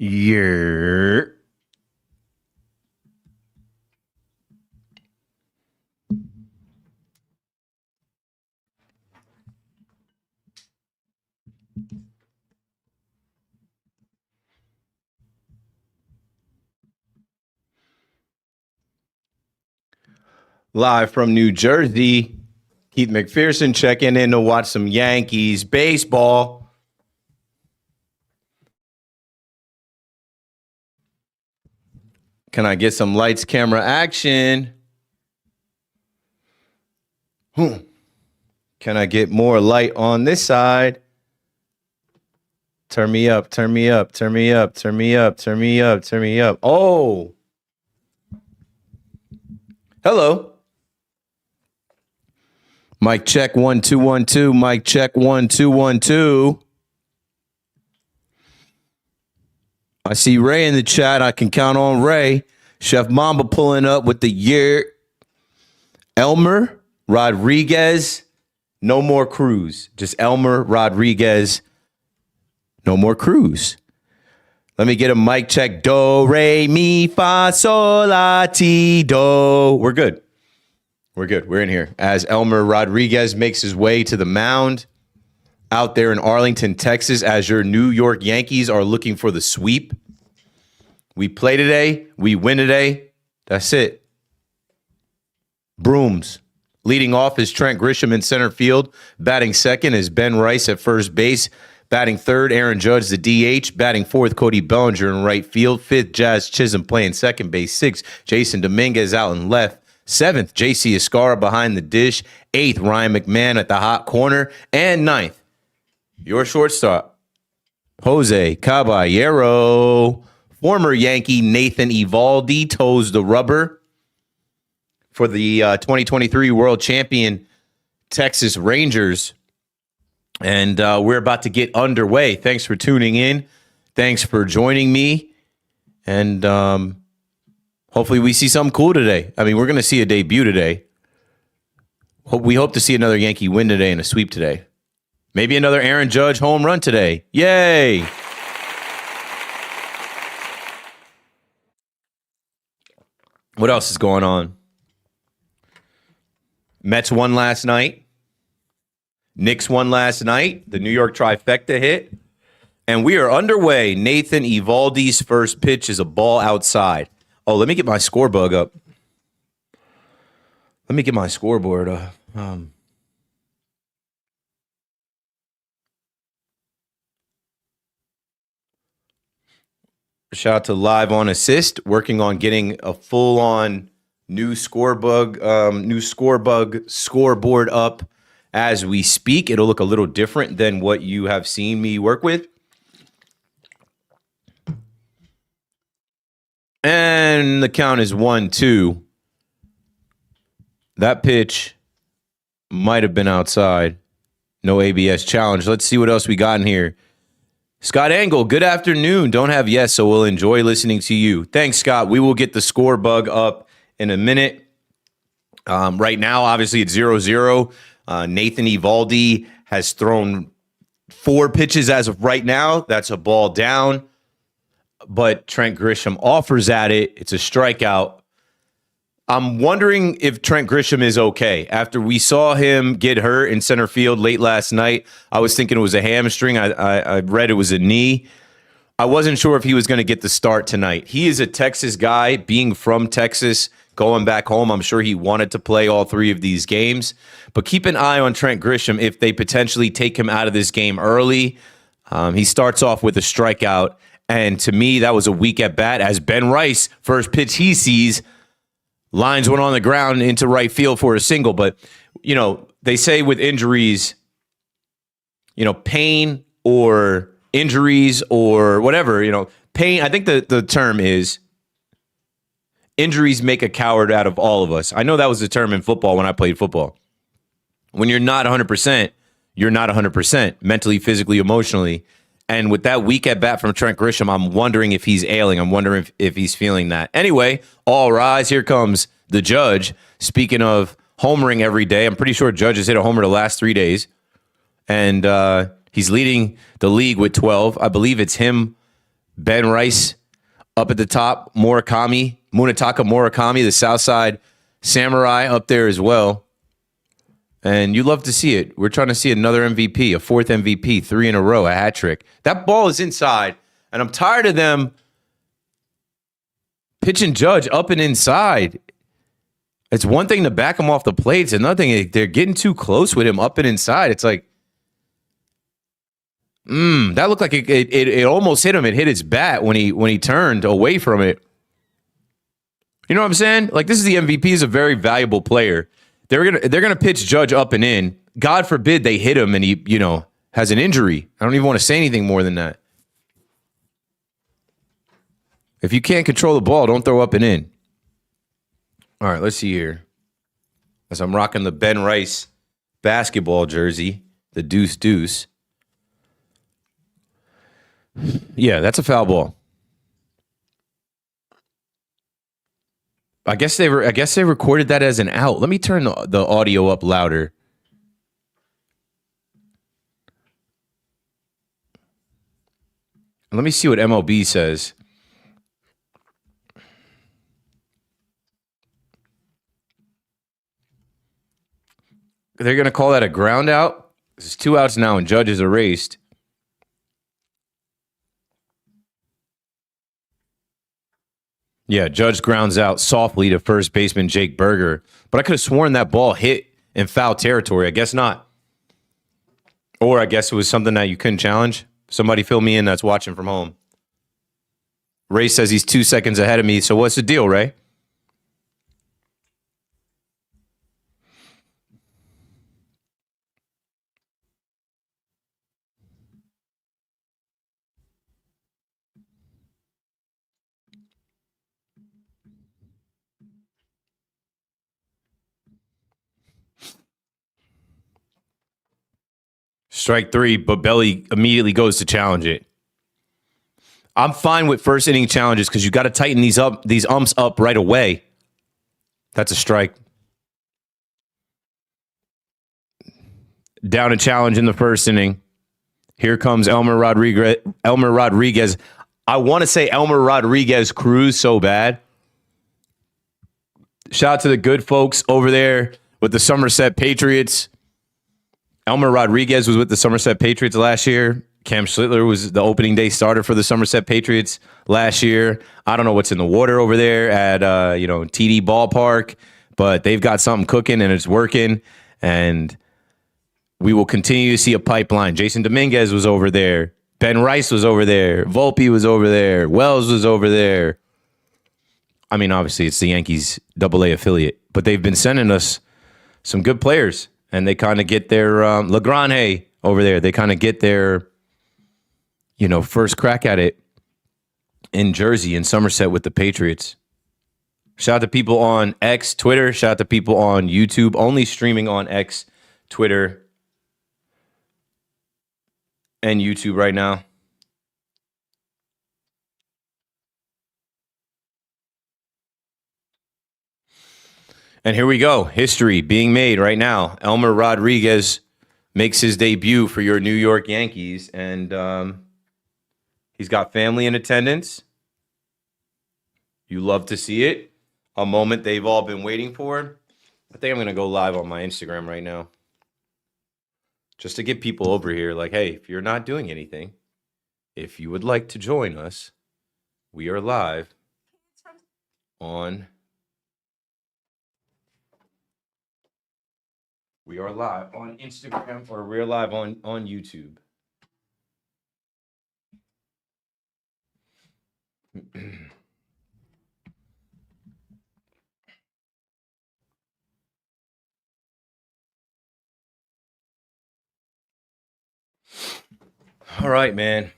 Yeah. Live from New Jersey, Keith McPherson checking in to watch some Yankees baseball. Can I get some lights, camera, action? Can I get more light on this side? Turn me up, turn me up, turn me up, turn me up, turn me up, turn me up. Oh. Hello. Mic check 1 2 1 2. Mic check 1 2 1 2. I see Ray in the chat. I can count on Ray. Chef Mamba pulling up with the year. Elmer Rodriguez. No more Cruz. Just Elmer Rodriguez. No more Cruz. Let me get a mic check. Do, re, mi, fa, sol, la, ti, do. We're good. We're good. We're in here. As Elmer Rodriguez makes his way to the mound out there in Arlington, Texas, as your New York Yankees are looking for the sweep. We play today. We win today. That's it. Brooms. Leading off is Trent Grisham in center field. Batting second is Ben Rice at first base. Batting third, Aaron Judge, the DH. Batting fourth, Cody Bellinger in right field. Fifth, Jazz Chisholm playing second base. Sixth, Jason Dominguez out in left. Seventh, J.C. Escara behind the dish. Eighth, Ryan McMahon at the hot corner. And ninth, your shortstop, Jose Caballero. Former Yankee Nathan Eovaldi toes the rubber for the 2023 World Champion Texas Rangers. And we're about to get underway. Thanks for tuning in. Thanks for joining me. And hopefully we see something cool today. I mean, we're going to see a debut today. We hope to see another Yankee win today and a sweep today. Maybe another Aaron Judge home run today. Yay! What else is going on? Mets won last night. Knicks won last night. The New York trifecta hit. And we are underway. Nathan Eovaldi's first pitch is a ball outside. Oh, let me get my score bug up. Let me get my scoreboard up. Shout out to Live on Assist, working on getting a full-on new scoreboard up as we speak. It'll look a little different than what you have seen me work with. And the count is 1-2. That pitch might have been outside. No ABS challenge. Let's see what else we got in here. Scott Angle, good afternoon. Don't have yes, so we'll enjoy listening to you. Thanks, Scott. We will get the score bug up in a minute. Right now, obviously, it's 0-0. Nathan Eovaldi has thrown 4 pitches as of right now. That's a ball down. But Trent Grisham offers at it. It's a strikeout. I'm wondering if Trent Grisham is okay. After we saw him get hurt in center field late last night, I was thinking it was a hamstring. I read it was a knee. I wasn't sure if he was going to get the start tonight. He is a Texas guy, being from Texas, going back home. I'm sure he wanted to play all 3 of these games. But keep an eye on Trent Grisham if they potentially take him out of this game early. He starts off with a strikeout. And to me, that was a weak at bat as Ben Rice, first pitch he sees, lines one on the ground into right field for a single. But, you know, they say with injuries, you know, pain or injuries or whatever, you know, pain. I think the term is injuries make a coward out of all of us. I know that was the term in football when I played football. When you're not 100%, you're not 100% mentally, physically, emotionally. And with that weak at bat from Trent Grisham, I'm wondering if he's ailing. I'm wondering if he's feeling that. Anyway, all rise. Here comes the Judge. Speaking of homering every day, I'm pretty sure Judge has hit a homer the last 3 days. And he's leading the league with 12. I believe it's him Ben Rice up at the top, Munetaka Murakami, the Southside Samurai up there as well. And you love to see it. We're trying to see another MVP, a fourth MVP, 3 in a row, a hat trick. That ball is inside, and I'm tired of them pitching Judge up and inside. It's one thing to back him off the plate. It's another thing, they're getting too close with him up and inside. It's like, that looked like it almost hit him. It hit his bat when he turned away from it. You know what I'm saying? Like, this is the MVP. He's a very valuable player. They're gonna pitch Judge up and in. God forbid they hit him and he, has an injury. I don't even want to say anything more than that. If you can't control the ball, don't throw up and in. All right, let's see here. As I'm rocking the Ben Rice basketball jersey, the deuce deuce. Yeah, that's a foul ball. I guess they recorded that as an out. Let me turn the audio up louder. Let me see what MLB says. They're going to call that a ground out. There's 2 outs now and Judge is erased. Yeah, Judge grounds out softly to first baseman Jake Berger. But I could have sworn that ball hit in foul territory. I guess not. Or I guess it was something that you couldn't challenge. Somebody fill me in that's watching from home. Ray says he's 2 seconds ahead of me. So what's the deal, Ray? Strike 3, but Belly immediately goes to challenge it. I'm fine with first inning challenges because you got to tighten these umps up right away. That's a strike. Down a challenge in the first inning. Here comes Elmer Rodriguez. I want to say Elmer Rodriguez Cruz so bad. Shout out to the good folks over there with the Somerset Patriots. Elmer Rodriguez was with the Somerset Patriots last year. Cam Schlittler was the opening day starter for the Somerset Patriots last year. I don't know what's in the water over there at TD Ballpark, but they've got something cooking and it's working. And we will continue to see a pipeline. Jason Dominguez was over there. Ben Rice was over there. Volpe was over there. Wells was over there. I mean, obviously, it's the Yankees AA affiliate, but they've been sending us some good players. And they kind of get their Legrand over there. They kind of get their, first crack at it in Jersey, in Somerset with the Patriots. Shout out to people on X, Twitter. Shout out to people on YouTube. Only streaming on X, Twitter, and YouTube right now. And here we go. History being made right now. Elmer Rodriguez makes his debut for your New York Yankees. And he's got family in attendance. You love to see it. A moment they've all been waiting for. I think I'm going to go live on my Instagram right now. Just to get people over here. Like, hey, if you're not doing anything, if you would like to join us, we are live on... We are live on Instagram or we're live on YouTube. All right, man.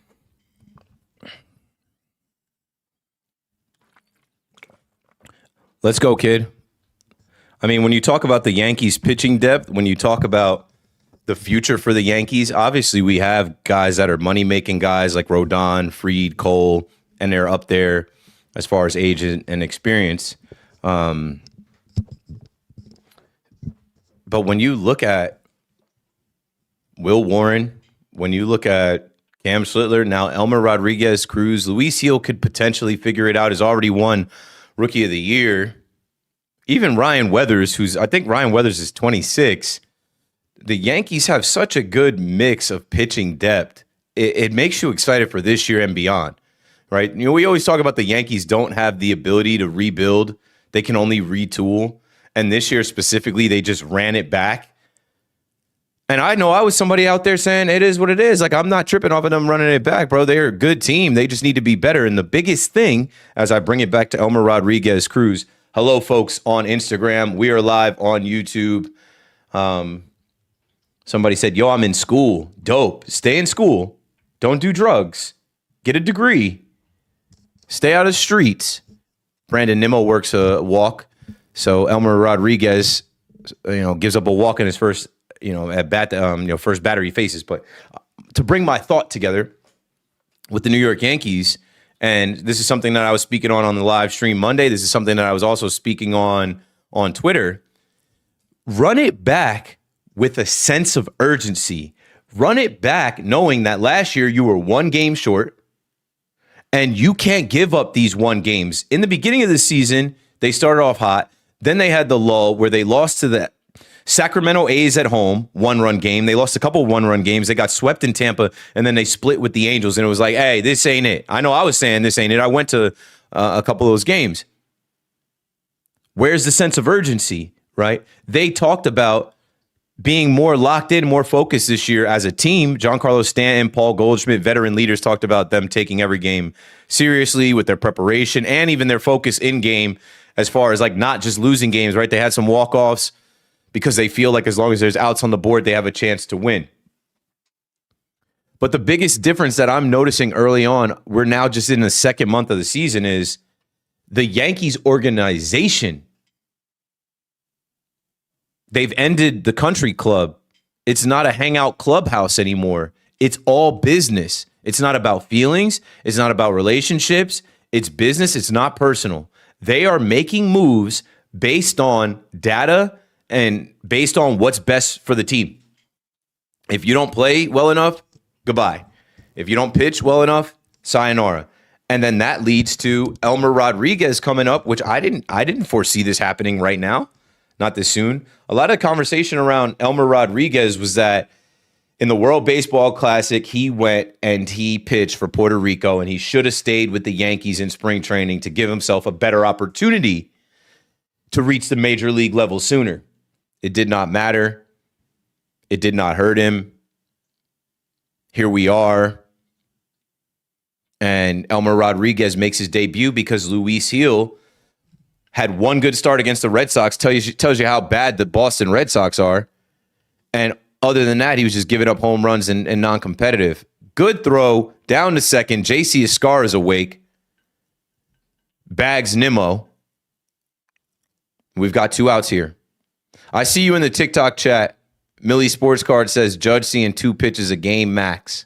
Let's go, kid. I mean, when you talk about the Yankees pitching depth, when you talk about the future for the Yankees, obviously we have guys that are money-making guys like Rodon, Fried, Cole, and they're up there as far as age and experience. But when you look at Will Warren, when you look at Cam Schlittler, now Elmer Rodriguez, Cruz. Luis Heel could potentially figure it out. Has already won Rookie of the Year. Even Ryan Weathers, I think Ryan Weathers is 26. The Yankees have such a good mix of pitching depth. It makes you excited for this year and beyond, right? You know, we always talk about the Yankees don't have the ability to rebuild. They can only retool. And this year specifically, they just ran it back. And I know I was somebody out there saying it is what it is. Like, I'm not tripping off of them running it back, bro. They're a good team. They just need to be better. And the biggest thing, as I bring it back to Elmer Rodriguez Cruz, hello, folks on Instagram. We are live on YouTube. Somebody said, yo, I'm in school. Dope. Stay in school. Don't do drugs. Get a degree. Stay out of the streets. Brandon Nimmo works a walk. So Elmer Rodriguez, gives up a walk in his first at bat, first batter he faces. But to bring my thought together with the New York Yankees, and this is something that I was speaking on the live stream Monday. This is something that I was also speaking on Twitter. Run it back with a sense of urgency. Run it back knowing that last year you were one game short, and you can't give up these one games. In the beginning of the season, they started off hot. Then they had the lull where they lost to the Sacramento A's at home, one-run game. They lost a couple one-run games. They got swept in Tampa, and then they split with the Angels, and it was like, hey, this ain't it. I know I was saying this ain't it. I went to a couple of those games. Where's the sense of urgency, right? They talked about being more locked in, more focused this year as a team. Giancarlo Stanton, Paul Goldschmidt, veteran leaders talked about them taking every game seriously with their preparation and even their focus in game as far as like not just losing games, right? They had some walk-offs because they feel like as long as there's outs on the board, they have a chance to win. But the biggest difference that I'm noticing early on, we're now just in the second month of the season, is the Yankees organization. They've ended the country club. It's not a hangout clubhouse anymore. It's all business. It's not about feelings. It's not about relationships. It's business. It's not personal. They are making moves based on data and based on what's best for the team. If you don't play well enough, goodbye. If you don't pitch well enough, sayonara. And then that leads to Elmer Rodriguez coming up, which I didn't foresee this happening right now, not this soon. A lot of conversation around Elmer Rodriguez was that in the World Baseball Classic, he went and he pitched for Puerto Rico, and he should have stayed with the Yankees in spring training to give himself a better opportunity to reach the major league level sooner. It did not matter. It did not hurt him. Here we are. And Elmer Rodriguez makes his debut because Luis Heel had one good start against the Red Sox. Tells you how bad the Boston Red Sox are. And other than that, he was just giving up home runs and non-competitive. Good throw down to second. JC Escar is awake. Bags Nimmo. We've got two outs here. I see you in the TikTok chat. Millie Sports Card says Judge seeing 2 pitches a game max.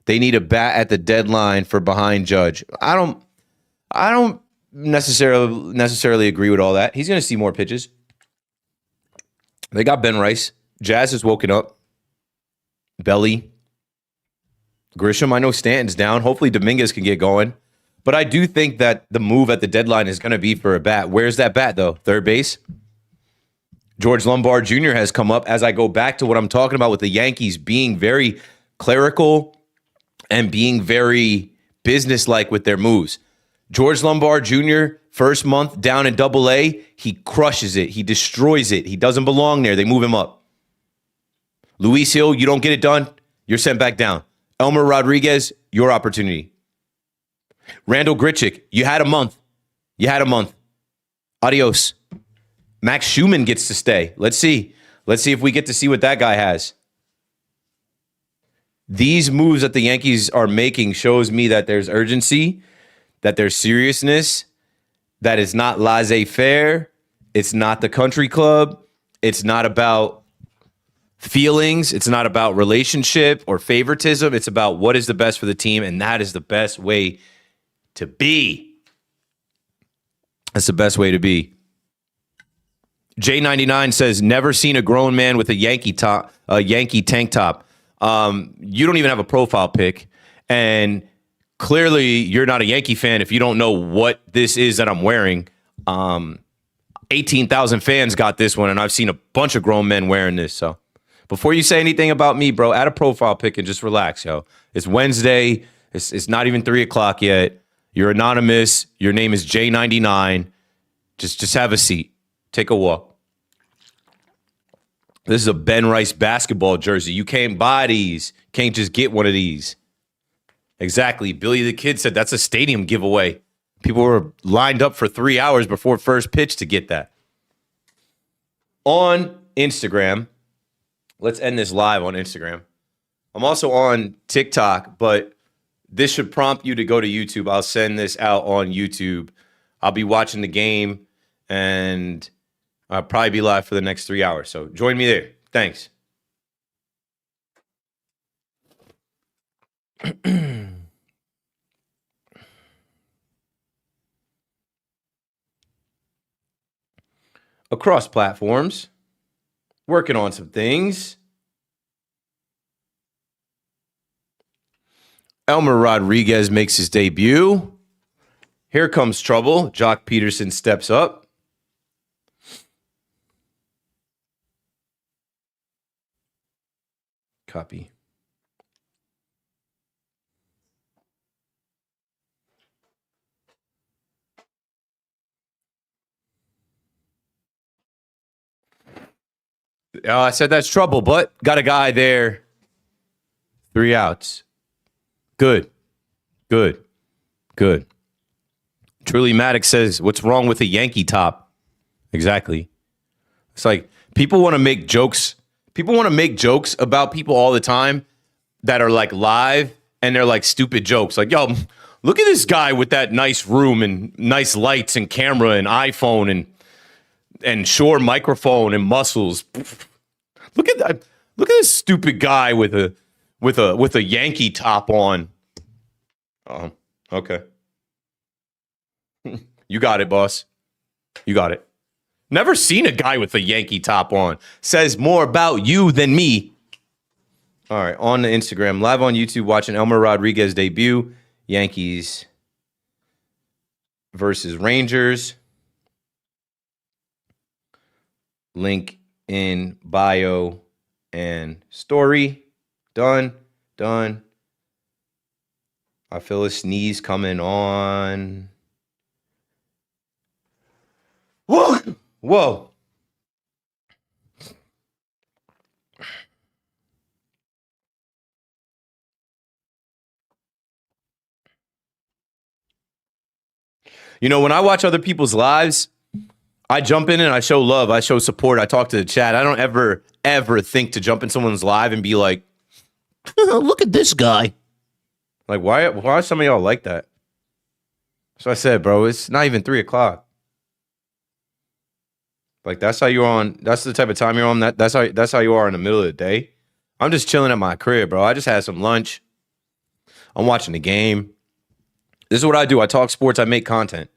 They need a bat at the deadline for behind Judge. I don't necessarily agree with all that. He's going to see more pitches. They got Ben Rice. Jazz is woken up. Belly. Grisham, I know Stanton's down. Hopefully Dominguez can get going. But I do think that the move at the deadline is going to be for a bat. Where's that bat, though? Third base? George Lombard Jr. has come up as I go back to what I'm talking about with the Yankees being very clerical and being very businesslike with their moves. George Lombard Jr., first month down in Double-A, he crushes it. He destroys it. He doesn't belong there. They move him up. Luis Hill, you don't get it done, you're sent back down. Elmer Rodriguez, your opportunity. Randall Grichuk, you had a month. Adios. Max Schumann gets to stay. Let's see if we get to see what that guy has. These moves that the Yankees are making shows me that there's urgency, that there's seriousness, that it's not laissez-faire. It's not the country club. It's not about feelings. It's not about relationship or favoritism. It's about what is the best for the team, and that is the best way to be. That's the best way to be. J99 says, never seen a grown man with a Yankee tank top. You don't even have a profile pic, and clearly you're not a Yankee fan if you don't know what this is that I'm wearing. 18,000 fans got this one, and I've seen a bunch of grown men wearing this. So before you say anything about me, bro, add a profile pic and just relax, yo. It's Wednesday. It's not even 3 o'clock yet. You're anonymous. Your name is J99. Just have a seat. Take a walk. This is a Ben Rice basketball jersey. You can't buy these. Can't just get one of these. Exactly. Billy the Kid said that's a stadium giveaway. People were lined up for 3 hours before first pitch to get that. On Instagram, let's end this live on Instagram. I'm also on TikTok, but this should prompt you to go to YouTube. I'll send this out on YouTube. I'll be watching the game, and I'll probably be live for the next 3 hours. So join me there. Thanks. Across platforms, working on some things. Elmer Rodriguez makes his debut. Here comes trouble. Jock Peterson steps up. Copy. I said that's trouble, but got a guy there. 3 outs. Good. Truly Maddox says, what's wrong with a Yankee top? Exactly. It's like people want to make jokes. People want to make jokes about people all the time that are like live, and they're like stupid jokes. Like, yo, look at this guy with that nice room and nice lights and camera and iPhone and Shure microphone and muscles. Look at that. Look at this stupid guy with a Yankee top on. Oh, okay. You got it, boss. You got it. Never seen a guy with a Yankee top on. Says more about you than me. All right, on the Instagram, live on YouTube, watching Elmer Rodriguez debut. Yankees versus Rangers. Link in bio and story. Done. I feel a sneeze coming on. Whoa. You know, when I watch other people's lives, I jump in and I show love. I show support. I talk to the chat. I don't ever think to jump in someone's live and be like, look at this guy. Like, why are some of y'all like that? So I said, bro, it's not even 3 o'clock. Like, that's how you're on. That's the type of time you're on. That's how you are in the middle of the day. I'm just chilling at my crib, bro. I just had some lunch. I'm watching the game. This is what I do. I talk sports. I make content,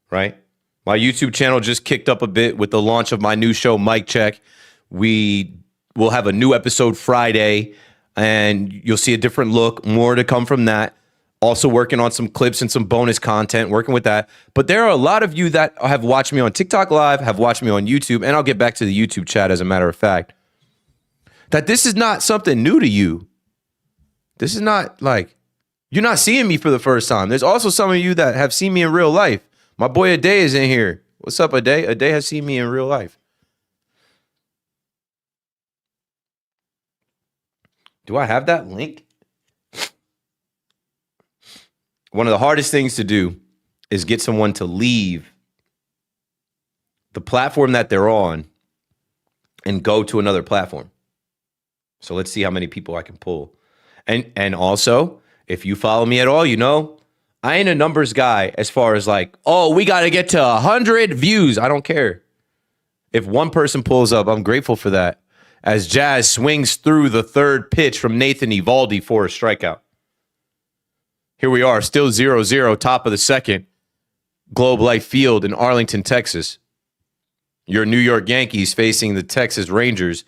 right? My YouTube channel just kicked up a bit with the launch of my new show, Mic Check. We will have a new episode Friday, and you'll see a different look. More to come from that. Also working on some clips and some bonus content, working with that. But there are a lot of you that have watched me on TikTok Live, have watched me on YouTube, and I'll get back to the YouTube chat as a matter of fact, that this is not something new to you. This is not like, you're not seeing me for the first time. There's also some of you that have seen me in real life. My boy Aday is in here. What's up, Aday? Aday has seen me in real life. Do I have that link? One of the hardest things to do is get someone to leave the platform that they're on and go to another platform. So let's see how many people I can pull. And also, if you follow me at all, you know, I ain't a numbers guy as far as like, oh, we got to get to 100 views. I don't care. If one person pulls up, I'm grateful for that. As Jazz swings through the third pitch from Nathan Eovaldi for a strikeout. Here we are, still 0-0, top of the second. Globe Life Field in Arlington, Texas. Your New York Yankees facing the Texas Rangers.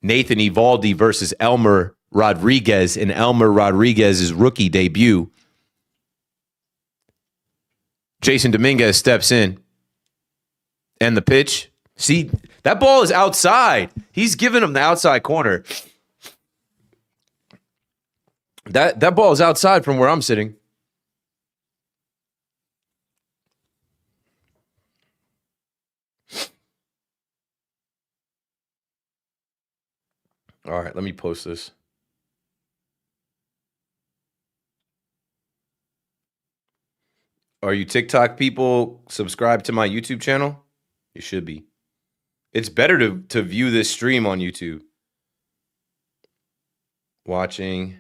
Nathan Eovaldi versus Elmer Rodriguez in Elmer Rodriguez's rookie debut. Jason Dominguez steps in. And the pitch. See, that ball is outside. He's giving him the outside corner. That ball is outside from where I'm sitting. All right, let me post this. Are you TikTok people subscribed to my YouTube channel? You should be. It's better to view this stream on YouTube. Watching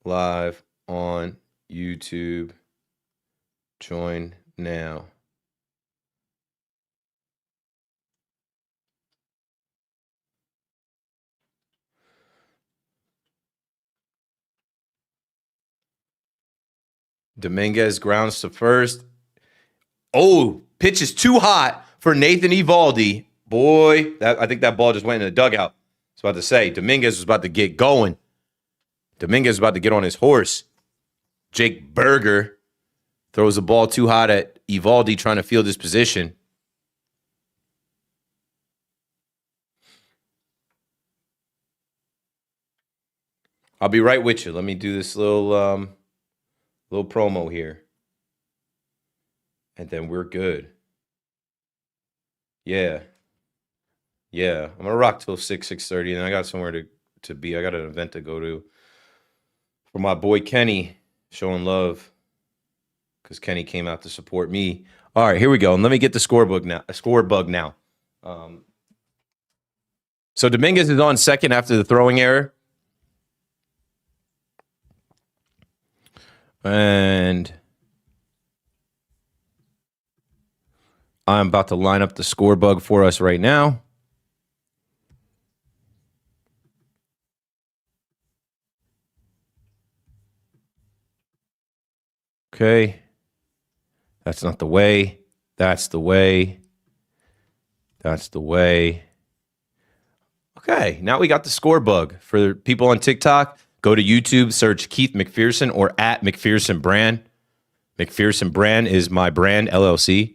live on YouTube. Join now. Dominguez grounds to first. Oh, pitch is too hot for Nathan Eovaldi. Boy, I think that ball just went in the dugout. I was about to say, Dominguez was about to get going. Dominguez was about to get on his horse. Jake Berger throws the ball too hot at Eovaldi trying to field his position. I'll be right with you. Let me do this little promo here. And then we're good. Yeah. I'm going to rock till 6:30, and I got somewhere to be. I got an event to go to for my boy Kenny, showing love because Kenny came out to support me. All right, here we go. And let me get the score bug now. So Dominguez is on second after the throwing error. And I'm about to line up the score bug for us right now. Okay. That's not the way. That's the way. That's the way. Okay. Now we got the score bug. For people on TikTok, go to YouTube, search Keith McPherson or at McPherson Brand. McPherson Brand is my brand, LLC.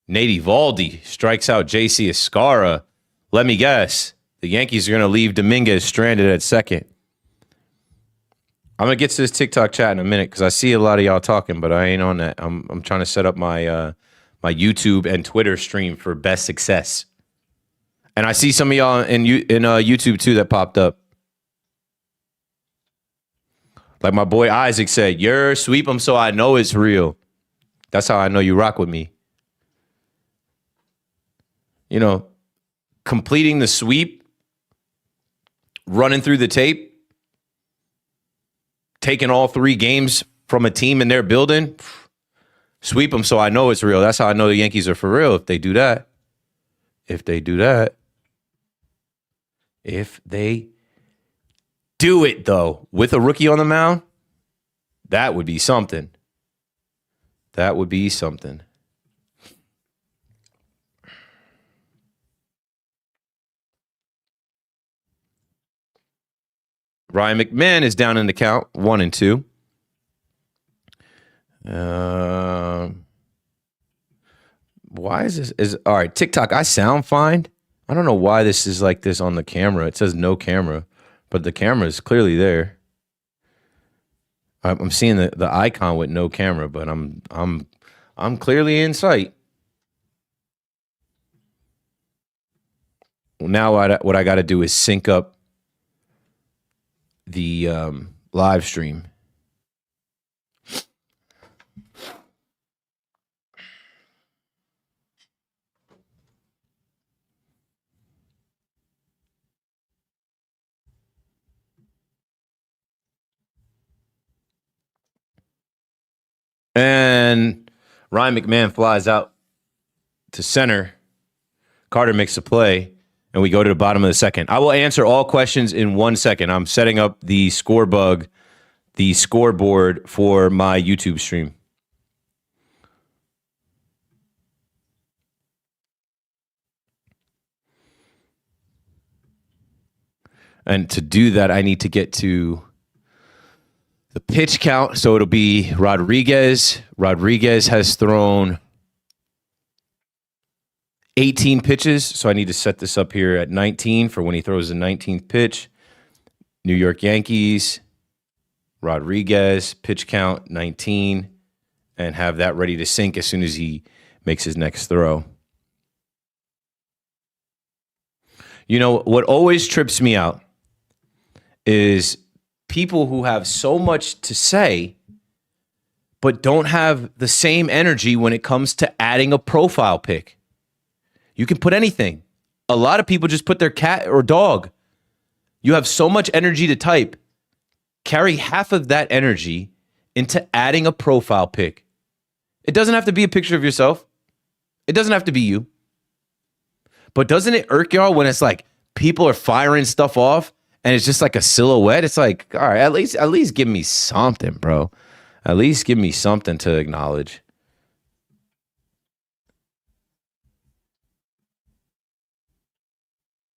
Nate Eovaldi strikes out JC Escara. Let me guess. The Yankees are going to leave Dominguez stranded at second. I'm going to get to this TikTok chat in a minute because I see a lot of y'all talking, but I ain't on that. I'm trying to set up my my YouTube and Twitter stream for best success. And I see some of y'all in YouTube too that popped up. Like my boy Isaac said, "You're sweep them so I know it's real." That's how I know you rock with me. You know, completing the sweep, running through the tape, taking all 3 games from a team in their building, sweep them so I know it's real. That's how I know the Yankees are for real if they do that. If they do it, though, with a rookie on the mound, that would be something. That would be something. Ryan McMahon is down in the count, 1 and 2. Why is this? All right, TikTok, I sound fine. I don't know why this is like this on the camera. It says no camera, but the camera is clearly there. I'm seeing the icon with no camera, but I'm clearly in sight. Now what I got to do is sync up the live stream. And Ryan McMahon flies out to center. Carter makes a play, and we go to the bottom of the second. I will answer all questions in 1 second. I'm setting up the scoreboard for my YouTube stream. And to do that, I need to get to the pitch count. So it'll be Rodriguez. Rodriguez has thrown 18 pitches. So I need to set this up here at 19 for when he throws the 19th pitch. New York Yankees, Rodriguez, pitch count 19, and have that ready to sync as soon as he makes his next throw. You know, what always trips me out is people who have so much to say but don't have the same energy when it comes to adding a profile pic. You can put anything. A lot of people just put their cat or dog. You have so much energy to type. Carry half of that energy into adding a profile pic. It doesn't have to be a picture of yourself. It doesn't have to be you. But doesn't it irk y'all when it's like people are firing stuff off and it's just like a silhouette? It's like, all right, at least give me something, bro. At least give me something to acknowledge.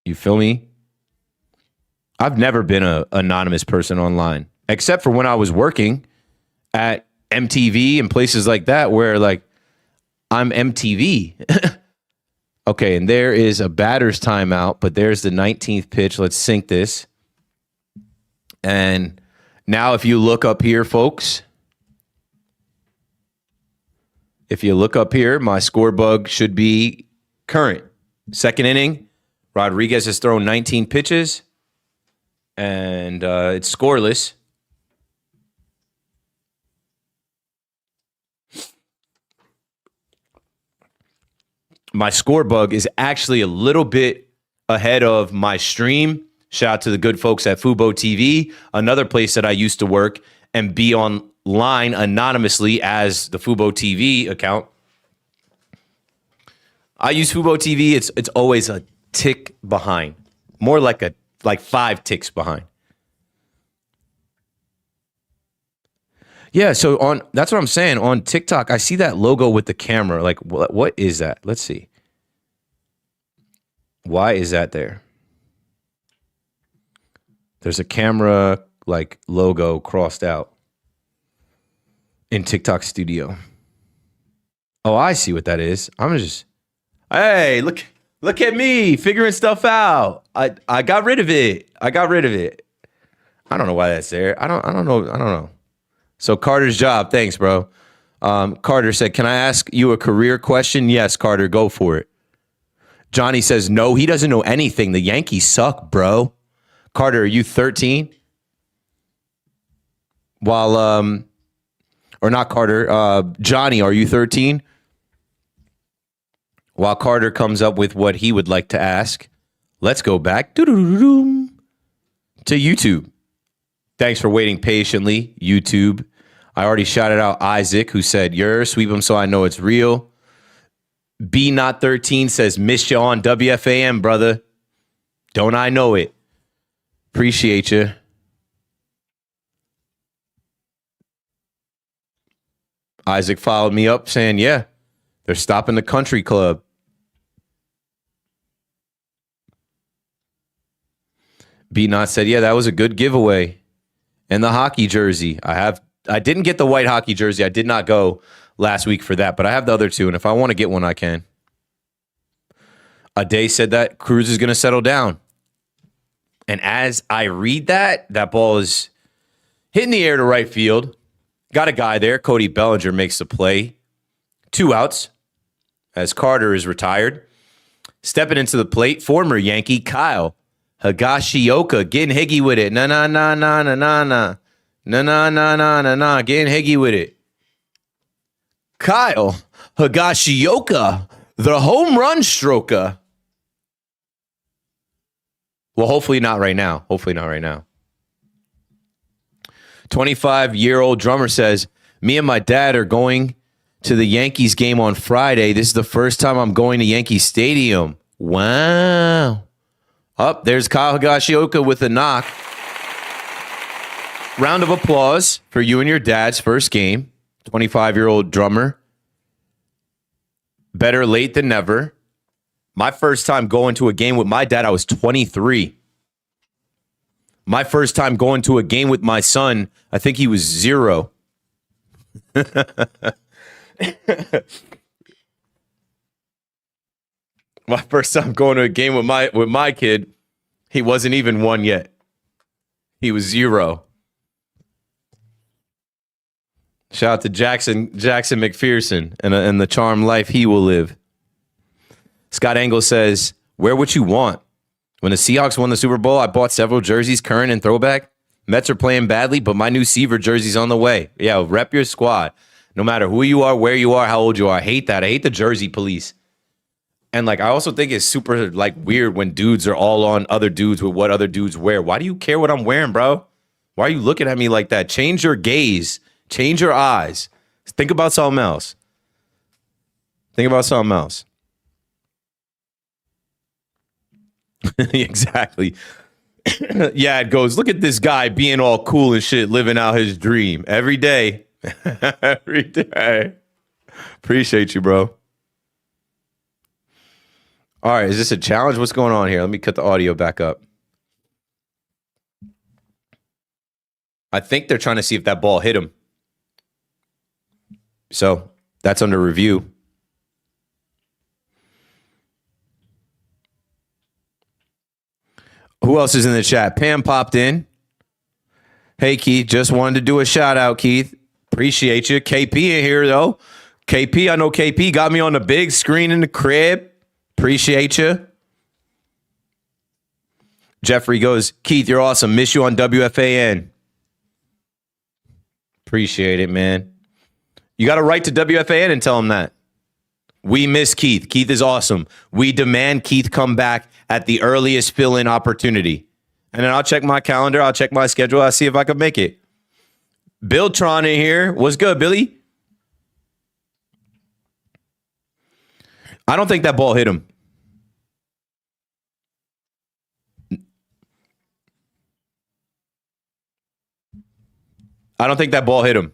You feel me? I've never been an anonymous person online, except for when I was working at MTV and places like that where like I'm MTV. Okay, and there is a batter's timeout, but there's the 19th pitch. Let's sync this. And now if you look up here, folks, if you look up here, my score bug should be current. Second inning, Rodriguez has thrown 19 pitches, and it's scoreless. My score bug is actually a little bit ahead of my stream. Shout out to the good folks at Fubo TV, another place that I used to work and be online anonymously as the Fubo TV account. I use Fubo TV. It's always a tick behind, more like 5 ticks behind. Yeah, so that's what I'm saying. On TikTok, I see that logo with the camera. Like, what is that? Let's see. Why is that there? There's a camera like logo crossed out in TikTok Studio. Oh, I see what that is. Hey, look at me figuring stuff out. I got rid of it. I don't know why that's there. I don't know. So Carter's job. Thanks, bro. Carter said, "Can I ask you a career question?" Yes, Carter, go for it. Johnny says, "No, he doesn't know anything. The Yankees suck, bro." Carter, are you 13? Or not Carter, Johnny, are you 13? While Carter comes up with what he would like to ask, let's go back to YouTube. Thanks for waiting patiently, YouTube. I already shouted out Isaac, who said, sweep him so I know it's real. B Not 13 says, "Miss you on WFAM, brother. Don't I know it? Appreciate you." Isaac followed me up saying, "Yeah, they're stopping the country club." B Not said, "Yeah, that was a good giveaway." And the hockey jersey. I didn't get the white hockey jersey. I did not go last week for that, but I have the other two, and if I want to get one, I can. A day said that Cruz is going to settle down. And as I read that ball is hitting the air to right field. Got a guy there. Cody Bellinger makes the play. 2 outs as Carter is retired. Stepping into the plate, former Yankee Kyle Higashioka getting higgy with it. Na. Getting higgy with it. Kyle Higashioka, the home run stroker. Well, hopefully not right now. 25-year-old drummer says, "Me and my dad are going to the Yankees game on Friday. This is the first time I'm going to Yankee Stadium." Wow. Up there's Kyle Higashioka with a knock. Round of applause for you and your dad's first game. 25-year-old drummer. Better late than never. My first time going to a game with my dad, I was 23. My first time going to a game with my son, I think he was 0. My first time going to a game with my kid, he wasn't even 1 yet. He was 0. Shout out to Jackson McPherson and the charmed life he will live. Scott Engel says, wear what you want. When the Seahawks won the Super Bowl, I bought several jerseys, current and throwback. Mets are playing badly, but my new Seaver jersey's on the way. Yeah, rep your squad. No matter who you are, where you are, how old you are. I hate that. I hate the jersey police. And like, I also think it's super like weird when dudes are all on other dudes with what other dudes wear. Why do you care what I'm wearing, bro? Why are you looking at me like that? Change your gaze. Change your eyes. Think about something else. Think about something else. Exactly. Yeah, it goes, look at this guy being all cool and shit, living out his dream every day. Every day. Appreciate you, bro. All right, is this a challenge? What's going on here? Let me cut the audio back up. I think they're trying to see if that ball hit him. So that's under review. Who else is in the chat? Pam popped in. Hey, Keith, just wanted to do a shout out, Keith. Appreciate you. KP in here, though. KP, I know KP got me on the big screen in the crib. Appreciate you. Jeffrey goes, Keith, you're awesome. Miss you on WFAN. Appreciate it, man. You got to write to WFAN and tell them that. We miss Keith. Keith is awesome. We demand Keith come back at the earliest fill-in opportunity. And then I'll check my calendar. I'll check my schedule. I'll see if I can make it. Bill Tron in here. What's good, Billy? I don't think that ball hit him. I don't think that ball hit him.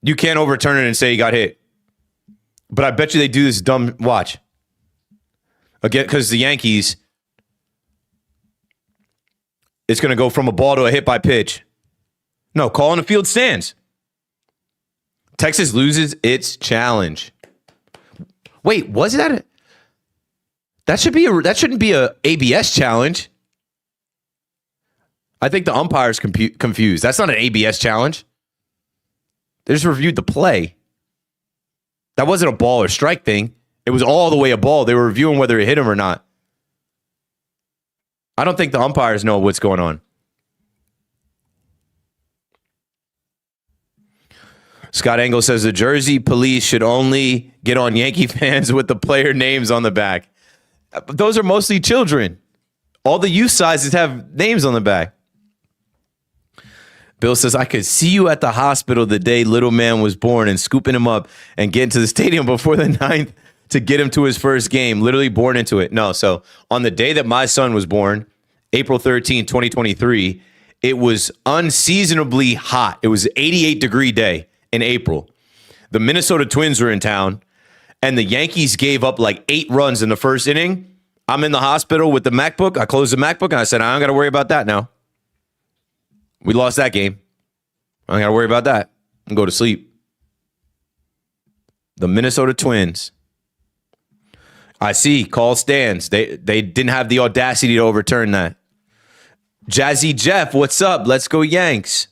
You can't overturn it and say he got hit. But I bet you they do this dumb watch. Again, because the Yankees, it's going to go from a ball to a hit by pitch. No, call in the field stands. Texas loses its challenge. Wait, was that that shouldn't be a ABS challenge. I think the umpire's confused. That's not an ABS challenge. They just reviewed the play. That wasn't a ball or strike thing. It was all the way a ball. They were reviewing whether it hit him or not. I don't think the umpires know what's going on. Scott Engel says the jersey police should only get on Yankee fans with the player names on the back. Those are mostly children. All the youth sizes have names on the back. Bill says, I could see you at the hospital the day little man was born and scooping him up and getting to the stadium before the 9th to get him to his first game, literally born into it. No, so on the day that my son was born, April 13, 2023, it was unseasonably hot. It was an 88-degree day in April. The Minnesota Twins were in town, and the Yankees gave up like 8 runs in the first inning. I'm in the hospital with the MacBook. I closed the MacBook, and I said, I don't got to worry about that now. We lost that game. I don't got to worry about that. And go to sleep. The Minnesota Twins. I see. Call stands. They didn't have the audacity to overturn that. Jazzy Jeff, what's up? Let's go Yanks.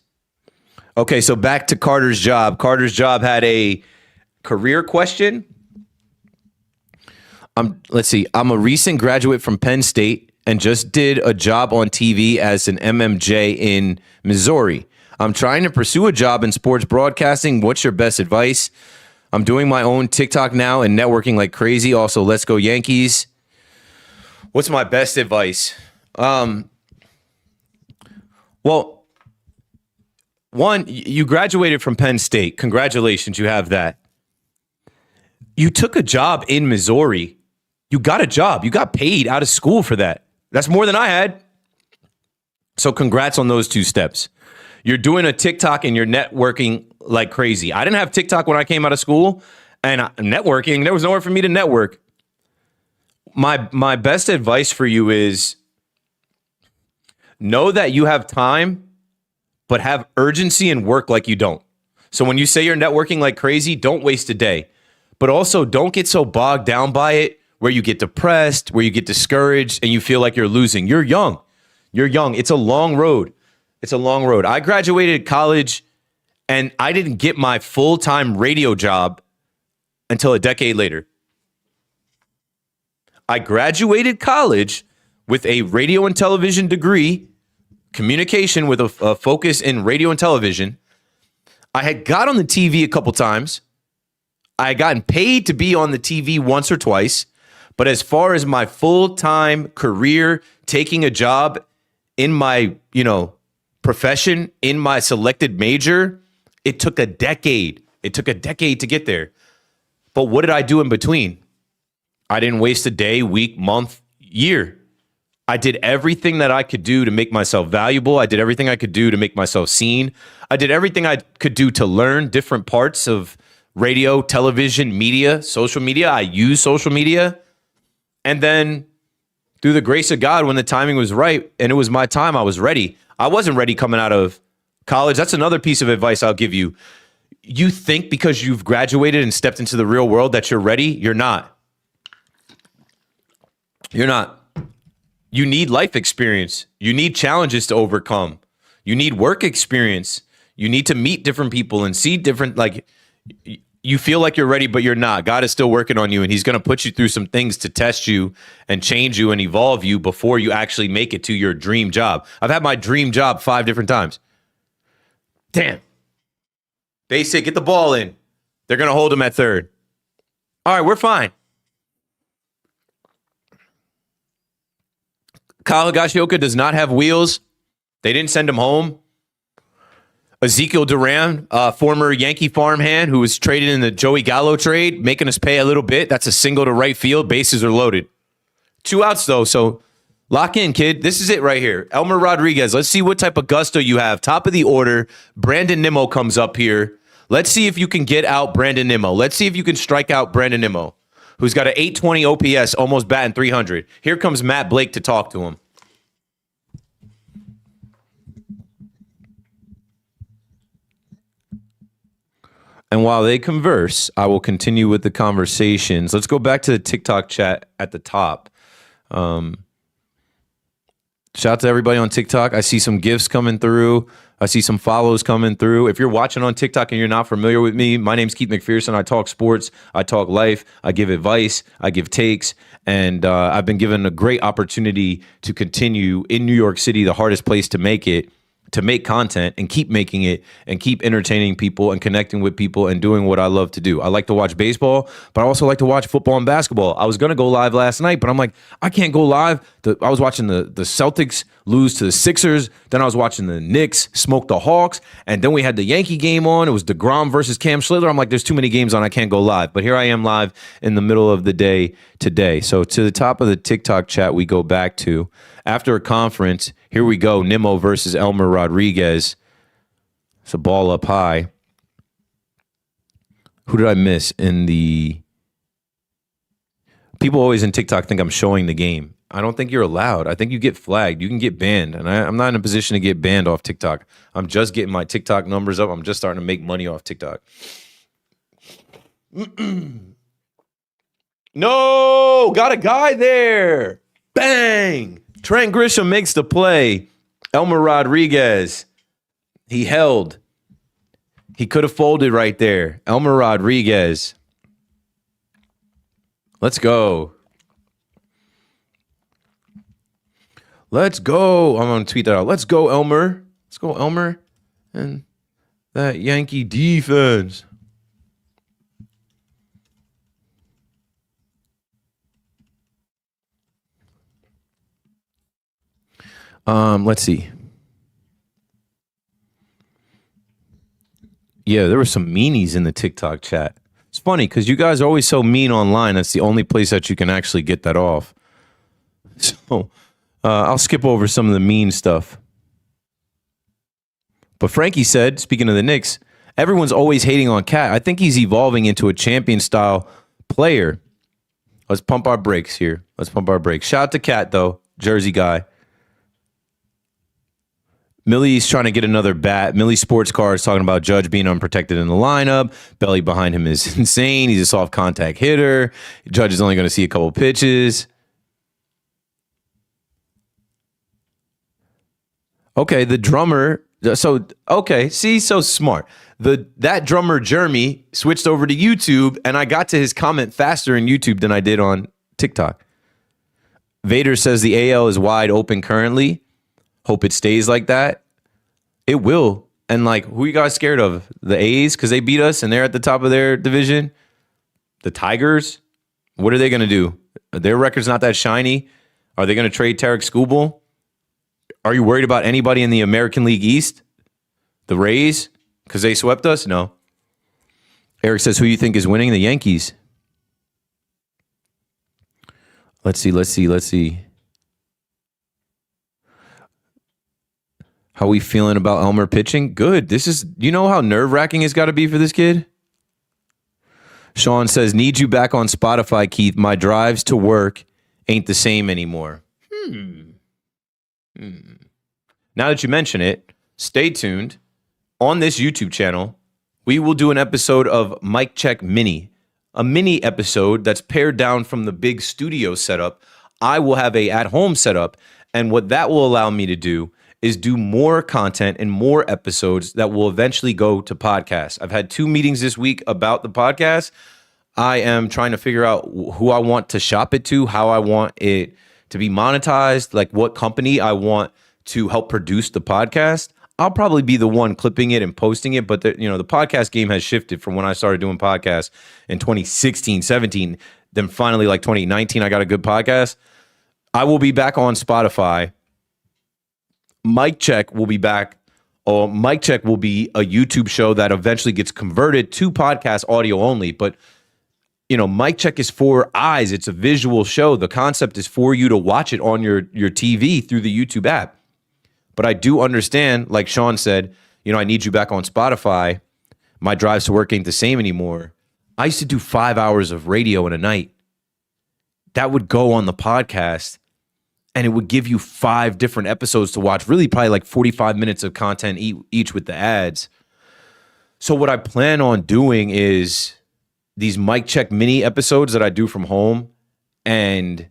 Okay, so back to Carter's job. Carter's job had a career question. Let's see. I'm a recent graduate from Penn State and just did a job on TV as an MMJ in Missouri. I'm trying to pursue a job in sports broadcasting. What's your best advice? I'm doing my own TikTok now and networking like crazy. Also, let's go Yankees. What's my best advice? Well, one, you graduated from Penn State. Congratulations, you have that. You took a job in Missouri. You got a job. You got paid out of school for that. That's more than I had. So congrats on those 2 steps. You're doing a TikTok and you're networking like crazy. I didn't have TikTok when I came out of school, and networking, there was nowhere for me to network. my best advice for you is know that you have time, but have urgency and work like you don't. So when you say you're networking like crazy, don't waste a day. But also don't get so bogged down by it where you get depressed, where you get discouraged, and you feel like you're losing. You're young. You're young. It's a long road. It's a long road. I graduated college and I didn't get my full-time radio job until a decade later. I graduated college with a radio and television degree, communication with a focus in radio and television. I had got on the TV a couple times. I had gotten paid to be on the TV once or twice. But as far as my full-time career, taking a job in my, profession, in my selected major, it took a decade. It took a decade to get there. But what did I do in between? I didn't waste a day, week, month, year. I did everything that I could do to make myself valuable. I did everything I could do to make myself seen. I did everything I could do to learn different parts of radio, television, media, social media. I use social media. And then through the grace of God, when the timing was right and it was my time, I was ready. I wasn't ready coming out of college. That's another piece of advice I'll give you. You think because you've graduated and stepped into the real world that you're ready. You're not. You're not. You need life experience. You need challenges to overcome. You need work experience. You need to meet different people and see different, you feel like you're ready, but you're not. God is still working on you, and he's going to put you through some things to test you and change you and evolve you before you actually make it to your dream job. I've had my dream job 5 different times. Damn. Basic, get the ball in. They're going to hold him at third. All right, we're fine. Kyle Higashioka does not have wheels. They didn't send him home. Ezekiel Duran, former Yankee farmhand who was traded in the Joey Gallo trade, making us pay a little bit. That's a single to right field. Bases are loaded. 2 outs, though, so lock in, kid. This is it right here. Elmer Rodriguez. Let's see what type of gusto you have. Top of the order. Brandon Nimmo comes up here. Let's see if you can get out Brandon Nimmo. Let's see if you can strike out Brandon Nimmo, who's got an 820 OPS, almost batting 300. Here comes Matt Blake to talk to him. And while they converse, I will continue with the conversations. Let's go back to the TikTok chat at the top. Shout out to everybody on TikTok. I see some gifts coming through. I see some follows coming through. If you're watching on TikTok and you're not familiar with me, my name's Keith McPherson. I talk sports. I talk life. I give advice. I give takes. And I've been given a great opportunity to continue in New York City, the hardest place to make it, to make content and keep making it and keep entertaining people and connecting with people and doing what I love to do. I like to watch baseball, but I also like to watch football and basketball. I was going to go live last night, but I'm like, I can't go live. I was watching the Celtics lose to the Sixers. Then I was watching the Knicks smoke the Hawks. And then we had the Yankee game on. It was DeGrom versus Cam Schlitter. I'm like, there's too many games on. I can't go live. But here I am live in the middle of the day today. So to the top of the TikTok chat, we go back to after a conference. Here we go. Nimmo versus Elmer Rodriguez. It's a ball up high. Who did I miss in the... People always in TikTok think I'm showing the game. I don't think you're allowed. I think you get flagged. You can get banned. And I'm not in a position to get banned off TikTok. I'm just getting my TikTok numbers up. I'm just starting to make money off TikTok. No! Got a guy there! Bang! Trent Grisham makes the play. Elmer Rodriguez. He held. He could have folded right there. Elmer Rodriguez. Let's go. Let's go. I'm going to tweet that out. Let's go, Elmer. Let's go, Elmer. And that Yankee defense. Let's see. Yeah, there were some meanies in the TikTok chat. It's funny because you guys are always so mean online. That's the only place that you can actually get that off. So I'll skip over some of the mean stuff. But Frankie said, speaking of the Knicks, everyone's always hating on Cat. I think he's evolving into a champion-style player. Let's pump our brakes here. Let's pump our brakes. Shout out to Cat, though. Jersey guy. Millie's trying to get another bat. Millie Sports Car is talking about Judge being unprotected in the lineup. Belly behind him is insane. He's a soft contact hitter. Judge is only going to see a couple pitches. Okay, the drummer. So smart. That drummer Jeremy switched over to YouTube, and I got to his comment faster in YouTube than I did on TikTok. Vader says the AL is wide open currently. Hope it stays like that. It will. And like, who you guys scared of? The A's because they beat us and they're at the top of their division. The Tigers. What are they going to do? Their record's not that shiny. Are they going to trade Tarek Skubal? Are you worried about anybody in the American League East? The Rays? Because they swept us? No. Eric says, who you think is winning? The Yankees. Let's see. How we feeling about Elmer pitching? Good. You know how nerve-wracking it's got to be for this kid? Sean says, need you back on Spotify, Keith. My drives to work ain't the same anymore. Now that you mention it, stay tuned. On this YouTube channel, we will do an episode of Mic Check Mini, a mini episode that's pared down from the big studio setup. I will have a at-home setup, and what that will allow me to do is do more content and more episodes that will eventually go to podcasts. I've had 2 meetings this week about the podcast. I am trying to figure out who I want to shop it to, how I want it to be monetized, like what company I want to help produce the podcast. I'll probably be the one clipping it and posting it, but the podcast game has shifted from when I started doing podcasts in 2016, 17, then finally like 2019, I got a good podcast. I will be back on Spotify. Mic Check will be back. Mic Check will be a YouTube show that eventually gets converted to podcast audio only, but Mic Check is for eyes. It's a visual show. The concept is for you to watch it on your TV through the YouTube app. But I do understand, like Sean said, I need you back on Spotify. My drives to work ain't the same anymore. I used to do 5 hours of radio in a night. That would go on the podcast, and it would give you 5 different episodes to watch, really probably like 45 minutes of content each with the ads. So what I plan on doing is these Mic Check mini episodes that I do from home, and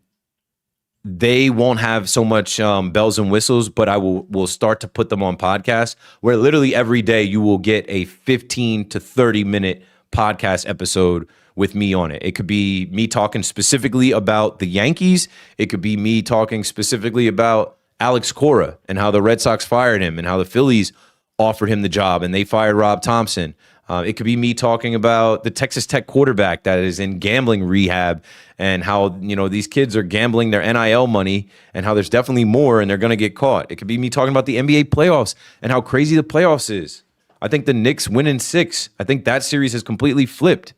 they won't have so much bells and whistles, but I will start to put them on podcasts where literally every day you will get a 15 to 30 minute podcast episode with me on it. It could be me talking specifically about the Yankees. It could be me talking specifically about Alex Cora and how the Red Sox fired him and how the Phillies offered him the job and they fired Rob Thompson. It could be me talking about the Texas Tech quarterback that is in gambling rehab and how, these kids are gambling their NIL money and how there's definitely more and they're going to get caught. It could be me talking about the NBA playoffs and how crazy the playoffs is. I think the Knicks win in 6. I think that series has completely flipped.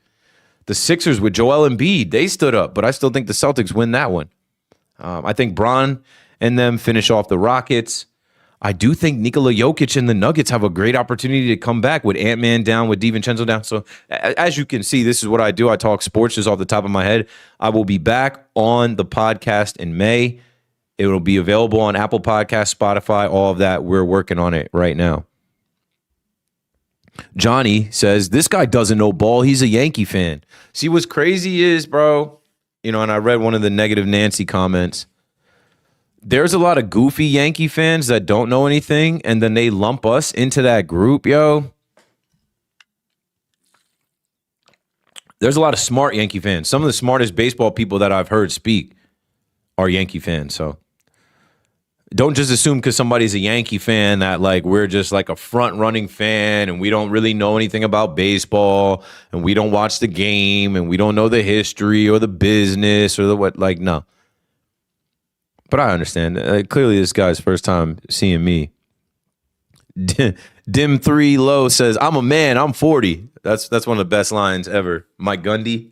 The Sixers with Joel Embiid, they stood up, but I still think the Celtics win that one. I think Bron and them finish off the Rockets. I do think Nikola Jokic and the Nuggets have a great opportunity to come back with Ant-Man down, with DiVincenzo down. So as you can see, this is what I do. I talk sports just off the top of my head. I will be back on the podcast in May. It will be available on Apple Podcasts, Spotify, all of that. We're working on it right now. Johnny says, this guy doesn't know ball. He's a Yankee fan. See, what's crazy is, bro, and I read one of the negative Nancy comments. There's a lot of goofy Yankee fans that don't know anything, and then they lump us into that group, yo. There's a lot of smart Yankee fans. Some of the smartest baseball people that I've heard speak are Yankee fans, so don't just assume because somebody's a Yankee fan that we're just a front-running fan and we don't really know anything about baseball and we don't watch the game and we don't know the history or the business or the what. No. But I understand. Clearly, this guy's first time seeing me. Dim 3 Low says, I'm a man. I'm 40. That's one of the best lines ever. Mike Gundy.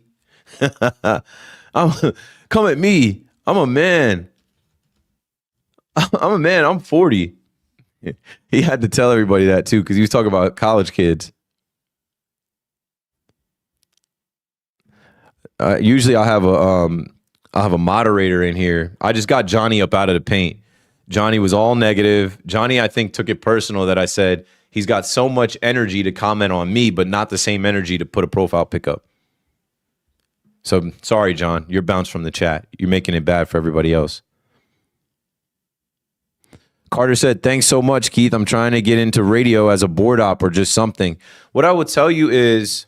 Come at me. I'm a man. I'm a man. I'm 40. He had to tell everybody that, too, because he was talking about college kids. Usually I'll have I'll have a moderator in here. I just got Johnny up out of the paint. Johnny was all negative. Johnny, I think, took it personal that I said he's got so much energy to comment on me, but not the same energy to put a profile pic up. So sorry, John, you're bounced from the chat. You're making it bad for everybody else. Carter said, thanks so much, Keith. I'm trying to get into radio as a board op or just something. What I would tell you is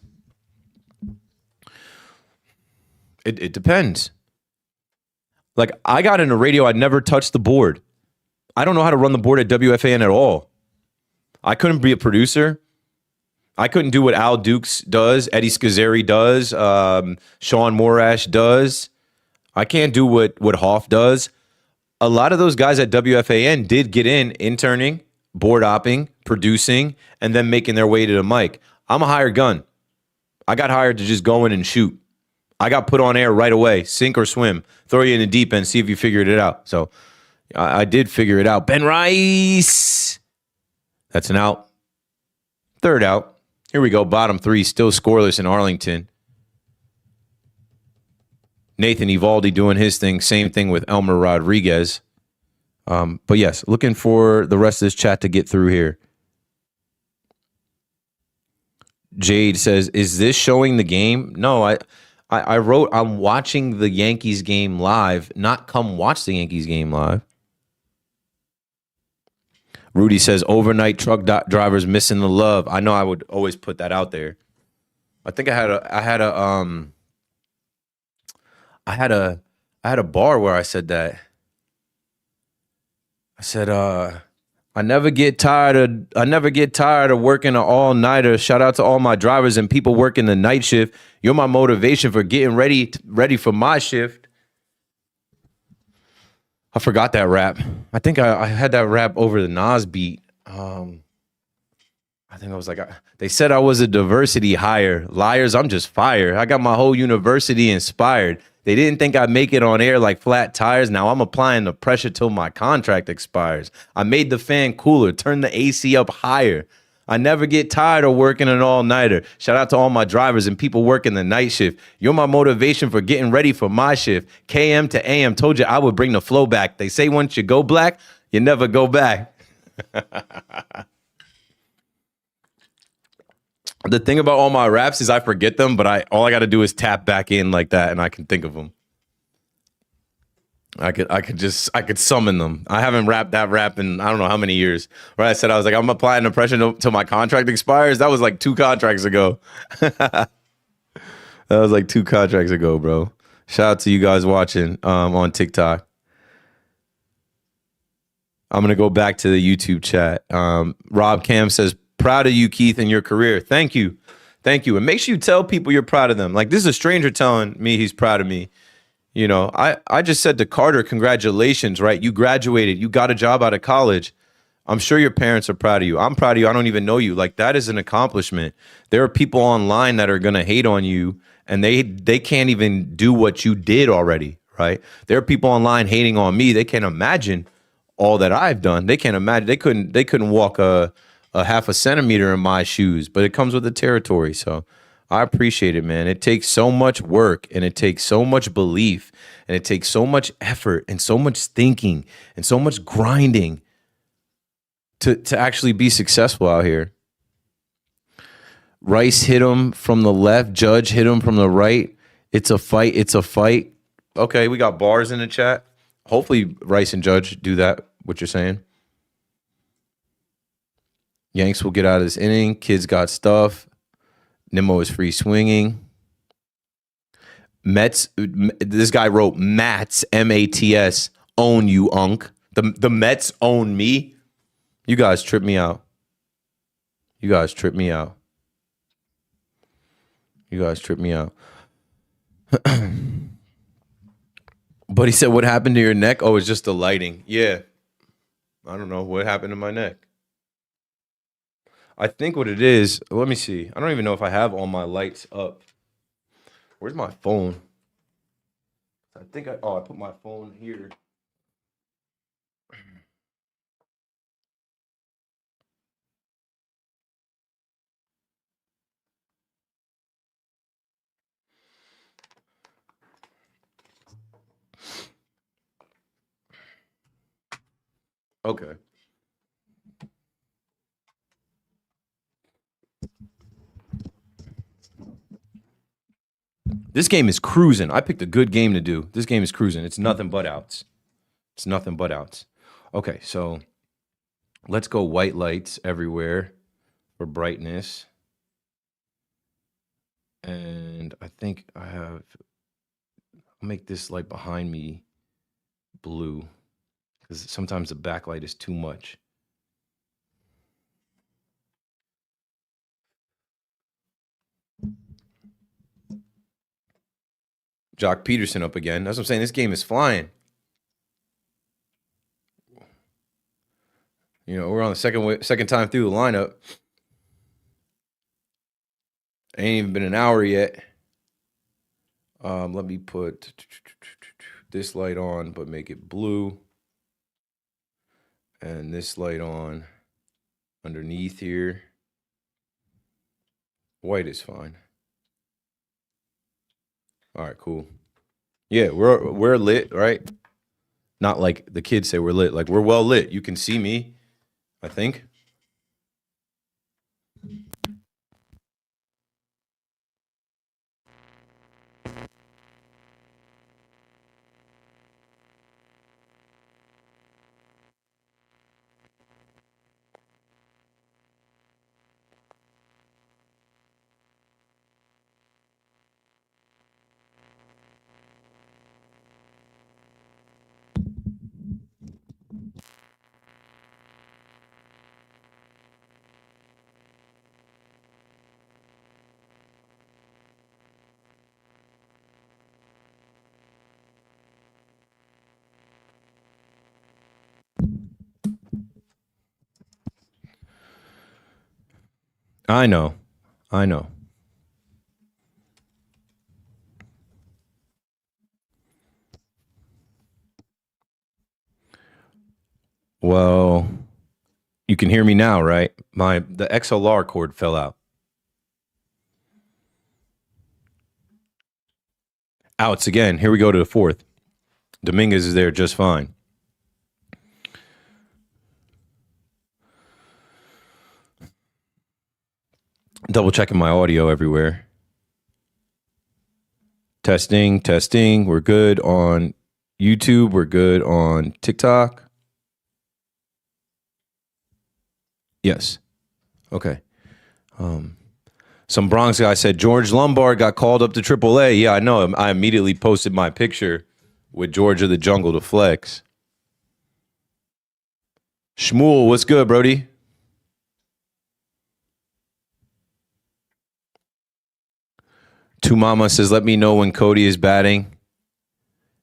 it depends. Like, I got into radio. I never touched the board. I don't know how to run the board at WFAN at all. I couldn't be a producer. I couldn't do what Al Dukes does, Eddie Scazzeri does, Sean Morash does. I can't do what Hoff does. A lot of those guys at WFAN did get in interning, board opping, producing, and then making their way to the mic. I'm a hired gun. I got hired to just go in and shoot. I got put on air right away, sink or swim, throw you in the deep end, see if you figured it out. So I did figure it out. Ben Rice. That's an out. Third out. Here we go. Bottom three, still scoreless in Arlington. Nathan Evaldi doing his thing. Same thing with Elmer Rodriguez. But yes, looking for the rest of this chat to get through here. Jade says, is this showing the game? No, I wrote, I'm watching the Yankees game live, not come watch the Yankees game live. Rudy says, overnight truck drivers missing the love. I know I would always put that out there. I think I had a bar where I said that. I said, I never get tired of working an all-nighter. Shout out to all my drivers and people working the night shift. You're my motivation for getting ready for my shift. I forgot that rap. I think I had that rap over the Nas beat. I think I was like, they said I was a diversity hire. Liars, I'm just fire. I got my whole university inspired. They didn't think I'd make it on air like flat tires. Now I'm applying the pressure till my contract expires. I made the fan cooler, turned the AC up higher. I never get tired of working an all-nighter. Shout out to all my drivers and people working the night shift. You're my motivation for getting ready for my shift. KM to AM, told you I would bring the flow back. They say once you go black, you never go back. The thing about all my raps is I forget them, but all I got to do is tap back in like that, and I can think of them. I could summon them. I haven't rapped that rap in I don't know how many years. Right? I said I was like, I'm applying the pressure till my contract expires. That was like 2 contracts ago. That was like 2 contracts ago, bro. Shout out to you guys watching on TikTok. I'm gonna go back to the YouTube chat. Rob Cam says, proud of you, Keith, and your career. Thank you. Thank you. And make sure you tell people you're proud of them. Like, this is a stranger telling me he's proud of me. You know, I just said to Carter, congratulations, right? You graduated. You got a job out of college. I'm sure your parents are proud of you. I'm proud of you. I don't even know you. Like, that is an accomplishment. There are people online that are going to hate on you, and they can't even do what you did already, right? There are people online hating on me. They can't imagine all that I've done. They can't imagine. They couldn't walk a half a centimeter in my shoes, but it comes with the territory. So I appreciate it, man. It takes so much work, and it takes so much belief, and it takes so much effort and so much thinking and so much grinding to actually be successful out here. Rice hit him from the left. Judge hit him from the right. It's a fight. It's a fight. Okay, we got bars in the chat. Hopefully Rice and Judge do that, what you're saying. Yanks will get out of this inning. Kids got stuff. Nimmo is free swinging. Mets, this guy wrote Mats, M-A-T-S, own you, unk. The Mets own me. You guys trip me out. You guys trip me out. You guys trip me out. But he said, what happened to your neck? Oh, it's just the lighting. Yeah. I don't know what happened to my neck. I think what it is, let me see. I don't even know if I have all my lights up. Where's my phone? I think I put my phone here. Okay. This game is cruising. I picked a good game to do. This game is cruising. It's nothing but outs. It's nothing but outs. Okay, so let's go white lights everywhere for brightness. And I think I'll make this light behind me blue because sometimes the backlight is too much. Jock Peterson up again. That's what I'm saying. This game is flying. You know, we're on the second time through the lineup. Ain't even been an hour yet. Let me put this light on, but make it blue. And this light on underneath here. White is fine. All right, cool. Yeah, we're lit, right? Not like the kids say we're lit. Like we're well lit. You can see me, I think. I know. Well, you can hear me now, right? The XLR cord fell out. Outs again. Here we go to the fourth. Dominguez is there just fine. Double checking my audio everywhere. Testing. We're good on YouTube. We're good on TikTok. Yes. Okay. Some Bronx guy said George Lombard got called up to AAA. Yeah, I know. I immediately posted my picture with George of the Jungle to flex. Shmuel, what's good, Brody? Two Mama says, let me know when Cody is batting.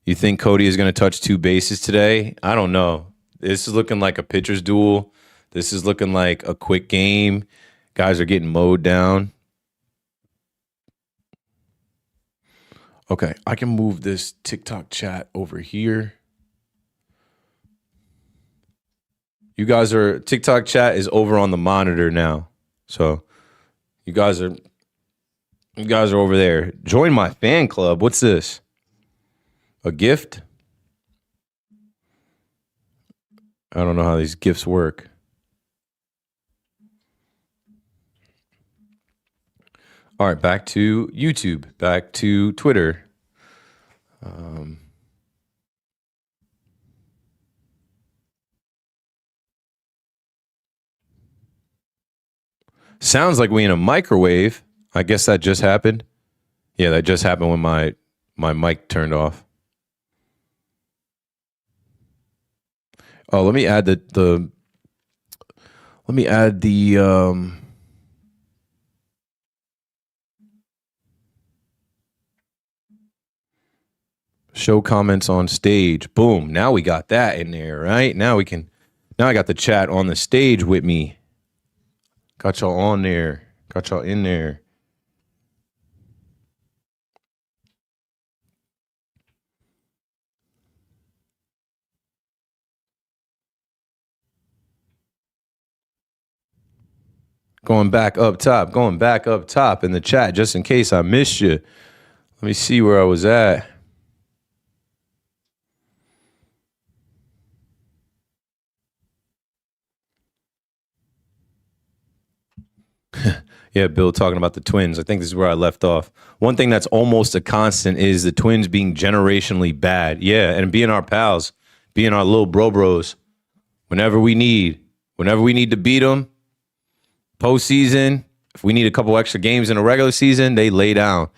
You think Cody is going to touch 2 bases today? I don't know. This is looking like a pitcher's duel. This is looking like a quick game. Guys are getting mowed down. Okay, I can move this TikTok chat over here. You guys are TikTok chat is over on the monitor now. So you guys are over there. Join my fan club. What's this? A gift? I don't know how these gifts work. All right, back to YouTube, back to Twitter. Sounds like we in a microwave. I guess that just happened. Yeah, that just happened when my mic turned off. Oh, let me add the show comments on stage. Boom. Now we got that in there, right? Now I got the chat on the stage with me. Got y'all on there. Got y'all in there. Going back up top in the chat just in case I missed you. Let me see where I was at. Yeah, Bill talking about the Twins. I think this is where I left off. One thing that's almost a constant is the Twins being generationally bad. Yeah, and being our pals, being our little bros. Whenever we need to beat them, postseason, if we need a couple extra games in a regular season, they lay down.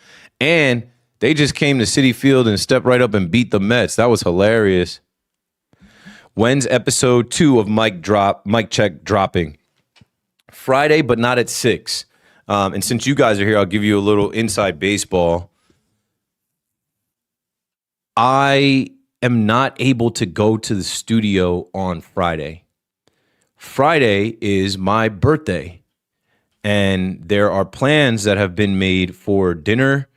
And they just came to Citi Field and stepped right up and beat the Mets. That was hilarious. When's episode 2 of Mike Check dropping? Friday, but not at 6. And since you guys are here, I'll give you a little inside baseball. I am not able to go to the studio on Friday. Friday is my birthday, and there are plans that have been made for dinner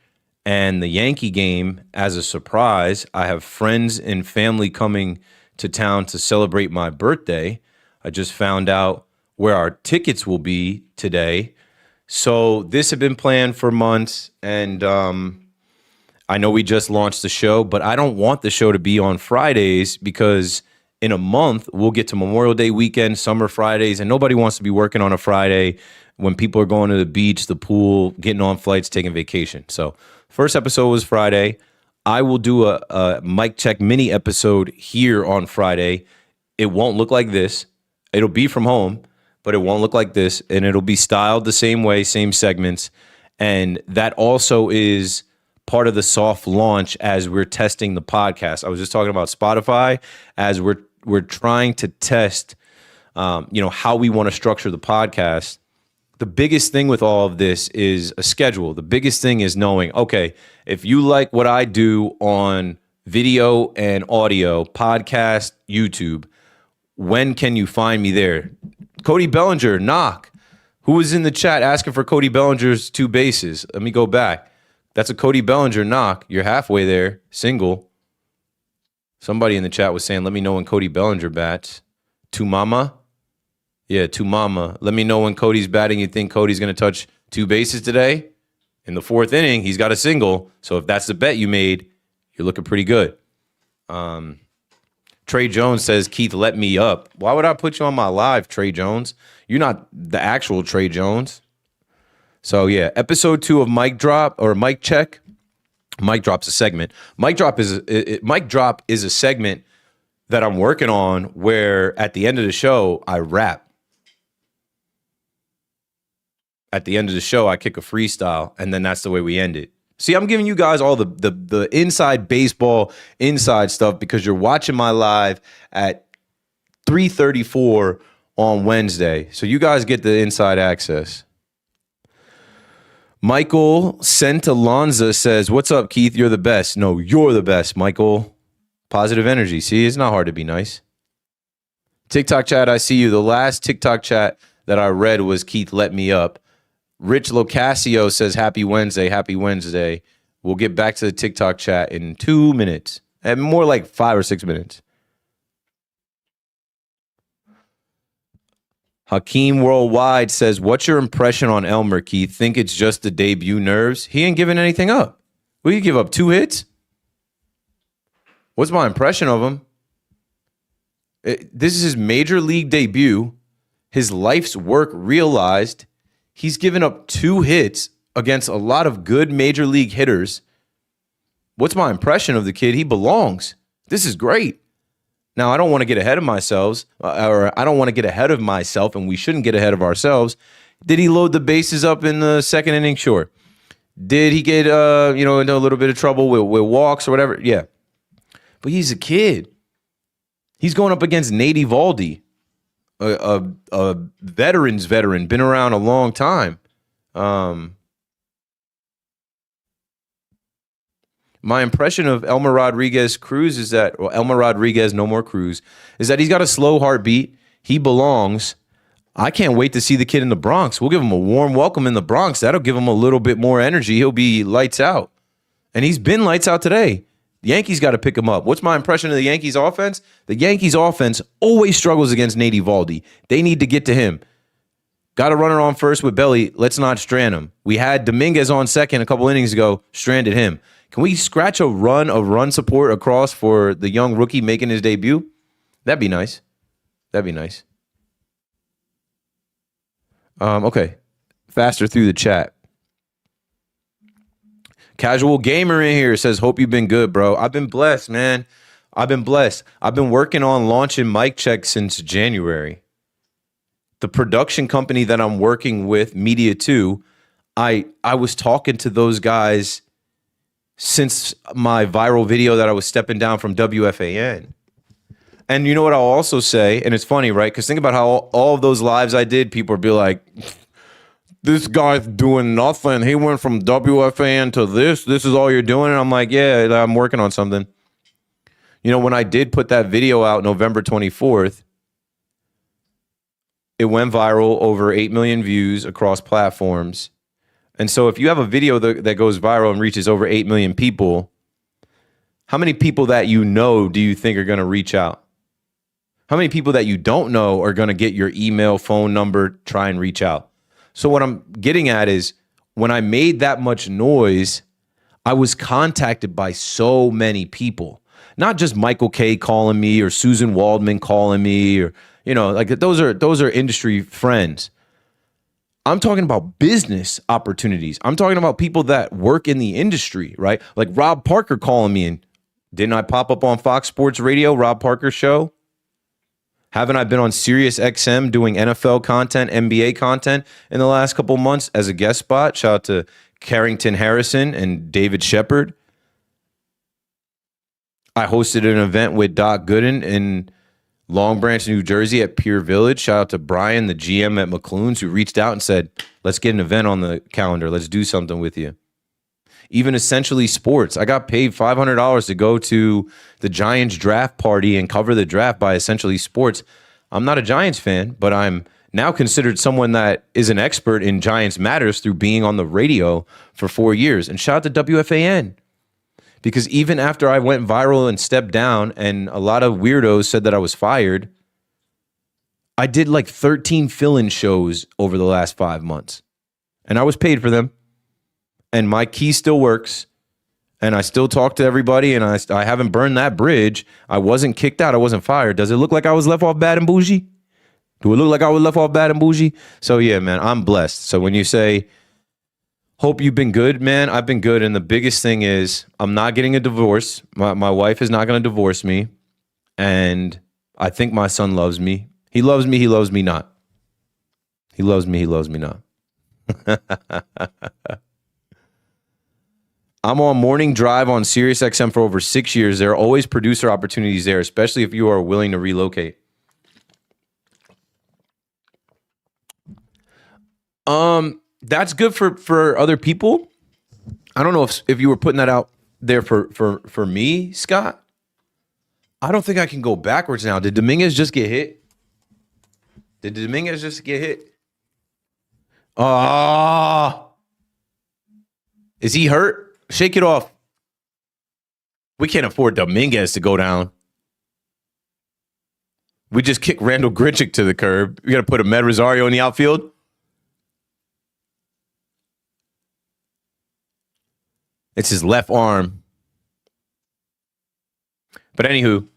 and the Yankee game as a surprise. I have friends and family coming to town to celebrate my birthday. I just found out where our tickets will be today. So this had been planned for months, and I know we just launched the show, but I don't want the show to be on Fridays because in a month, we'll get to Memorial Day weekend, summer Fridays, and nobody wants to be working on a Friday when people are going to the beach, the pool, getting on flights, taking vacation. So first episode was Friday. I will do a Mic Check mini episode here on Friday. It won't look like this. It'll be from home, but it won't look like this, and it'll be styled the same way, same segments. And that also is part of the soft launch as we're testing the podcast. I was just talking about Spotify as we're trying to test, how we want to structure the podcast. The biggest thing with all of this is a schedule. The biggest thing is knowing, okay, if you like what I do on video and audio, podcast, YouTube, when can you find me there? Cody Bellinger, knock. Who was in the chat asking for Cody Bellinger's 2 bases? Let me go back. That's a Cody Bellinger knock. You're halfway there, single. Somebody in the chat was saying, let me know when Cody Bellinger bats. To mama? Yeah, to mama. Let me know when Cody's batting. You think Cody's going to touch 2 bases today? In the 4th inning, he's got a single. So if that's the bet you made, you're looking pretty good. Trey Jones says, Keith, let me up. Why would I put you on my live, Trey Jones? You're not the actual Trey Jones. So yeah, episode 2 of Mic Drop or Mic Check. Mic Drop's a segment. Mic Drop is a segment that I'm working on where at the end of the show, I rap. At the end of the show, I kick a freestyle, and then that's the way we end it. See, I'm giving you guys all the inside baseball, inside stuff because you're watching my live at 3:34 on Wednesday. So you guys get the inside access. Michael Santalonza says, what's up, Keith? You're the best. No, you're the best, Michael. Positive energy. See, it's not hard to be nice. TikTok chat, I see you. The last TikTok chat that I read was Keith, let me up. Rich Locasio says, happy Wednesday, happy Wednesday. We'll get back to the TikTok chat in 2 minutes. And more like 5 or 6 minutes. Hakeem Worldwide says, what's your impression on Elmer, Keith? Think it's just the debut nerves? He ain't giving anything up. Will you give up 2 hits? What's my impression of him? This is his major league debut. His life's work realized. He's given up 2 hits against a lot of good major league hitters. What's my impression of the kid? He belongs. This is great. Now, I don't want to get ahead of myself, or I don't want to get ahead of myself, and we shouldn't get ahead of ourselves. Did he load the bases up in the 2nd inning? Sure. Did he get into a little bit of trouble with walks or whatever? Yeah. But he's a kid. He's going up against Nate Eovaldi, a veteran's veteran, been around a long time. My impression of Elmer Rodriguez Cruz is that, well, Elmer Rodriguez, no more Cruz, is that he's got a slow heartbeat. He belongs. I can't wait to see the kid in the Bronx. We'll give him a warm welcome in the Bronx. That'll give him a little bit more energy. He'll be lights out. And he's been lights out today. The Yankees got to pick him up. What's my impression of the Yankees offense? The Yankees offense always struggles against Nate Eovaldi. They need to get to him. Got a runner on first with Belly. Let's not strand him. We had Dominguez on second a couple innings ago, stranded him. Can we scratch a run support across for the young rookie making his debut? That'd be nice. That'd be nice. Okay. faster through the chat. Casual Gamer in here says, hope you've been good, bro. I've been blessed, man. I've been blessed. I've been working on launching Mic Check since January. The production company that I'm working with, Media 2, I was talking to those guys since my viral video that I was stepping down from WFAN. And you know what I'll also say, and it's funny, right? Because think about how all of those lives I did, people would be like, this guy's doing nothing. He went from WFAN to this. This is all you're doing. And I'm like, yeah, I'm working on something. You know, when I did put that video out November 24th, it went viral, over 8 million views across platforms. And so if you have a video that goes viral and reaches over 8 million people, how many people that you know do you think are going to reach out? How many people that you don't know are going to get your email, phone number, try and reach out? So what I'm getting at is when I made that much noise, I was contacted by so many people, not just Michael K calling me or Susan Waldman calling me, or, you know, like those are industry friends. I'm talking about business opportunities. I'm talking about people that work in the industry, right? Like Rob Parker calling me, and didn't I pop up on Fox Sports Radio, Rob Parker's show? Haven't I been on Sirius XM doing NFL content, NBA content in the last couple months as a guest spot? Shout out to Carrington Harrison and David Shepard. I hosted an event with Doc Gooden in Long Branch, New Jersey at Pier Village. Shout out to Brian, the GM at McClune's, who reached out and said, let's get an event on the calendar. Let's do something with you. Even Essentially Sports. I got paid $500 to go to the Giants draft party and cover the draft by Essentially Sports. I'm not a Giants fan, but I'm now considered someone that is an expert in Giants matters through being on the radio for 4 years. And shout out to WFAN. Because even after I went viral and stepped down, and a lot of weirdos said that I was fired, I did like 13 fill-in shows over the last 5 months. And I was paid for them. And my key still works. And I still talk to everybody. And I haven't burned that bridge. I wasn't kicked out. I wasn't fired. Does it look like I was left off bad and bougie? Do it look like I was left off bad and bougie? So yeah, man, I'm blessed. So when you say, hope you've been good, man, I've been good. And the biggest thing is I'm not getting a divorce. My wife is not going to divorce me. And I think my son loves me. He loves me. He loves me not. He loves me. He loves me not. I'm on Morning Drive on Sirius XM for over 6 years. There are always producer opportunities there, especially if you are willing to relocate. That's good for other people. I don't know if you were putting that out there for me, Scott. I don't think I can go backwards now. Did Dominguez just get hit? Did Dominguez just get hit? Is he hurt? Shake it off. We can't afford Dominguez to go down. We just kicked Randall Grichuk to the curb. We got to put Ahmed Rosario in the outfield. It's his left arm. But anywho,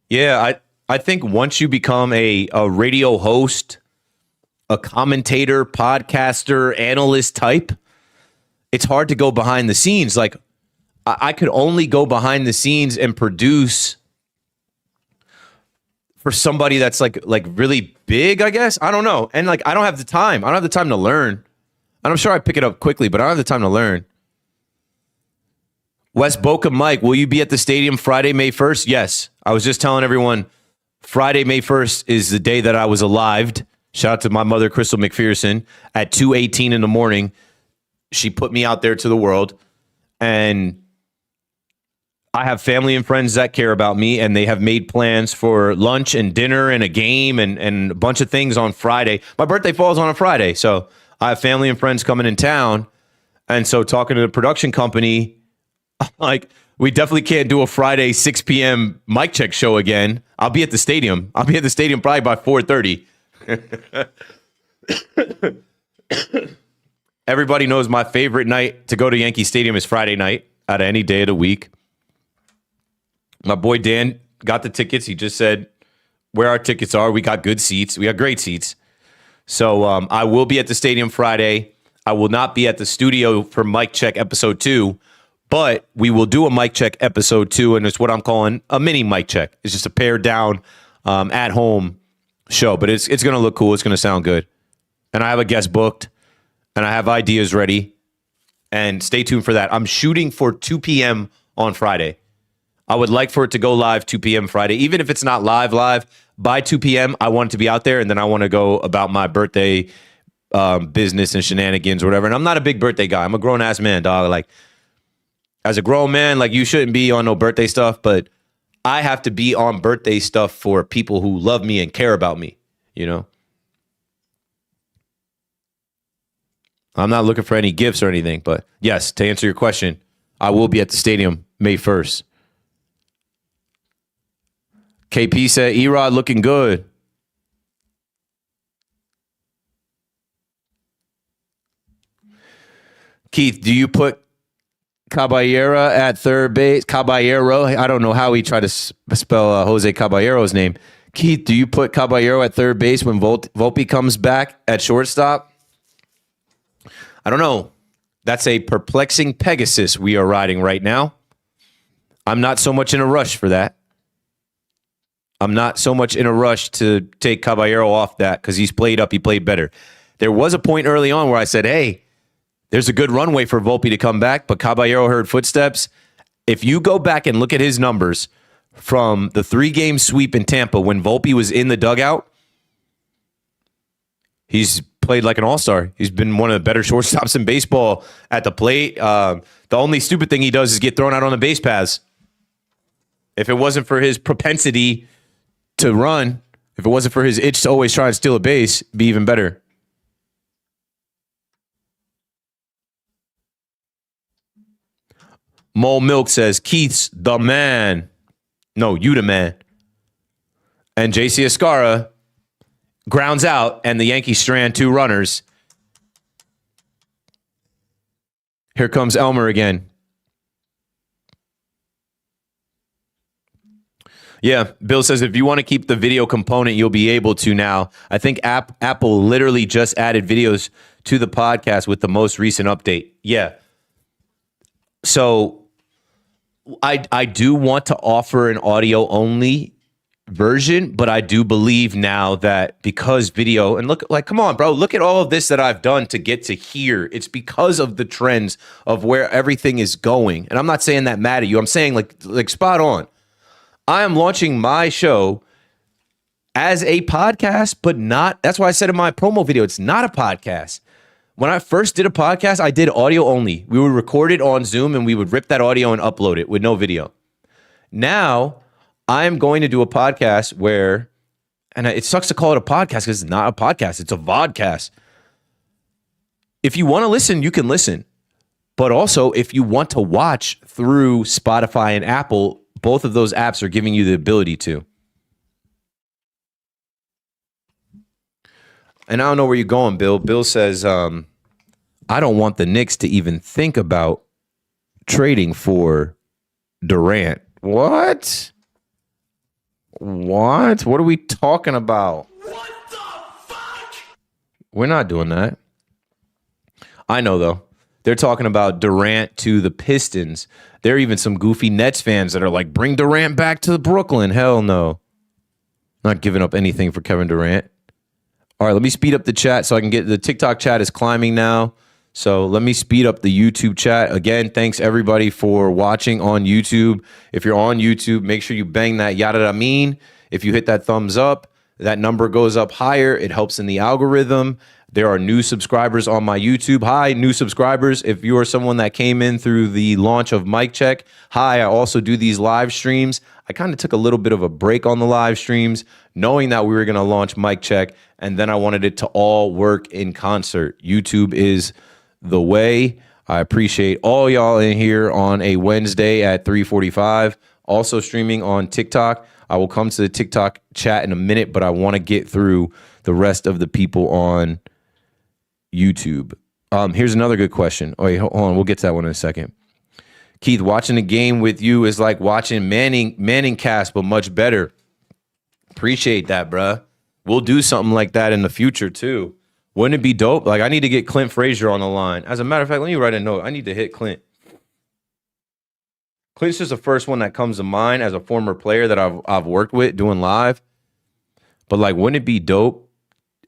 yeah, I think once you become a radio host, a commentator, podcaster, analyst type, it's hard to go behind the scenes. Like, I could only go behind the scenes and produce for somebody that's like really big, I guess. I don't know. And like, I don't have the time. I don't have the time to learn. And I'm sure I pick it up quickly, but I don't have the time to learn. West Boca Mike, will you be at the stadium Friday, May 1st? Yes. I was just telling everyone Friday, May 1st is the day that I was alive. Shout out to my mother, Crystal McPherson, at 2:18 in the morning. She put me out there to the world, and I have family and friends that care about me, and they have made plans for lunch and dinner and a game and a bunch of things on Friday. My birthday falls on a Friday, so I have family and friends coming in town. And so talking to the production company, like, we definitely can't do a Friday 6 p.m. mic check show again. I'll be at the stadium. I'll be at the stadium probably by 4:30. Everybody knows my favorite night to go to Yankee Stadium is Friday night out of any day of the week. My boy Dan got the tickets. He just said where our tickets are. We got good seats. We got great seats. So I will be at the stadium Friday. I will not be at the studio for Mic Check episode 2, but we will do a Mic Check episode 2, and it's what I'm calling a mini Mic Check. It's just a pared down at home show, but it's going to look cool. It's going to sound good. And I have a guest booked, and I have ideas ready, and stay tuned for that. I'm shooting for 2 p.m. on Friday. I would like for it to go live 2 p.m. Friday. Even if it's not live, by 2 p.m., I want it to be out there, and then I want to go about my birthday business and shenanigans or whatever. And I'm not a big birthday guy. I'm a grown-ass man, dog. Like, as a grown man, like, you shouldn't be on no birthday stuff, but I have to be on birthday stuff for people who love me and care about me, you know? I'm not looking for any gifts or anything, but yes, to answer your question, I will be at the stadium May 1st. KP said, Erod looking good. Keith, do you put Caballero at third base? Caballero, I don't know how he tried to spell Jose Caballero's name. Keith, do you put Caballero at third base when Volpe comes back at shortstop? I don't know. That's a perplexing Pegasus we are riding right now. I'm not so much in a rush for that. I'm not so much in a rush to take Caballero off that because he's played up. He played better. There was a point early on where I said, hey, there's a good runway for Volpe to come back, but Caballero heard footsteps. If you go back and look at his numbers from the 3-game sweep in Tampa when Volpe was in the dugout, he's played like an all-star. He's been one of the better shortstops in baseball at the plate. The only stupid thing he does is get thrown out on the base paths. If it wasn't for his propensity to run, if it wasn't for his itch to always try and steal a base, it'd be even better. Mole Milk says, Keith's the man. No, you the man. And JC Escara grounds out, and the Yankees strand 2 runners. Here comes Elmer again. Yeah, Bill says, if you want to keep the video component, you'll be able to now. I think Apple literally just added videos to the podcast with the most recent update. Yeah. So I do want to offer an audio only version, but I do believe now that because video, and look, like, come on, bro, look at all of this that I've done to get to here. It's because of the trends of where everything is going. And I'm not saying that mad at you. I'm saying like spot on. I am launching my show as a podcast, but not, that's why I said in my promo video, it's not a podcast. When I first did a podcast, I did audio only. We would record it on Zoom and we would rip that audio and upload it with no video. Now, I'm going to do a podcast where, and it sucks to call it a podcast because it's not a podcast, it's a vodcast. If you want to listen, you can listen. But also, if you want to watch through Spotify and Apple, both of those apps are giving you the ability to. And I don't know where you're going, Bill. Bill says, I don't want the Knicks to even think about trading for Durant. What? What are we talking about? What the fuck? We're not doing that. I know, though. They're talking about Durant to the Pistons. There are even some goofy Nets fans that are like, bring Durant back to Brooklyn. Hell no. Not giving up anything for Kevin Durant. All right, let me speed up the chat so I can get the TikTok chat is climbing now. So let me speed up the YouTube chat. Again, thanks everybody for watching on YouTube. If you're on YouTube, make sure you bang that yada da mean. If you hit that thumbs up, that number goes up higher. It helps in the algorithm. There are new subscribers on my YouTube. Hi, new subscribers. If you are someone that came in through the launch of Mic Check, hi, I also do these live streams. I kind of took a little bit of a break on the live streams, knowing that we were going to launch Mic Check, and then I wanted it to all work in concert. YouTube is the way. I appreciate all y'all in here on a Wednesday at 3:45. Also streaming on TikTok. I will come to the TikTok chat in a minute, but I want to get through the rest of the people on YouTube. Here's another good question. Oh, wait, hold on. We'll get to that one in a second. Keith, watching the game with you is like watching Manning cast, but much better. Appreciate that, bruh. We'll do something like that in the future, too. Wouldn't it be dope? Like, I need to get Clint Frazier on the line. As a matter of fact, let me write a note. I need to hit Clint. Clint's just the first one that comes to mind as a former player that I've worked with doing live. But like, wouldn't it be dope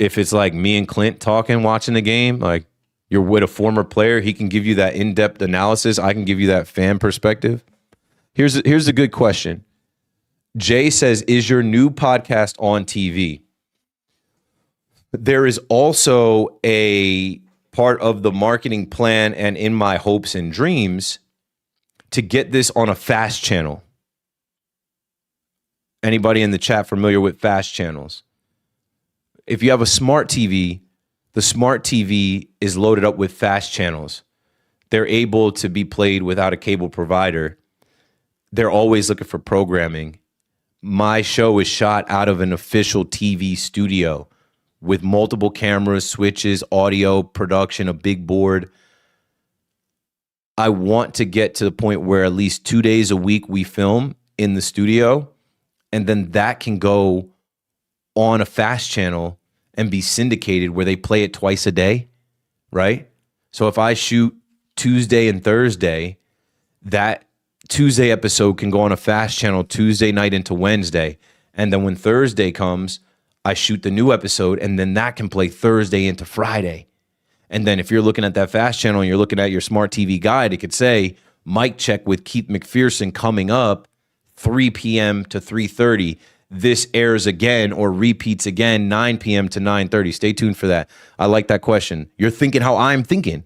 if it's like me and Clint talking, watching the game? Like, you're with a former player. He can give you that in-depth analysis. I can give you that fan perspective. Here's a good question. Jay says, is your new podcast on TV? There is also a part of the marketing plan and in my hopes and dreams to get this on a fast channel. Anybody in the chat familiar with fast channels? If you have a smart TV, the smart TV is loaded up with fast channels. They're able to be played without a cable provider. They're always looking for programming. My show is shot out of an official TV studio with multiple cameras, switches, audio, production, a big board. I want to get to the point where at least 2 days a week we film in the studio, and then that can go on a fast channel and be syndicated where they play it twice a day, right? So if I shoot Tuesday and Thursday, that Tuesday episode can go on a fast channel Tuesday night into Wednesday. And then when Thursday comes, I shoot the new episode, and then that can play Thursday into Friday. And then if you're looking at that fast channel and you're looking at your smart TV guide, it could say, mic check with Keith McPherson coming up 3 p.m. to 3:30. This airs again or repeats again 9 p.m. to 9:30. Stay tuned for that. I like that question. You're thinking how I'm thinking.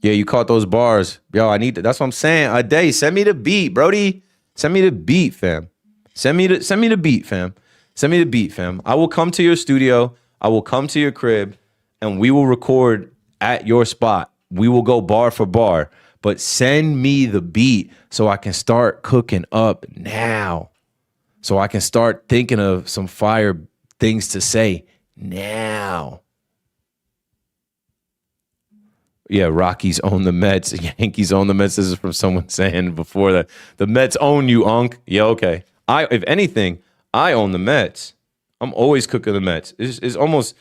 Yeah, you caught those bars. Yo, I need to, that's what I'm saying. A day, send me the beat, Brody. Send me the beat, fam. Send me the beat, fam. Send me the beat, fam. I will come to your studio. I will come to your crib, and we will record at your spot. We will go bar for bar. But send me the beat so I can start cooking up now. So I can start thinking of some fire things to say now. Yeah, Rockies own the Mets. Yankees own the Mets. This is from someone saying before that. The Mets own you, Unc. Yeah, okay. If anything, I own the Mets. I'm always cooking the Mets. It's almost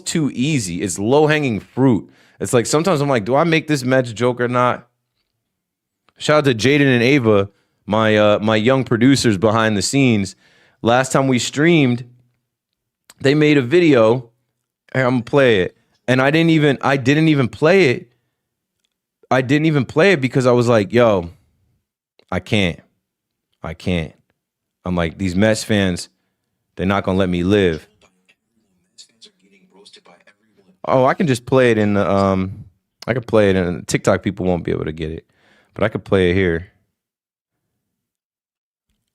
too easy. It's low-hanging fruit. It's like sometimes I'm like, do I make this Mets joke or not? Shout out to Jaden and Ava, my young producers behind the scenes. Last time we streamed, they made a video. And I'm gonna play it. And I didn't even play it. I didn't even play it because I was like, yo, I can't. I'm like, these Mets fans, they're not gonna let me live. Oh, I can just play it in the I could play it in TikTok. People won't be able to get it, but I could play it here.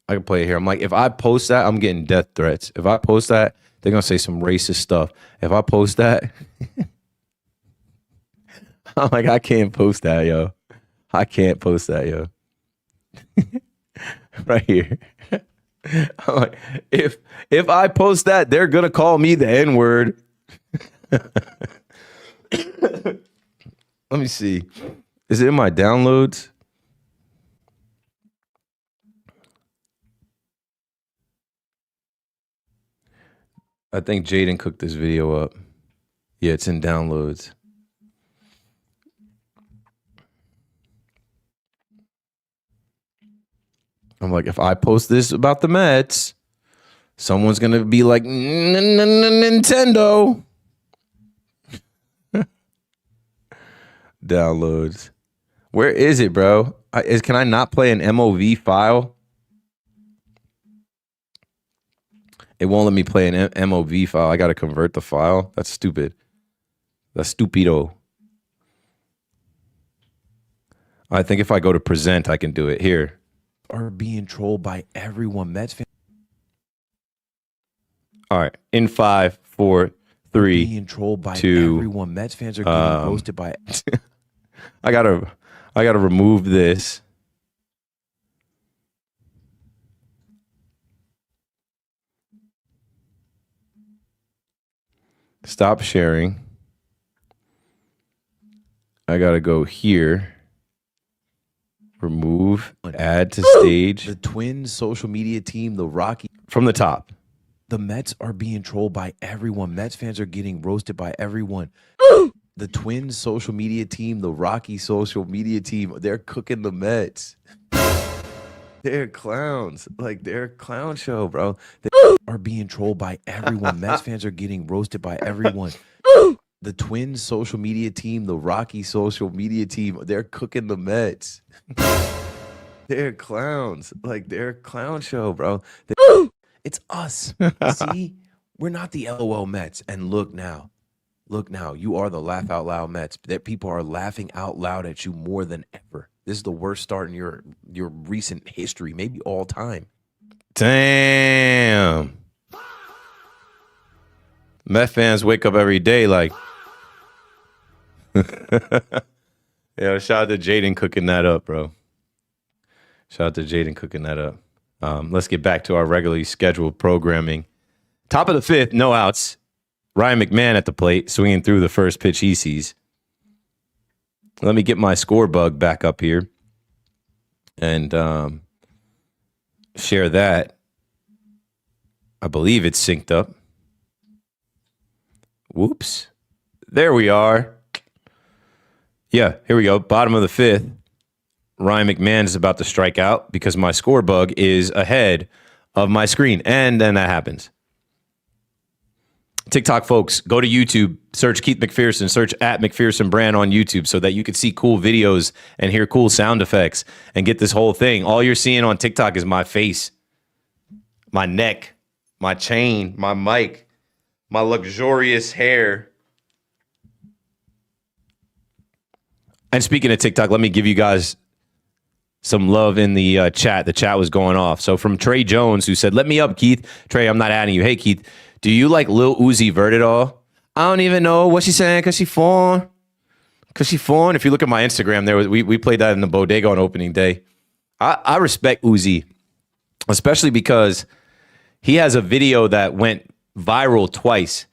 I'm like, if I post that, I'm getting death threats. If I post that, they're gonna say some racist stuff. If I post that, I'm like, I can't post that, yo. I can't post that, yo. Right here. I'm like, if I post that, they're gonna call me the N-word. Let me see. Is it in my downloads? I think Jaden cooked this video up. Yeah, it's in downloads. I'm like, if I post this about the Mets, someone's going to be like, Nintendo. Downloads. Where is it, bro? Can I not play an MOV file? It won't let me play an MOV file. I got to convert the file. That's stupid. That's stupido. I think if I go to present, I can do it. Here. Are being trolled by everyone. Mets fans. All right. In 5, 4, 3, being trolled by 2. Everyone. Mets fans are getting roasted by. I gotta remove this. Stop sharing. I gotta go here. Remove, add to stage. The Twins social media team, the Rockies. From the top. The Mets are being trolled by everyone. Mets fans are getting roasted by everyone. The Twins social media team, the Rockies social media team, they're cooking the Mets. They're clowns. Like, they're a clown show, bro. They are being trolled by everyone. Mets fans are getting roasted by everyone. The Twins social media team, the Rockies social media team, they're cooking the Mets. They're clowns. Like, they're a clown show, bro. It's us. See? We're not the LOL Mets. And look now. Look now. You are the laugh out loud Mets. That people are laughing out loud at you more than ever. This is the worst start in your recent history, maybe all time. Damn. Met fans wake up every day like. Yeah, shout out to Jaden cooking that up, bro. Shout out to Jaden cooking that up. Let's get back to our regularly scheduled programming. Top of the fifth, no outs. Ryan McMahon at the plate, swinging through the first pitch he sees. Let me get my score bug back up here and share that. I believe it's synced up. Whoops. There we are. Yeah, here we go. Bottom of the fifth. Ryan McMahon is about to strike out because my score bug is ahead of my screen. And then that happens. TikTok folks, go to YouTube, search Keith McPherson, search at McPherson Brand on YouTube so that you can see cool videos and hear cool sound effects and get this whole thing. All you're seeing on TikTok is my face, my neck, my chain, my mic, my luxurious hair. And speaking of TikTok, let me give you guys some love in the chat. The chat was going off. So from Trey Jones, who said, let me up, Keith. Trey, I'm not adding you. Hey, Keith. Do you like Lil Uzi Vert at all? I don't even know what she's saying because she foreign. Because she foreign. If you look at my Instagram, there we played that in the bodega on opening day. I respect Uzi, especially because he has a video that went viral twice.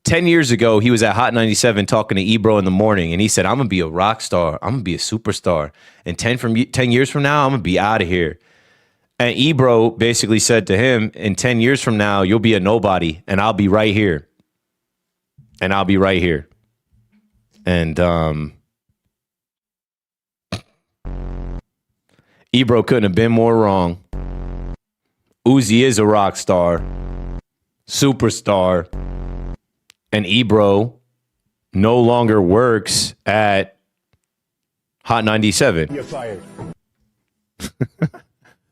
10 years ago, he was at Hot 97 talking to Ebro in the morning, and he said, I'm going to be a rock star. I'm going to be a superstar. And 10 years from now, I'm going to be out of here. And Ebro basically said to him, in 10 years from now, you'll be a nobody, and I'll be right here. And I'll be right here. And Ebro couldn't have been more wrong. Uzi is a rock star, superstar, and Ebro no longer works at Hot 97. You're fired.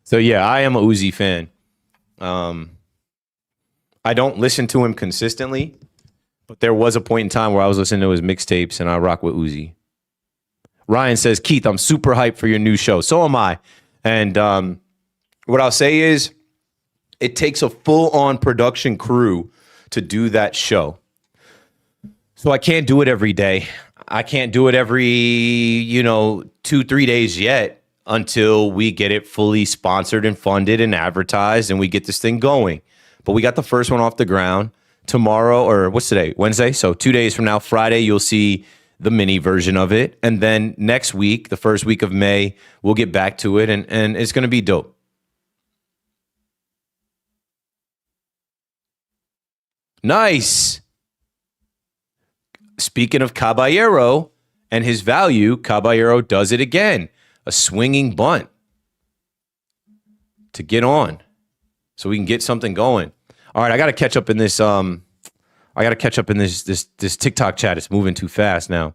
So, yeah, I am a Uzi fan. I don't listen to him consistently, but there was a point in time where I was listening to his mixtapes, and I rock with Uzi. Ryan says, Keith, I'm super hyped for your new show. So am I. And what I'll say is it takes a full-on production crew to do that show. So I can't do it every day. I can't do it every, 2-3 days yet. Until we get it fully sponsored and funded and advertised and we get this thing going. But we got the first one off the ground tomorrow, or what's today? Wednesday. So 2 days from now, Friday, you'll see the mini version of it. And then next week, the first week of May, we'll get back to it and it's going to be dope. Nice. Speaking of Caballero and his value, Caballero does it again. A swinging bunt to get on so we can get something going. All right, I got to catch up in this this TikTok chat. It's moving too fast now.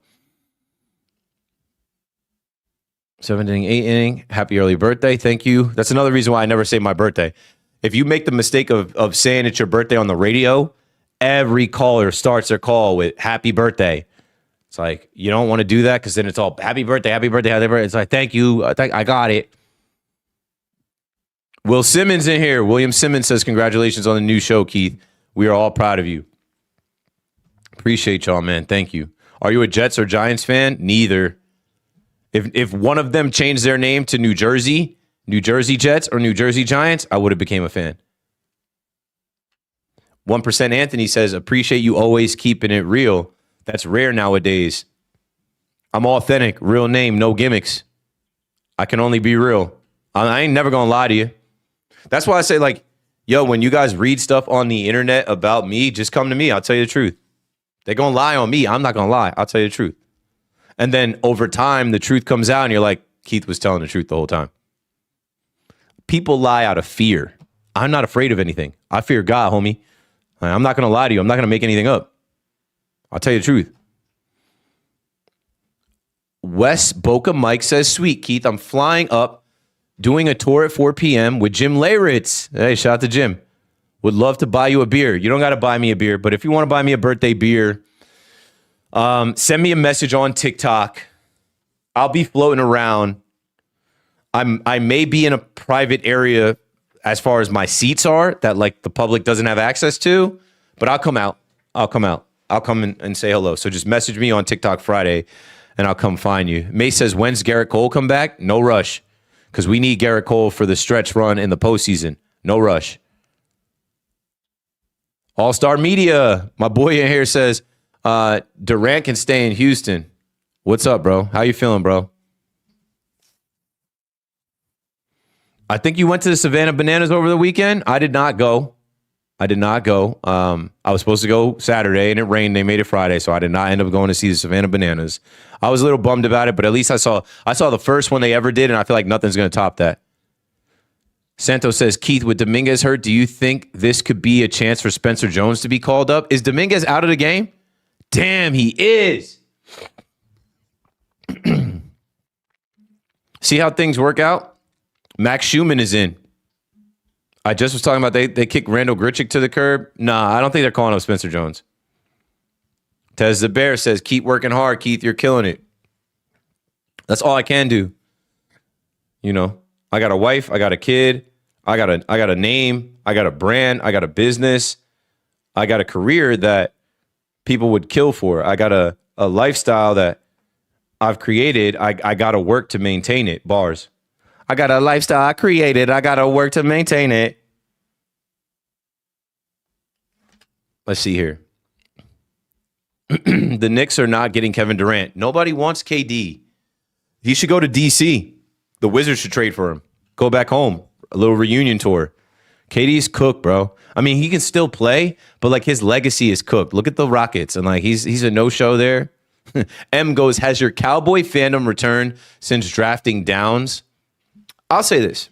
7th inning, 8th inning. Happy early birthday. Thank you. That's another reason why I never say my birthday. If you make the mistake of saying it's your birthday on the radio, every caller starts their call with happy birthday. It's like, you don't want to do that because then it's all happy birthday, happy birthday, happy birthday. It's like, thank you. I got it. Will Simmons in here. William Simmons says, congratulations on the new show, Keith. We are all proud of you. Appreciate y'all, man. Thank you. Are you a Jets or Giants fan? Neither. If one of them changed their name to New Jersey Jets or New Jersey Giants, I would have became a fan. 1% Anthony says, appreciate you always keeping it real. That's rare nowadays. I'm authentic, real name, no gimmicks. I can only be real. I ain't never gonna lie to you. That's why I say, like, yo, when you guys read stuff on the internet about me, just come to me. I'll tell you the truth. They're gonna lie on me. I'm not gonna lie. I'll tell you the truth. And then over time, the truth comes out and you're like, Keith was telling the truth the whole time. People lie out of fear. I'm not afraid of anything. I fear God, homie. I'm not gonna lie to you. I'm not gonna make anything up. I'll tell you the truth. Wes Boca Mike says, sweet, Keith, I'm flying up, doing a tour at 4 p.m. with Jim Leyritz. Hey, shout out to Jim. Would love to buy you a beer. You don't got to buy me a beer, but if you want to buy me a birthday beer, send me a message on TikTok. I'll be floating around. I may be in a private area as far as my seats are that like the public doesn't have access to, but I'll come out. I'll come and say hello. So just message me on TikTok Friday and I'll come find you. May says, when's Garrett Cole come back? No rush, because we need Garrett Cole for the stretch run in the postseason. No rush. All-Star Media, my boy in here says, Durant can stay in Houston. What's up, bro? How you feeling, bro? I think you went to the Savannah Bananas over the weekend. I did not go. I was supposed to go Saturday, and it rained. They made it Friday, so I did not end up going to see the Savannah Bananas. I was a little bummed about it, but at least I saw the first one they ever did, and I feel like nothing's going to top that. Santos says, Keith, with Dominguez hurt, do you think this could be a chance for Spencer Jones to be called up? Is Dominguez out of the game? Damn, he is. See how things work out? Max Schumann is in. I just was talking about they kicked Randall Grichuk to the curb. Nah, I don't think they're calling up Spencer Jones. Tez the Bear says, keep working hard, Keith. You're killing it. That's all I can do. You know, I got a wife. I got a kid. I got a name. I got a brand. I got a business. I got a career that people would kill for. I got a lifestyle that I've created. I got to work to maintain it. Bars. I got a lifestyle I created. I got to work to maintain it. Let's see here. The Knicks are not getting Kevin Durant. Nobody wants KD. He should go to DC. The Wizards should trade for him. Go back home. A little reunion tour. KD's cooked, bro. I mean, he can still play, but like his legacy is cooked. Look at the Rockets, and like he's a no-show there. M goes, has your Cowboy fandom returned since drafting Downs? I'll say this.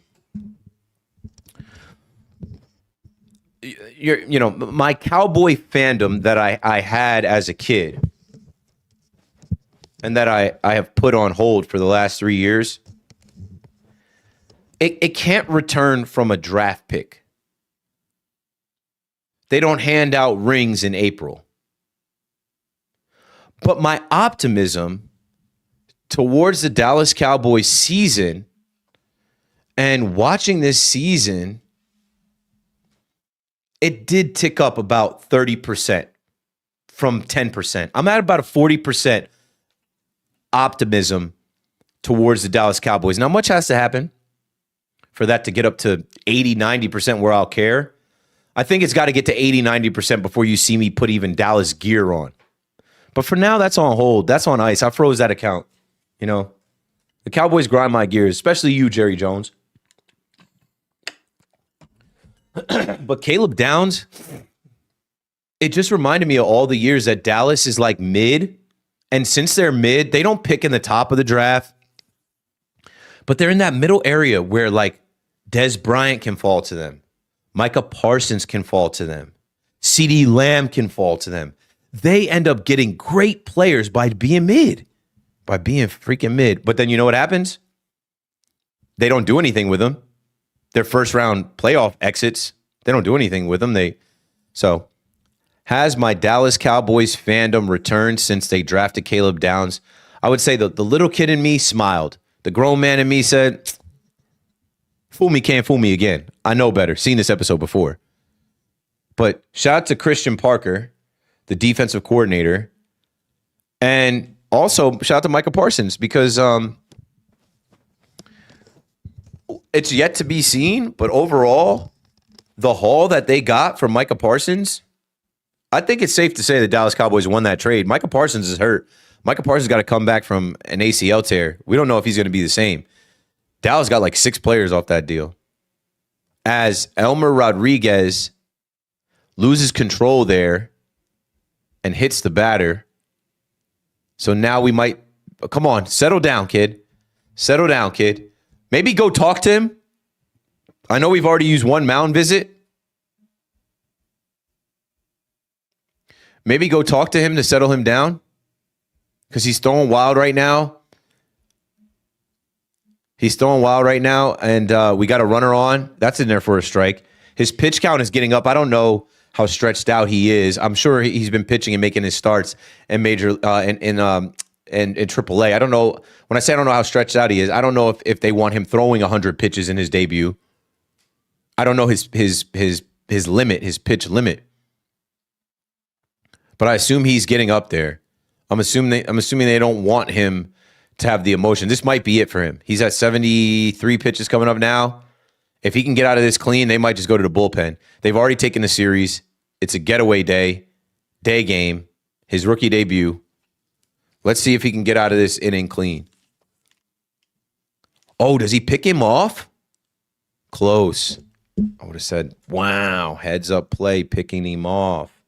My Cowboy fandom that I had as a kid and that I have put on hold for the last 3 years, it can't return from a draft pick. They don't hand out rings in April. But my optimism towards the Dallas Cowboys season and watching this season, it did tick up about 30% from 10%. I'm at about a 40% optimism towards the Dallas Cowboys. Now, much has to happen for that to get up to 80, 90% where I'll care. I think it's got to get to 80, 90% before you see me put even Dallas gear on. But for now, that's on hold. That's on ice. I froze that account. You know, the Cowboys grind my gears, especially you, Jerry Jones. But Caleb Downs, it just reminded me of all the years that Dallas is like mid. And since they're mid, they don't pick in the top of the draft. But they're in that middle area where like Des Bryant can fall to them. Micah Parsons can fall to them. CeeDee Lamb can fall to them. They end up getting great players by being mid. By being freaking mid. But then you know what happens? They don't do anything with them. Their first round playoff exits, they don't do anything with them. So has my Dallas Cowboys fandom returned since they drafted Caleb Downs? I would say the little kid in me smiled. The grown man in me said, fool me, can't fool me again. I know better. Seen this episode before. But shout out to Christian Parker, the defensive coordinator. And also shout out to Micah Parsons because it's yet to be seen. But overall, the haul that they got from Micah Parsons, I think it's safe to say the Dallas Cowboys won that trade. Micah Parsons is hurt. Micah Parsons got to come back from an ACL tear. We don't know if he's going to be the same. Dallas got like 6 players off that deal. As Elmer Rodriguez loses control there and hits the batter. So now we might, come on, settle down, kid. Settle down, kid. Maybe go talk to him. I know we've already used one mound visit. Maybe go talk to him to settle him down because he's throwing wild right now. He's throwing wild right now, and we got a runner on. That's in there for a strike. His pitch count is getting up. I don't know how stretched out he is. I'm sure he's been pitching and making his starts in major in AAA. I don't know. When I say I don't know how stretched out he is, I don't know if they want him throwing 100 pitches in his debut. I don't know his limit, his pitch limit. But I assume he's getting up there. I'm assuming they don't want him to have the emotion. This might be it for him. He's at 73 pitches coming up now. If he can get out of this clean, they might just go to the bullpen. They've already taken the series. It's a getaway day game, his rookie debut. Let's see if he can get out of this inning clean. Oh, does he pick him off? Close. I would have said, wow, heads up play, picking him off.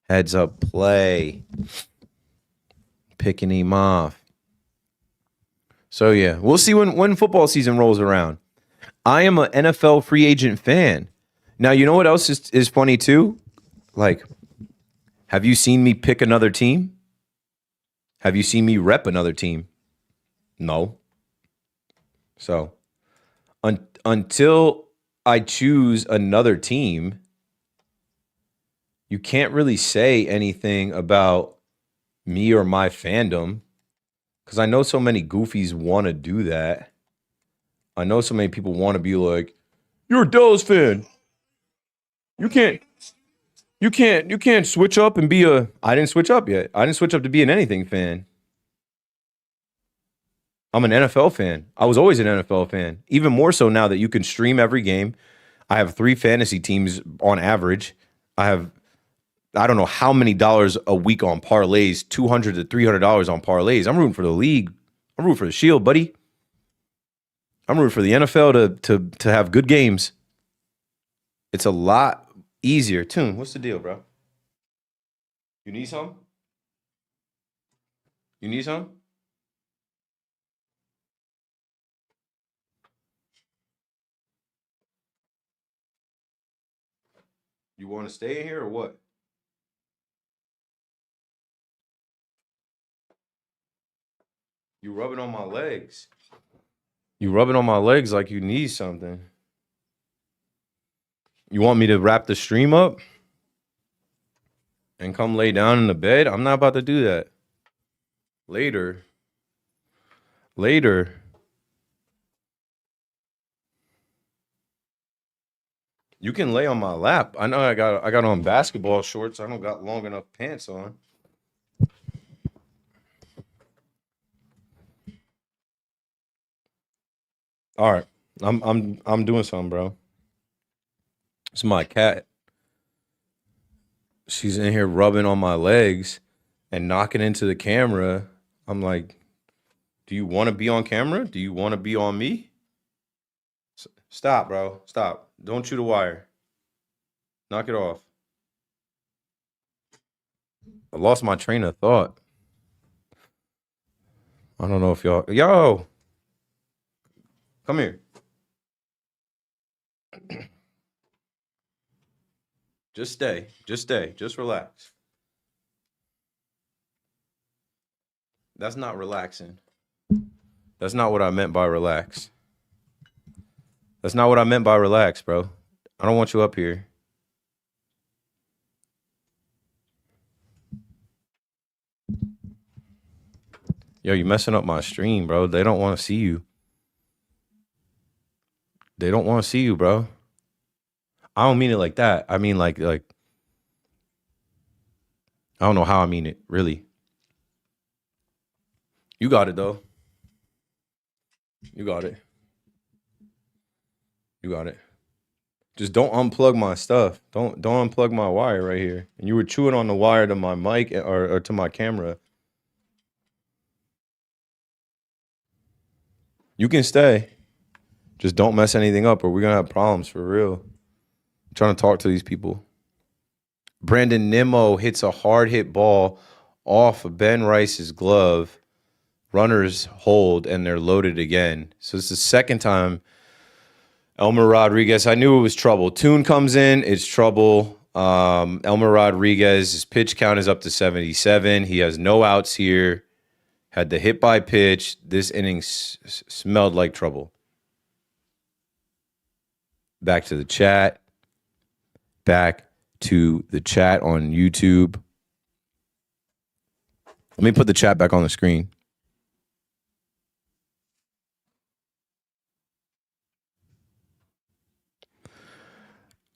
Heads up play, picking him off. So, yeah, we'll see when football season rolls around. I am an NFL free agent fan. Now, you know what else is funny, too? Like, have you seen me pick another team? Have you seen me rep another team? No. So, until I choose another team, you can't really say anything about me or my fandom. Because I know so many goofies want to do that. I know so many people want to be like, you're a Dallas fan. You can't switch up and be a... I didn't switch up yet. I didn't switch up to be an anything fan. I'm an NFL fan. I was always an NFL fan. Even more so now that you can stream every game. I have 3 fantasy teams on average. I don't know how many dollars a week on parlays, $200 to $300 on parlays. I'm rooting for the league. I'm rooting for the Shield, buddy. I'm rooting for the NFL to have good games. It's a lot easier. Tune, what's the deal, bro? You need some? You need some? You want to stay in here or what? You rubbing on my legs. You rubbing on my legs like you need something. You want me to wrap the stream up and come lay down in the bed? I'm not about to do that. Later. You can lay on my lap. I know I got on basketball shorts. I don't got long enough pants on. All right. I'm doing something, bro. It's my cat. She's in here rubbing on my legs and knocking into the camera. I'm like, do you want to be on camera? Do you want to be on me? Stop, bro. Stop. Don't chew the wire. Knock it off. I lost my train of thought. I don't know if y'all... Yo! Come here. Just stay. Just relax. That's not relaxing. That's not what I meant by relax. That's not what I meant by relax, bro. I don't want you up here. Yo, you messing up my stream, bro. They don't want to see you. They don't want to see you, bro. I don't mean it like that. I mean like I don't know how I mean it, really. You got it though. You got it. Just don't unplug my stuff. Don't unplug my wire right here. And you were chewing on the wire to my mic or to my camera. You can stay. Just don't mess anything up or we're going to have problems for real. I'm trying to talk to these people. Brandon Nimmo hits a hard hit ball off of Ben Rice's glove. Runners hold and they're loaded again. So it's the second time Elmer Rodriguez. I knew it was trouble. Tune comes in, it's trouble. Elmer Rodriguez, his pitch count is up to 77. He has no outs here. Had the hit by pitch. This inning smelled like trouble. Back to the chat. Back to the chat on YouTube. Let me put the chat back on the screen.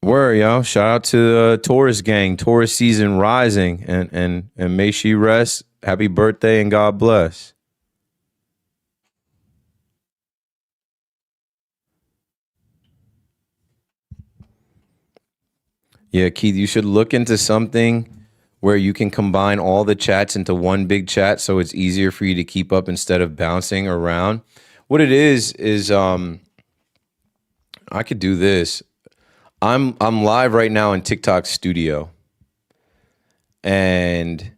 Word, yo. Shout out to the Taurus gang. Taurus season rising. And may she rest. Happy birthday and God bless. Yeah, Keith, you should look into something where you can combine all the chats into one big chat so it's easier for you to keep up instead of bouncing around. What it is I could do this. I'm live right now in TikTok Studio. And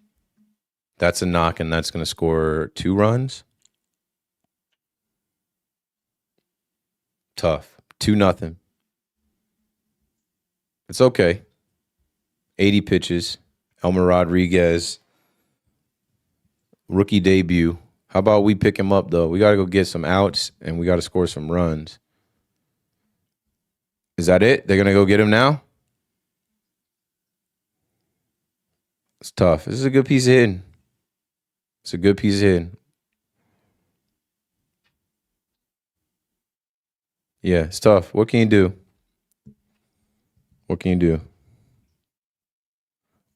that's a knock, and that's going to score 2 runs. Tough. 2-0. It's okay. 80 pitches. Elmer Rodriguez. Rookie debut. How about we pick him up, though? We got to go get some outs, and we got to score some runs. Is that it? They're going to go get him now? It's tough. This is a good piece of hitting. It's a good piece of hitting. Yeah, it's tough. What can you do? What can you do?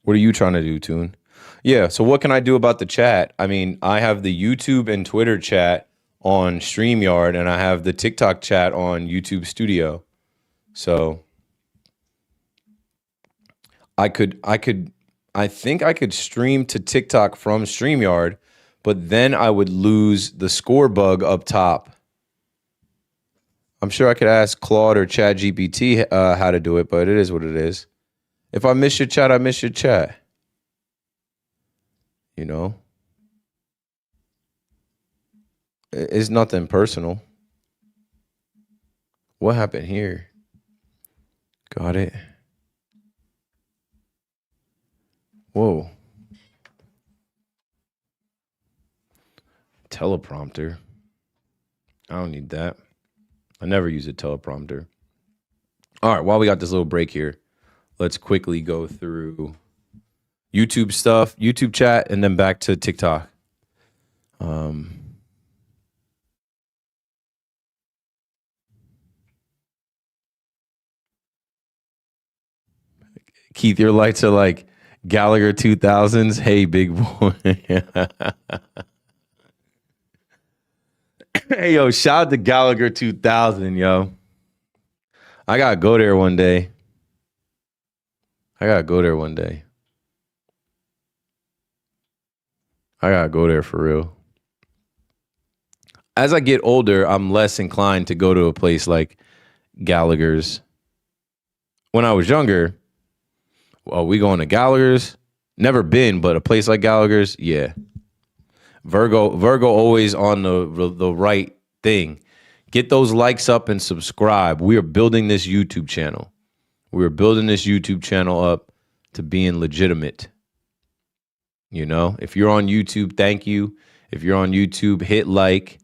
What are you trying to do, Tune? Yeah, so what can I do about the chat? I mean, I have the YouTube and Twitter chat on StreamYard, and I have the TikTok chat on YouTube Studio. So I think I could stream to TikTok from StreamYard, but then I would lose the score bug up top. I'm sure I could ask Claude or ChatGPT how to do it, but it is what it is. If I miss your chat, I miss your chat. You know? It's nothing personal. What happened here? Got it. Whoa. Teleprompter. I don't need that. I never use a teleprompter. All right, while we got this little break here, let's quickly go through YouTube stuff, YouTube chat, and then back to TikTok. Keith, your lights are like Gallagher 2000s. Hey, big boy. Hey, yo, shout out to Gallagher 2000, yo. I got to go there one day. I got to go there for real. As I get older, I'm less inclined to go to a place like Gallagher's. When I was younger, well, we going to Gallagher's? Never been, but a place like Gallagher's, yeah. Virgo always on the right thing. Get those likes up and subscribe. We are building this YouTube channel. We're building this YouTube channel up to being legitimate. You know, if you're on YouTube, thank you. If you're on YouTube, hit like.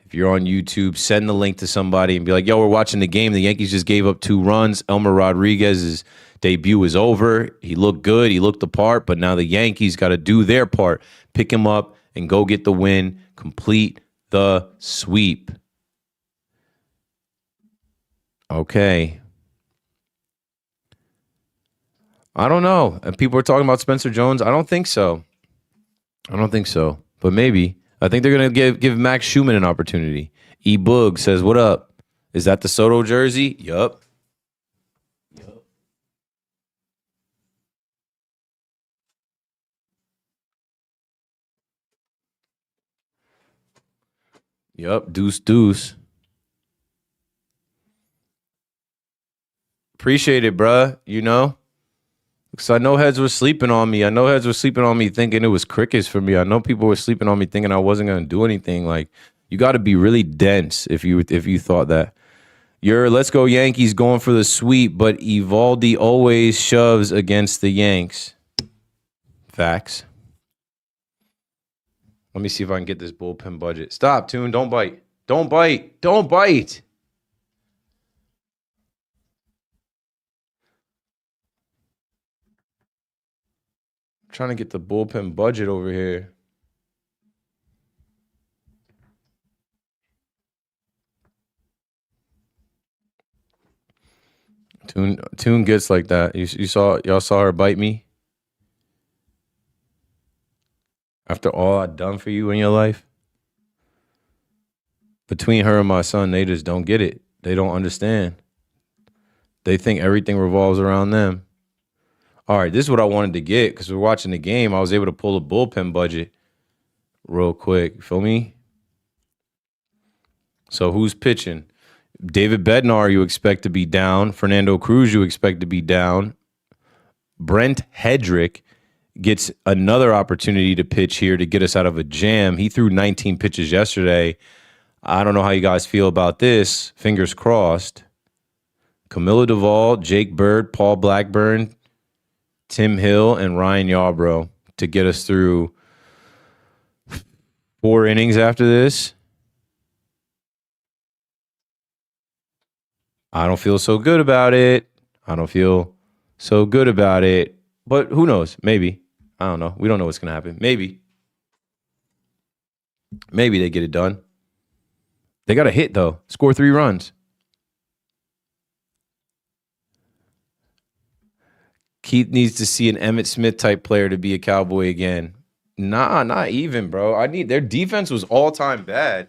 If you're on YouTube, send the link to somebody and be like, yo, we're watching the game. The Yankees just gave up 2 runs. Elmer Rodriguez's debut is over. He looked good. He looked the part. But now the Yankees got to do their part. Pick him up and go get the win. Complete the sweep. Okay. I don't know. And people are talking about Spencer Jones. I don't think so. But maybe. I think they're going to give Max Schumann an opportunity. E. Boog says, what up? Is that the Soto jersey? Yup. Yep, deuce, deuce. Appreciate it, bruh. You know? Because I know heads were sleeping on me. I know heads were sleeping on me thinking it was crickets for me. I know people were sleeping on me thinking I wasn't going to do anything. Like, you got to be really dense if you thought that. Your Let's Go Yankees going for the sweep, but Evaldi always shoves against the Yanks. Facts. Let me see if I can get this bullpen budget. Stop, Tune. Don't bite. Don't bite. Don't bite. I'm trying to get the bullpen budget over here. Tune gets like that. Y'all saw her bite me after all I've done for you in your life. Between her and my son, they just don't get it. They don't understand. They think everything revolves around them. All right, this is what I wanted to get because we're watching the game. I was able to pull a bullpen budget real quick. Feel me? So who's pitching? David Bednar, you expect to be down. Fernando Cruz, you expect to be down. Brent Hedrick gets another opportunity to pitch here to get us out of a jam. He threw 19 pitches yesterday. I don't know how you guys feel about this. Fingers crossed. Camilo Duvall, Jake Bird, Paul Blackburn, Tim Hill, and Ryan Yarbrough to get us through 4 innings after this. I don't feel so good about it. But who knows? Maybe. I don't know. We don't know what's going to happen. Maybe they get it done. They got a hit, though. Score 3 runs. Keith needs to see an Emmitt Smith type player to be a Cowboy again. Nah, not even, bro. Their defense was all-time bad.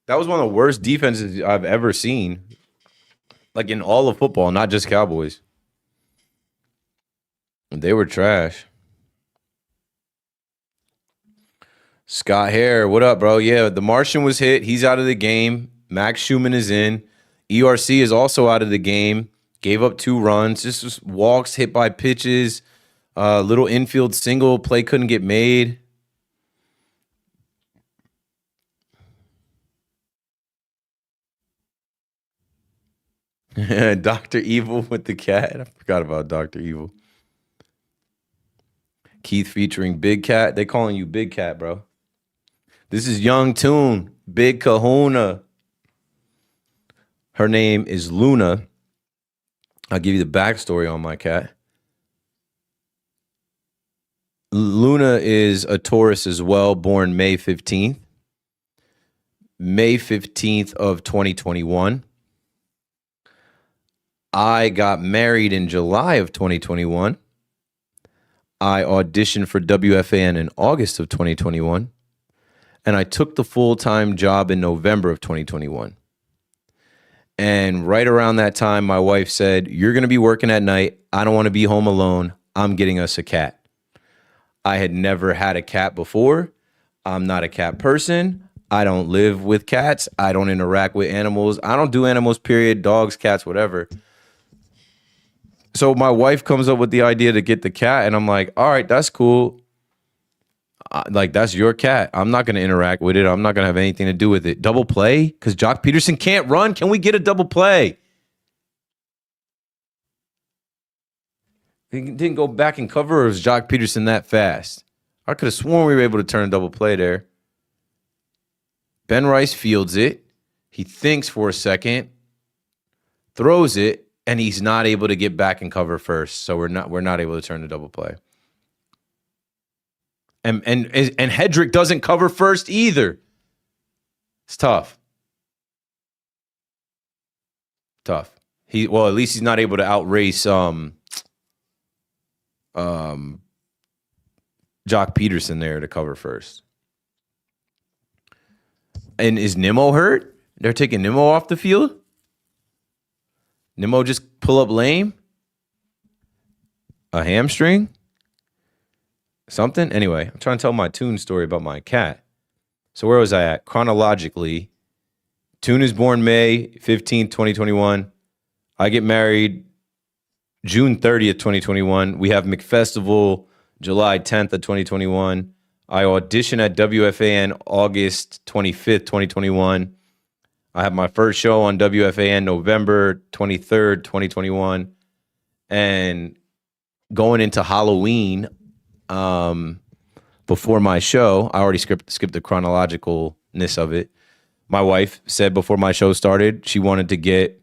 That was one of the worst defenses I've ever seen. Like in all of football, not just Cowboys. They were trash. Scott Hare, what up, bro? Yeah, the Martian was hit. He's out of the game. Max Schumann is in. ERC is also out of the game. Gave up 2 runs. Just walks, hit by pitches. Little infield single. Play couldn't get made. Dr. Evil with the cat. I forgot about Dr. Evil. Keith featuring Big Cat. They calling you Big Cat, bro. This is Young Tune. Big Kahuna. Her name is Luna. I'll give you the backstory on my cat. Luna is a Taurus as well, born May 15th. May 15th of 2021. I got married in July of 2021. I auditioned for WFAN in August of 2021. And I took the full-time job in November of 2021. And right around that time, my wife said, "You're going to be working at night. I don't want to be home alone. I'm getting us a cat." I had never had a cat before. I'm not a cat person. I don't live with cats. I don't interact with animals. I don't do animals, period. Dogs, cats, whatever. So my wife comes up with the idea to get the cat, and I'm like, all right, that's cool. Like, that's your cat. I'm not going to interact with it. I'm not going to have anything to do with it. Double play? Because Jock Peterson can't run? Can we get a double play? He didn't go back and cover, or was Jock Peterson that fast? I could have sworn we were able to turn a double play there. Ben Rice fields it. He thinks for a second, throws it, and he's not able to get back and cover first. So we're not able to turn the double play. And Hedrick doesn't cover first either. It's tough. At least he's not able to outrace Jock Peterson there to cover first. And is Nimmo hurt? They're taking Nimmo off the field? Nimmo just pull up lame? A hamstring? Something? Anyway, I'm trying to tell my Tune story about my cat. So where was I at? Chronologically, Tune is born May 15th, 2021. I get married June 30th, 2021. We have McFestival July 10th of 2021. I audition at WFAN August 25th, 2021. I have my first show on WFAN November 23rd, 2021. And going into Halloween, before my show, I already skipped the chronologicalness of it. My wife said before my show started, she wanted to get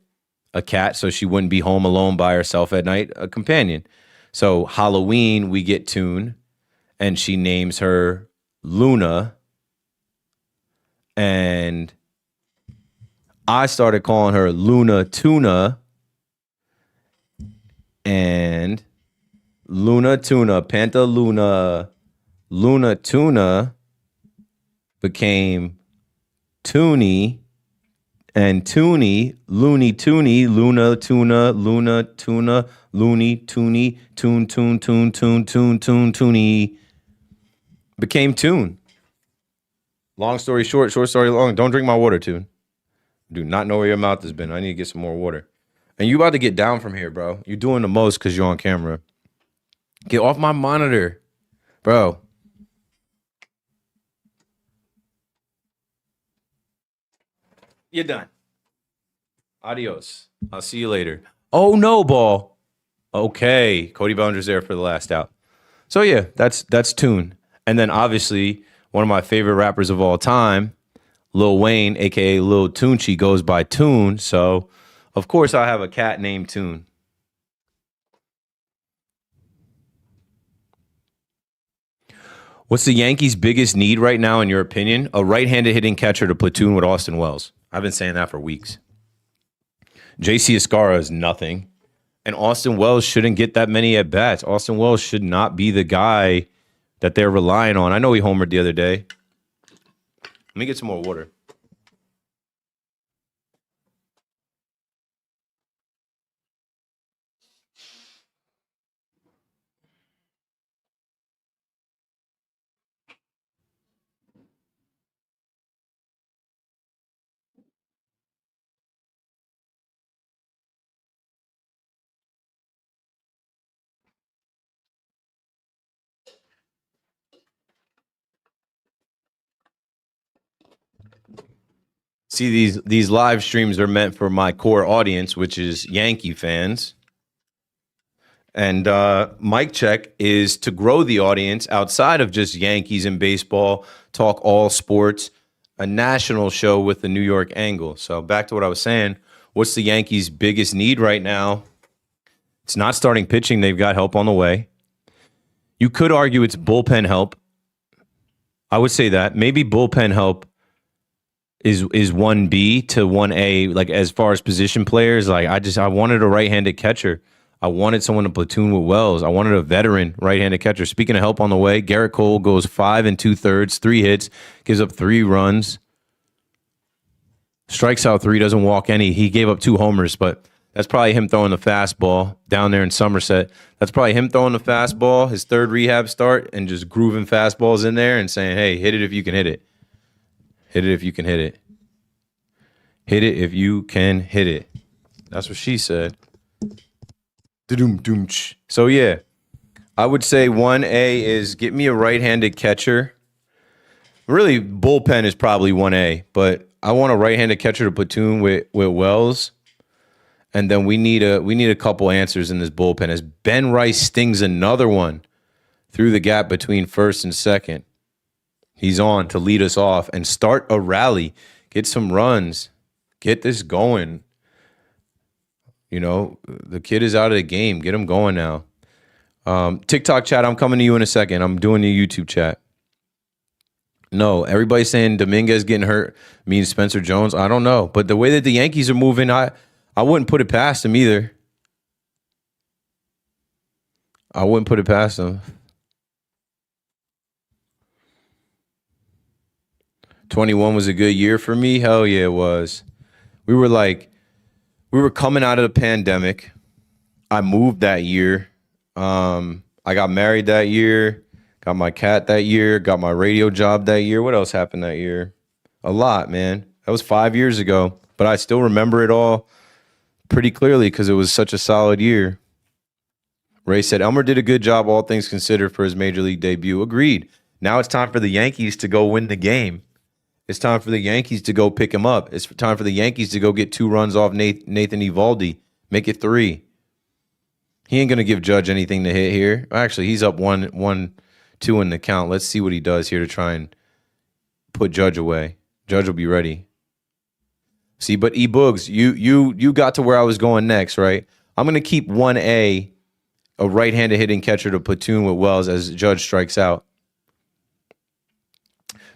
a cat so she wouldn't be home alone by herself at night, a companion. So Halloween, we get Tune, and she names her Luna. And I started calling her Luna Tuna. And Luna Tuna, Panta Luna, Luna Tuna became Toonie, and Toonie, Looney Toonie, Luna Tuna, Luna Tuna, Looney Toonie, Toon, Toon, Toon, Toon, Toon, Toon, Toonie became Tune. Long story short, short story long. Don't drink my water, Tune. Do not know where your mouth has been. I need to get some more water. And you about to get down from here, bro. You're doing the most because you're on camera. Get off my monitor, bro. You're done. Adios. I'll see you later. Oh, no, ball. Okay. Cody Bellinger's there for the last out. So, yeah, that's Tune. And then, obviously, one of my favorite rappers of all time, Lil Wayne, a.k.a. Lil Tunechi, goes by Tune. So, of course, I have a cat named Tune. What's the Yankees' biggest need right now, in your opinion? A right-handed hitting catcher to platoon with Austin Wells. I've been saying that for weeks. JC Escara is nothing. And Austin Wells shouldn't get that many at-bats. Austin Wells should not be the guy that they're relying on. I know he homered the other day. Let me get some more water. See, these live streams are meant for my core audience, which is Yankee fans. And Mic Check is to grow the audience outside of just Yankees and baseball, talk all sports, a national show with the New York angle. So back to what I was saying, what's the Yankees' biggest need right now? It's not starting pitching. They've got help on the way. You could argue it's bullpen help. I would say that. Maybe bullpen help is 1B to 1A, like as far as position players. Like I wanted a right-handed catcher. I wanted someone to platoon with Wells. I wanted a veteran right-handed catcher. Speaking of help on the way, Garrett Cole goes 5 2/3, 3 hits, gives up 3 runs, strikes out 3, doesn't walk any. He gave up 2 homers, but that's probably him throwing the fastball down there in Somerset. That's probably him throwing the fastball, his 3rd rehab start, and just grooving fastballs in there and saying, hey, hit it if you can hit it. Hit it if you can hit it. Hit it if you can hit it. That's what she said. So, yeah, I would say 1A is get me a right-handed catcher. Really, bullpen is probably 1A, but I want a right-handed catcher to platoon with Wells. And then we need a couple answers in this bullpen as Ben Rice stings another one through the gap between first and second. He's on to lead us off and start a rally, get some runs, get this going. You know, the kid is out of the game. Get him going now. TikTok chat, I'm coming to you in a second. I'm doing the YouTube chat. No, everybody's saying Dominguez getting hurt means Spencer Jones. I don't know. But the way that the Yankees are moving, I wouldn't put it past him either. I wouldn't put it past him. 21 was a good year for me. Hell yeah, it was. We were coming out of the pandemic. I moved that year. I got married that year. Got my cat that year. Got my radio job that year. What else happened that year? A lot, man. That was 5 years ago, but I still remember it all pretty clearly because it was such a solid year. Ray said, Elmer did a good job, all things considered, for his major league debut. Agreed. Now it's time for the Yankees to go win the game. It's time for the Yankees to go pick him up. It's time for the Yankees to go get 2 runs off Nathan Eovaldi. Make it 3. He ain't going to give Judge anything to hit here. Actually, he's up 1-2 in the count. Let's see what he does here to try and put Judge away. Judge will be ready. See, but E-Boogs, you got to where I was going next, right? I'm going to keep 1A, a right-handed hitting catcher, to platoon with Wells as Judge strikes out.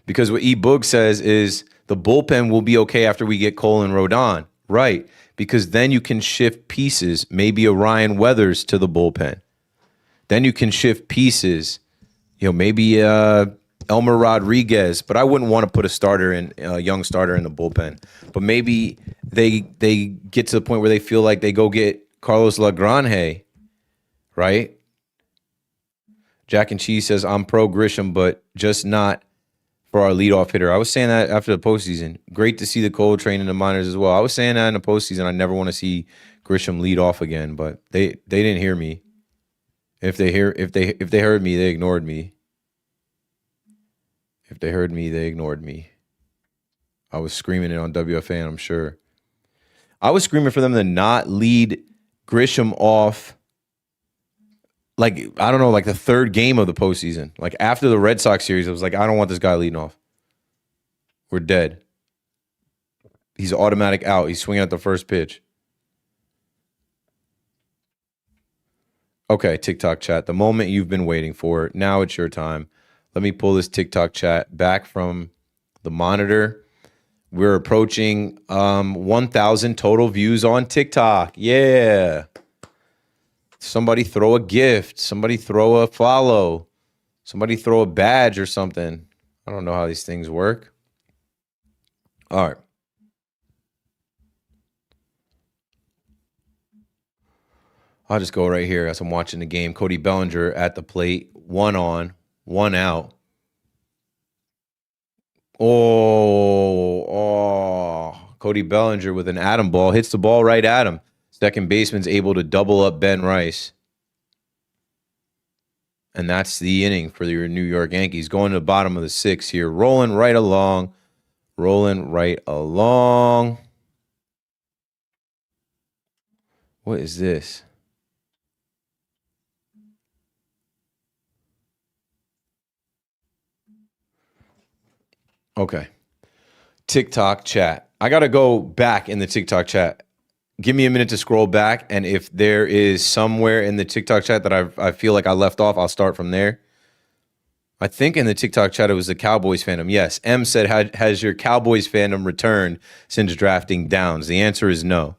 Because what E-Boog says is the bullpen will be okay after we get Cole and Rodon. Right, because then you can shift pieces, maybe a Ryan Weathers to the bullpen. Then you can shift pieces, maybe Elmer Rodriguez, but I wouldn't want to put a young starter in the bullpen. But maybe they get to the point where they feel like they go get Carlos Lagrange, right? Jack and Cheese says, I'm pro Grisham, but just not for our leadoff hitter. I was saying that after the postseason. Great to see the Cole train in the minors as well. I was saying that in the postseason. I never want to see Grisham lead off again, but they didn't hear me. If they heard me, they ignored me. If they heard me, they ignored me. I was screaming it on WFAN, I'm sure. I was screaming for them to not lead Grisham off, like the third game of the postseason. Like after the Red Sox series, I was like, I don't want this guy leading off. We're dead. He's automatic out. He's swinging at the first pitch. Okay, TikTok chat. The moment you've been waiting for. Now it's your time. Let me pull this TikTok chat back from the monitor. We're approaching 1,000 total views on TikTok. Yeah. Somebody throw a gift. Somebody throw a follow. Somebody throw a badge or something. I don't know how these things work. All right. I'll just go right here as I'm watching the game. Cody Bellinger at the plate. 1 on, 1 out. Oh. Cody Bellinger with an Adam ball. Hits the ball right at him. Second baseman's able to double up Ben Rice. And that's the inning for your New York Yankees. Going to the bottom of the 6th here. Rolling right along. What is this? Okay. TikTok chat. I got to go back in the TikTok chat. Give me a minute to scroll back, and if there is somewhere in the TikTok chat that I feel like I left off, I'll start from there. I think in the TikTok chat it was the Cowboys fandom. Yes, M said, has your Cowboys fandom returned since drafting Downs? The answer is no.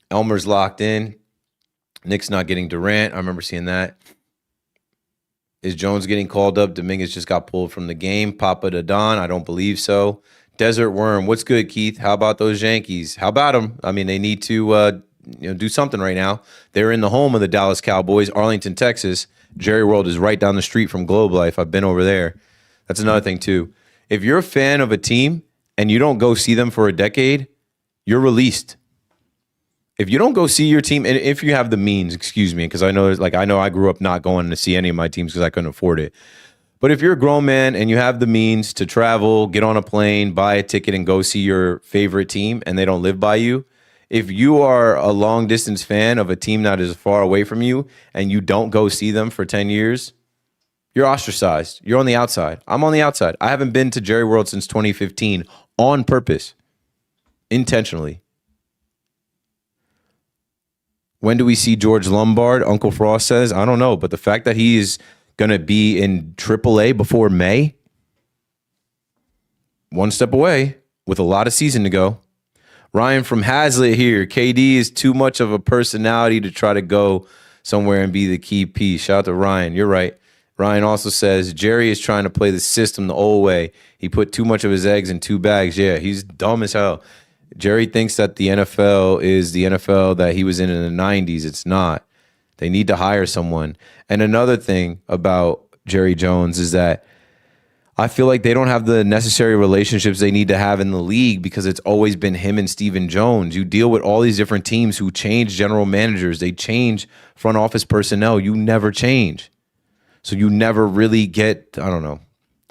Elmer's locked in. Nick's not getting Durant. I remember seeing that. Is Jones getting called up? Dominguez just got pulled from the game. Papa to Don? I don't believe so. Desert Worm, what's good, Keith? How about those Yankees? How about them? I mean, they need to do something right now. They're in the home of the Dallas Cowboys, Arlington, Texas. Jerry World is right down the street from Globe Life. I've been over there. That's another thing, too. If you're a fan of a team and you don't go see them for a decade, you're released. If you don't go see your team, and if you have the means, excuse me, because I know I grew up not going to see any of my teams because I couldn't afford it. But if you're a grown man and you have the means to travel, get on a plane, buy a ticket, and go see your favorite team, and they don't live by you, if you are a long distance fan of a team that is far away from you and you don't go see them for 10 years, you're ostracized. You're on the outside. I'm on the outside. I haven't been to Jerry World since 2015 on purpose, intentionally. When do we see George Lombard? Uncle Frost says, I don't know, but the fact that he is going to be in AAA before May, one step away with a lot of season to go. Ryan from Hazlitt here. KD is too much of a personality to try to go somewhere and be the key piece. Shout out to Ryan. You're right. Ryan also says, Jerry is trying to play the system the old way. He put too much of his eggs in 2 bags. Yeah, he's dumb as hell. Jerry thinks that the NFL is the NFL that he was in the 90s. It's not. They need to hire someone. And another thing about Jerry Jones is that I feel like they don't have the necessary relationships they need to have in the league because it's always been him and Stephen Jones. You deal with all these different teams who change general managers. They change front office personnel. You never change. So you never really get, I don't know.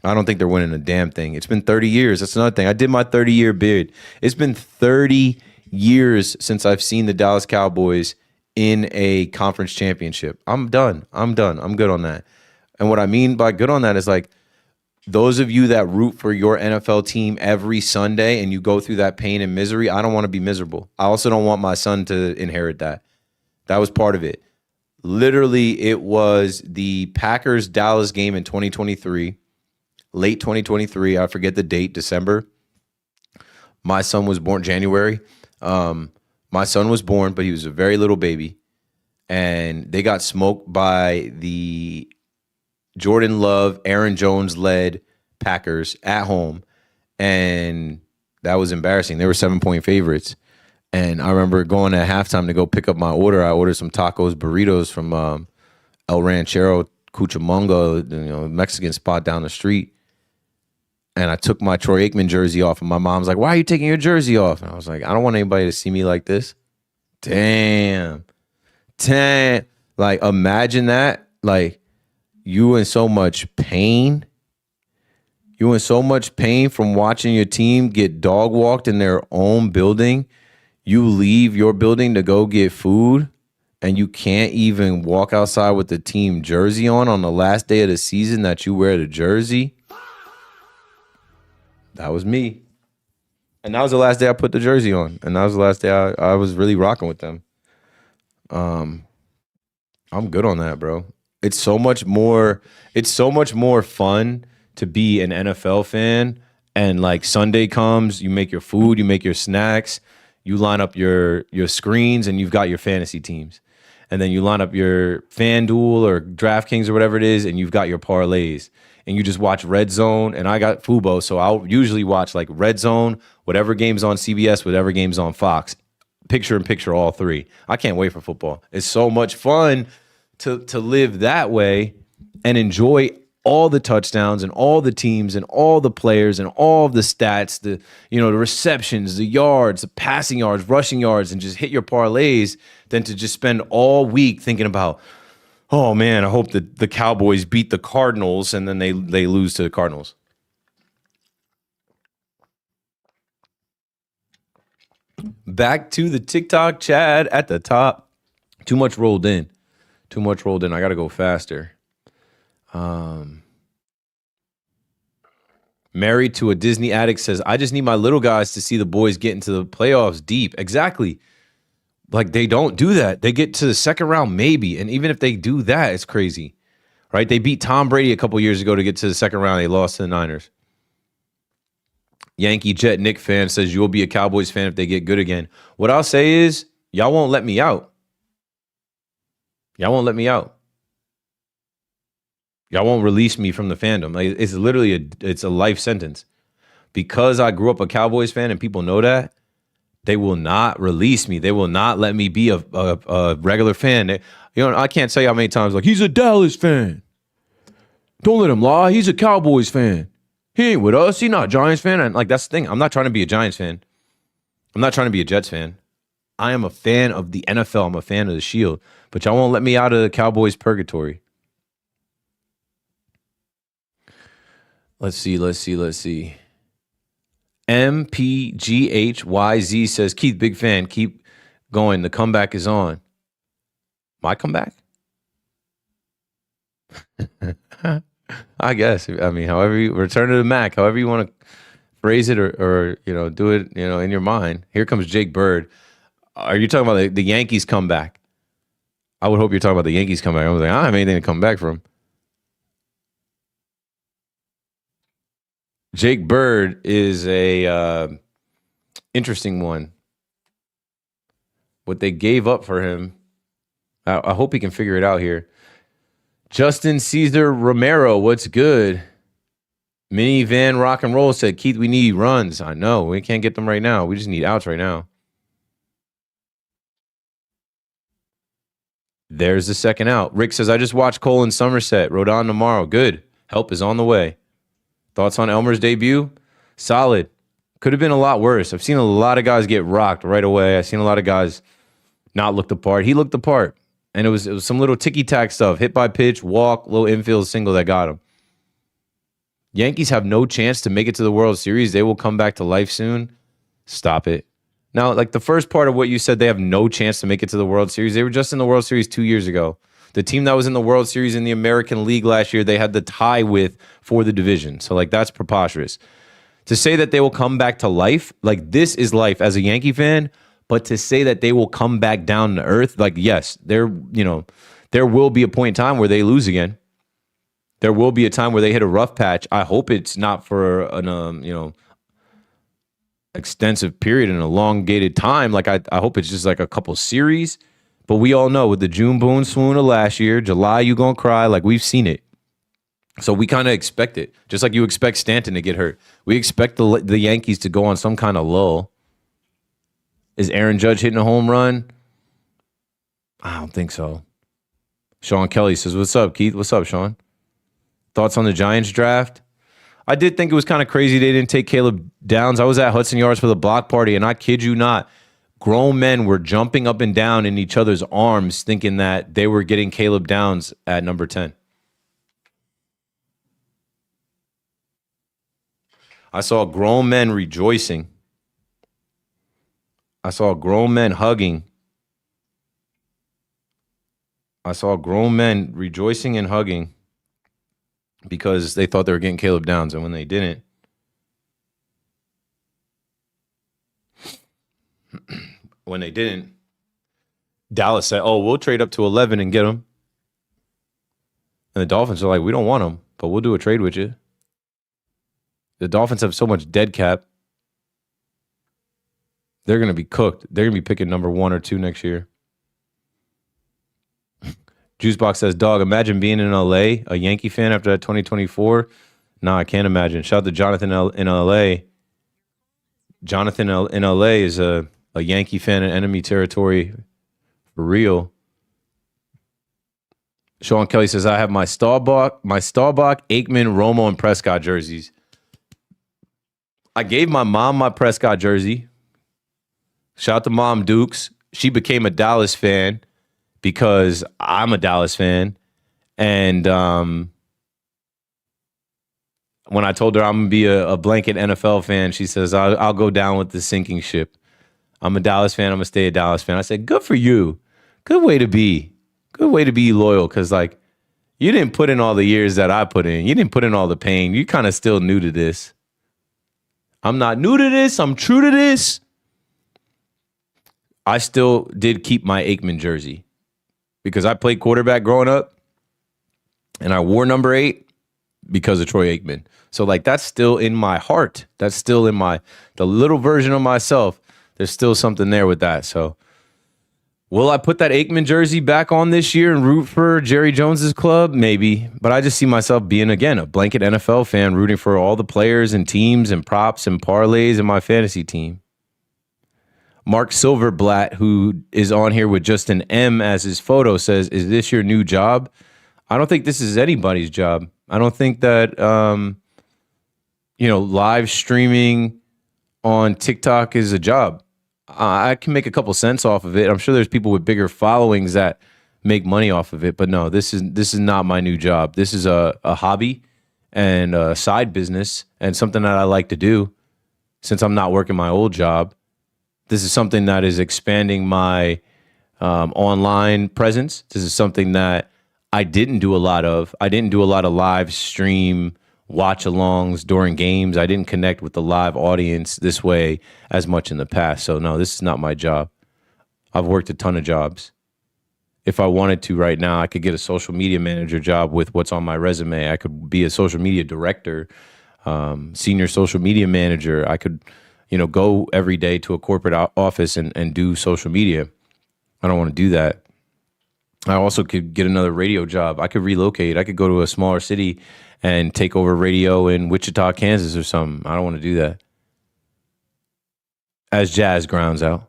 I don't think they're winning a damn thing. It's been 30 years. That's another thing. I did my 30-year bid. It's been 30 years since I've seen the Dallas Cowboys in a conference championship. I'm done. I'm good on that. And what I mean by good on that is like, those of you that root for your NFL team every Sunday and you go through that pain and misery, I don't want to be miserable. I also don't want my son to inherit that. That was part of it. Literally, it was the Packers-Dallas game in 2023, late 2023. I forget the date, December. My son was born January. My son was born, but he was a very little baby. And they got smoked by the Jordan Love, Aaron Jones-led Packers at home. And that was embarrassing. They were 7-point favorites. And I remember going at halftime to go pick up my order. I ordered some tacos, burritos from El Ranchero, Cucamonga, Mexican spot down the street. And I took my Troy Aikman jersey off. And my mom's like, why are you taking your jersey off? And I was like, I don't want anybody to see me like this. Damn. Like, imagine that. Like, you in so much pain. You in so much pain from watching your team get dog walked in their own building. You leave your building to go get food, and you can't even walk outside with the team jersey on the last day of the season that you wear the jersey. That was me. And that was the last day I put the jersey on. And that was the last day I was really rocking with them. I'm good on that, bro. It's so much more fun to be an NFL fan. And like Sunday comes, you make your food, you make your snacks, you line up your screens, and you've got your fantasy teams. And then you line up your FanDuel or DraftKings or whatever it is, and you've got your parlays. And you just watch Red Zone, and I got Fubo, so I'll usually watch like Red Zone, whatever game's on CBS, whatever game's on Fox. Picture in picture, all three. I can't wait for football. It's so much fun to live that way and enjoy all the touchdowns and all the teams and all the players and all the stats, the receptions, the yards, the passing yards, rushing yards, and just hit your parlays than to just spend all week thinking about, oh man, I hope that the Cowboys beat the Cardinals and then they lose to the Cardinals. Back to the TikTok chat at the top. Too much rolled in. I got to go faster. Married to a Disney addict says, I just need my little guys to see the boys get into the playoffs deep. Exactly. Like, they don't do that. They get to the second round, maybe. And even if they do that, it's crazy. Right? They beat Tom Brady a couple years ago to get to the second round. They lost to the Niners. Yankee Jet Nick fan says, you'll be a Cowboys fan if they get good again. What I'll say is, y'all won't let me out. Y'all won't release me from the fandom. Like, it's literally it's a life sentence. Because I grew up a Cowboys fan and people know that, they will not release me. They will not let me be a regular fan. I can't tell you how many times, like, he's a Dallas fan. Don't let him lie. He's a Cowboys fan. He ain't with us. He's not a Giants fan. And like, that's the thing. I'm not trying to be a Giants fan. I'm not trying to be a Jets fan. I am a fan of the NFL. I'm a fan of the Shield. But y'all won't let me out of the Cowboys purgatory. Let's see. MPGHYZ says, Keith, big fan. Keep going. The comeback is on. My comeback? I guess. I mean, however you return to the Mac, however you want to phrase it or do it, in your mind. Here comes Jake Bird. Are you talking about the Yankees comeback? I would hope you're talking about the Yankees comeback. I was like, I don't have anything to come back from. Jake Bird is a interesting one. What they gave up for him, I hope he can figure it out here. Justin Caesar Romero, what's good? Minivan Rock and Roll said, Keith, we need runs. I know. We can't get them right now. We just need outs right now. There's the second out. Rick says, I just watched Cole in Somerset. Rodon tomorrow. Good. Help is on the way. Thoughts on Elmer's debut? Solid. Could have been a lot worse. I've seen a lot of guys get rocked right away. I've seen a lot of guys not look the part. He looked the part. And it was some little ticky-tack stuff. Hit by pitch, walk, little infield single that got him. Yankees have no chance to make it to the World Series. They will come back to life soon. Stop it. Now, like the first part of what you said, they have no chance to make it to the World Series. They were just in the World Series 2 years ago. The team that was in the World Series in the American League last year, they had the tie with for the division. So, like, that's preposterous. To say that they will come back to life, like, this is life as a Yankee fan, but to say that they will come back down to earth, like, yes, there will be a point in time where they lose again. There will be a time where they hit a rough patch. I hope it's not for an, extensive period and elongated time. Like, I hope it's just like a couple series. But we all know with the June Boone swoon of last year, July, you gonna cry. Like, we've seen it. So we kind of expect it. Just like you expect Stanton to get hurt. We expect the Yankees to go on some kind of lull. Is Aaron Judge hitting a home run? I don't think so. Sean Kelly says, what's up, Keith? What's up, Sean? Thoughts on the Giants draft? I did think it was kind of crazy they didn't take Caleb Downs. I was at Hudson Yards for the block party, and I kid you not, grown men were jumping up and down in each other's arms thinking that they were getting Caleb Downs at number 10. I saw grown men rejoicing. I saw grown men hugging. I saw grown men rejoicing and hugging because they thought they were getting Caleb Downs, and when they didn't, Dallas said, oh, we'll trade up to 11 and get him. And the Dolphins are like, we don't want him, but we'll do a trade with you. The Dolphins have so much dead cap. They're going to be cooked. They're going to be picking number 1 or 2 next year. Juicebox says, dog, imagine being in LA, a Yankee fan after that 2024. No, I can't imagine. Shout out to Jonathan in LA. Jonathan in LA is a Yankee fan in enemy territory for real. Sean Kelly says, I have my Staubach, Aikman, Romo, and Prescott jerseys. I gave my mom my Prescott jersey. Shout out to Mom Dukes. She became a Dallas fan because I'm a Dallas fan. And when I told her I'm going to be a blanket NFL fan, she says, I'll go down with the sinking ship. I'm a Dallas fan. I'm going to stay a Dallas fan. I said, good for you. Good way to be. Good way to be loyal because, like, you didn't put in all the years that I put in. You didn't put in all the pain. You kind of still new to this. I'm not new to this. I'm true to this. I still did keep my Aikman jersey because I played quarterback growing up and I wore number 8 because of Troy Aikman. So, like, that's still in my heart. That's still in the little version of myself. There's still something there with that. So, will I put that Aikman jersey back on this year and root for Jerry Jones's club? Maybe. But I just see myself being, again, a blanket NFL fan, rooting for all the players and teams and props and parlays in my fantasy team. Mark Silverblatt, who is on here with just an M as his photo, says, is this your new job? I don't think this is anybody's job. I don't think that, live streaming on TikTok is a job. I can make a couple cents off of it. I'm sure there's people with bigger followings that make money off of it. But no, this is not my new job. This is a hobby and a side business and something that I like to do since I'm not working my old job. This is something that is expanding my online presence. This is something that I didn't do a lot of. I didn't do a lot of live stream watch-alongs during games. I didn't connect with the live audience this way as much in the past. So, no, this is not my job. I've worked a ton of jobs. If I wanted to right now, I could get a social media manager job with what's on my resume. I could be a social media director, senior social media manager. I could, go every day to a corporate office and do social media. I don't want to do that. I also could get another radio job. I could relocate. I could go to a smaller city and take over radio in Wichita, Kansas or something. I don't want to do that. As Jazz grounds out.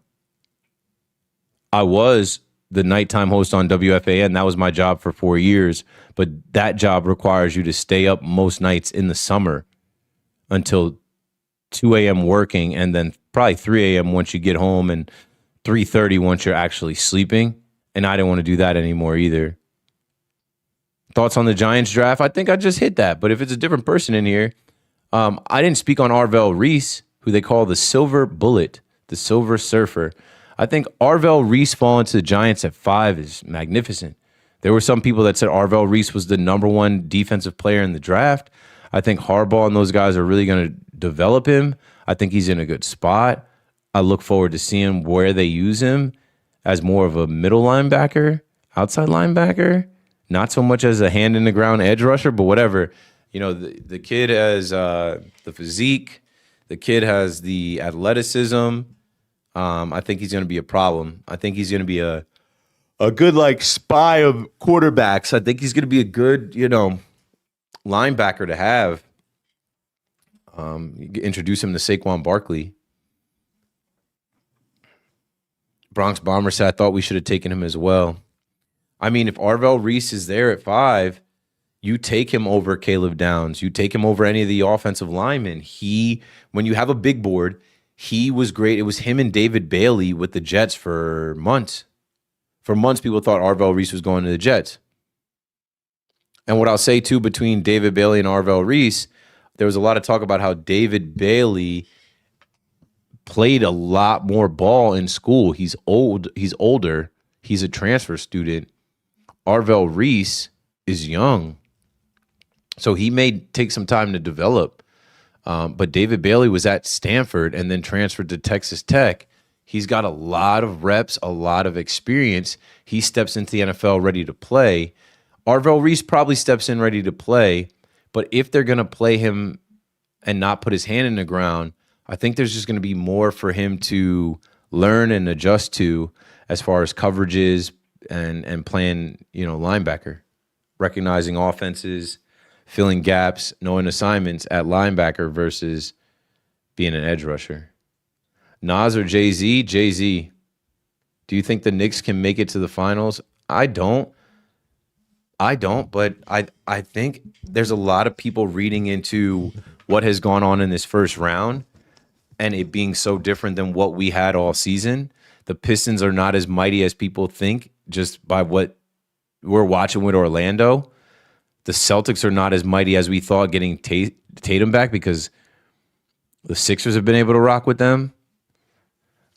I was the nighttime host on WFAN. That was my job for 4 years. But that job requires you to stay up most nights in the summer until 2 a.m. working, and then probably 3 a.m. once you get home, and 3:30 once you're actually sleeping. And I didn't want to do that anymore either. Thoughts on the Giants draft? I think I just hit that. But if it's a different person in here, I didn't speak on Arvell Reese, who they call the Silver Bullet, the Silver Surfer. I think Arvell Reese falling to the Giants at 5 is magnificent. There were some people that said Arvell Reese was the number 1 defensive player in the draft. I think Harbaugh and those guys are really going to develop him. I think he's in a good spot. I look forward to seeing where they use him as more of a middle linebacker, outside linebacker, not so much as a hand in the ground edge rusher, but whatever. You know, the kid has the physique. The kid has the athleticism. I think he's going to be a problem. I think he's going to be a good, like, spy of quarterbacks. I think he's going to be a good, linebacker to have. You introduce him to Saquon Barkley. Bronx Bomber said, I thought we should have taken him as well. I mean, if Arvell Reese is there at 5, you take him over Caleb Downs. You take him over any of the offensive linemen. When you have a big board, he was great. It was him and David Bailey with the Jets for months. For months, people thought Arvell Reese was going to the Jets. And what I'll say, too, between David Bailey and Arvell Reese, there was a lot of talk about how David Bailey played a lot more ball in school. He's older. He's a transfer student. Arvell Reese is young. So he may take some time to develop. But David Bailey was at Stanford and then transferred to Texas Tech. He's got a lot of reps, a lot of experience. He steps into the NFL ready to play. Arvell Reese probably steps in ready to play. But if they're going to play him and not put his hand in the ground, I think there's just going to be more for him to learn and adjust to as far as coverages and playing, linebacker, recognizing offenses, filling gaps, knowing assignments at linebacker versus being an edge rusher. Nas or Jay-Z? Jay-Z. Do you think the Knicks can make it to the finals? I don't, but I think there's a lot of people reading into what has gone on in this first round and it being so different than what we had all season. The Pistons are not as mighty as people think just by what we're watching with Orlando. The Celtics are not as mighty as we thought getting Tatum back because the Sixers have been able to rock with them.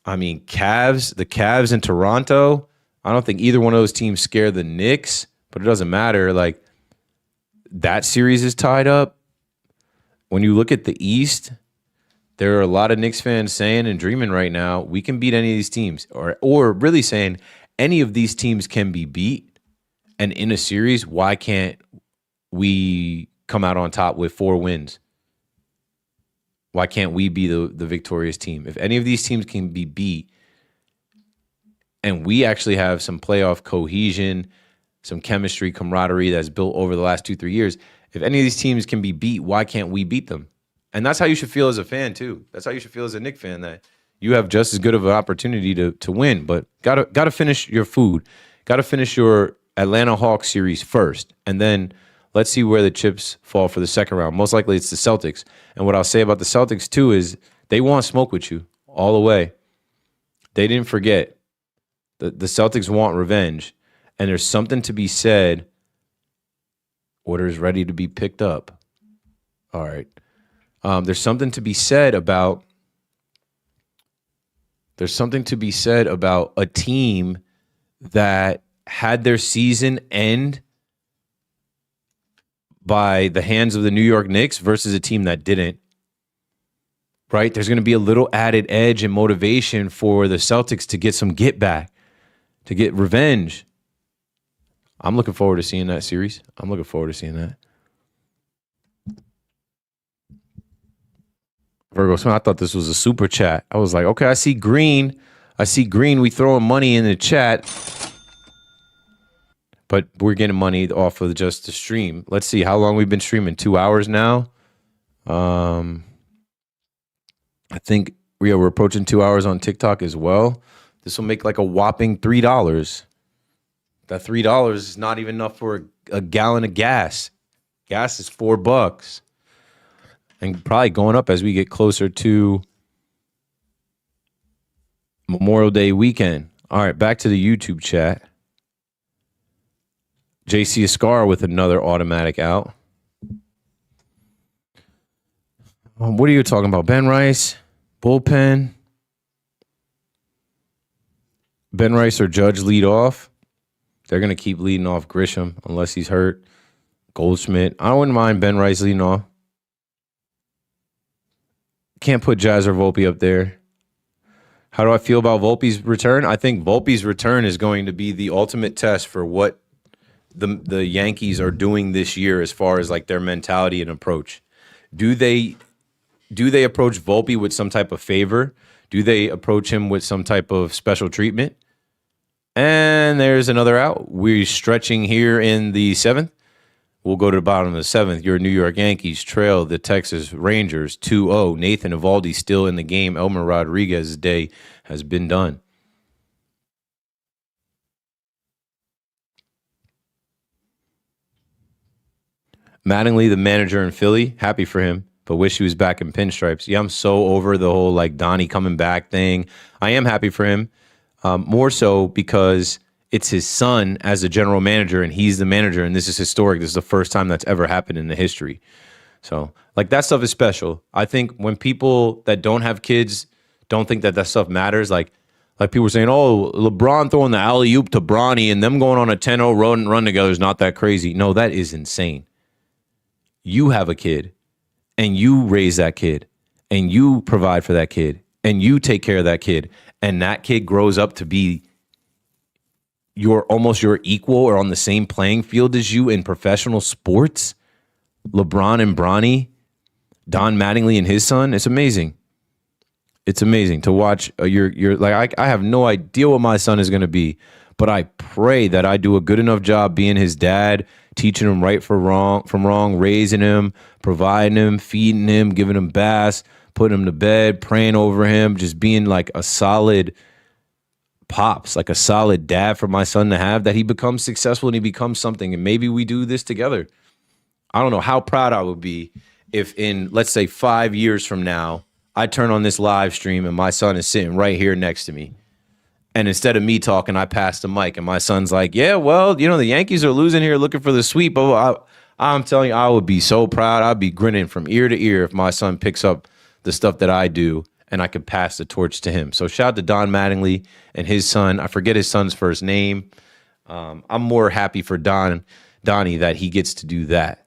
I mean, the Cavs in Toronto, I don't think either one of those teams scare the Knicks, but it doesn't matter. Like, that series is tied up. When you look at the East, there are a lot of Knicks fans saying and dreaming right now, we can beat any of these teams, or really saying any of these teams can be beat. And in a series, why can't we come out on top with 4 wins? Why can't we be the victorious team? If any of these teams can be beat and we actually have some playoff cohesion, some chemistry, camaraderie that's built over the last 2-3 years, if any of these teams can be beat, why can't we beat them? And that's how you should feel as a fan, too. That's how you should feel as a Knicks fan, that you have just as good of an opportunity to win. But gotta finish your food. Gotta finish your Atlanta Hawks series first. And then let's see where the chips fall for the second round. Most likely it's the Celtics. And what I'll say about the Celtics, too, is they want smoke with you all the way. They didn't forget. The Celtics want revenge. And there's something to be said. Orders ready to be picked up. All right. There's something to be said about a team that had their season end by the hands of the New York Knicks versus a team that didn't. Right? There's going to be a little added edge and motivation for the Celtics to get some get back, to get revenge. I'm looking forward to seeing that series. I'm looking forward to seeing that. Virgo Smith, I thought this was a super chat. I was like, okay, I see green. We throwing money in the chat. But we're getting money off of just the stream. Let's see how long we've been streaming. 2 hours now. I think we're approaching 2 hours on TikTok as well. This will make like a whopping $3. That $3 is not even enough for a gallon of gas. Gas is $4, and probably going up as we get closer to Memorial Day weekend. All right, back to the YouTube chat. JC Escar with another automatic out. What are you talking about? Ben Rice, bullpen. Ben Rice or Judge lead off. They're going to keep leading off Grisham unless he's hurt. Goldschmidt. I wouldn't mind Ben Rice leading off. Can't put Jazz or Volpe up there. How do I feel about Volpe's return? I think Volpe's return is going to be the ultimate test for what the Yankees are doing this year as far as like their mentality and approach. Do they approach Volpe with some type of favor? Do they approach him with some type of special treatment? And there's another out. We're stretching here in the 7th. We'll go to the bottom of the 7th. Your New York Yankees trail the Texas Rangers 2-0. Nathan Eovaldi still in the game. Elmer Rodriguez's day has been done. Mattingly, the manager in Philly, happy for him, but wish he was back in pinstripes. Yeah, I'm so over the whole like Donnie coming back thing. I am happy for him, more so because it's his son as a general manager, and he's the manager, and this is historic. This is the first time that's ever happened in the history. So, like, that stuff is special. I think when people that don't have kids don't think that that stuff matters, like people were saying, oh, LeBron throwing the alley-oop to Bronny and them going on a 10-0 run together is not that crazy. No, that is insane. You have a kid, and you raise that kid, and you provide for that kid, and you take care of that kid, and that kid grows up to be almost your equal or on the same playing field as you in professional sports. LeBron and Bronny, Don Mattingly and his son. It's amazing. It's amazing to watch. You're like, I have no idea what my son is going to be, but I pray that I do a good enough job being his dad, teaching him right from wrong, raising him, providing him, feeding him, giving him baths, putting him to bed, praying over him, just being like a solid pops, like a solid dad for my son to have, that he becomes successful and he becomes something. And maybe we do this together. I don't know how proud I would be if in, let's say, 5 years from now, I turn on this live stream and my son is sitting right here next to me. And instead of me talking, I pass the mic and my son's like, yeah, well, the Yankees are losing here looking for the sweep. I'm telling you, I would be so proud. I'd be grinning from ear to ear if my son picks up the stuff that I do and I could pass the torch to him. So shout out to Don Mattingly and his son. I forget his son's first name. I'm more happy for Donnie that he gets to do that.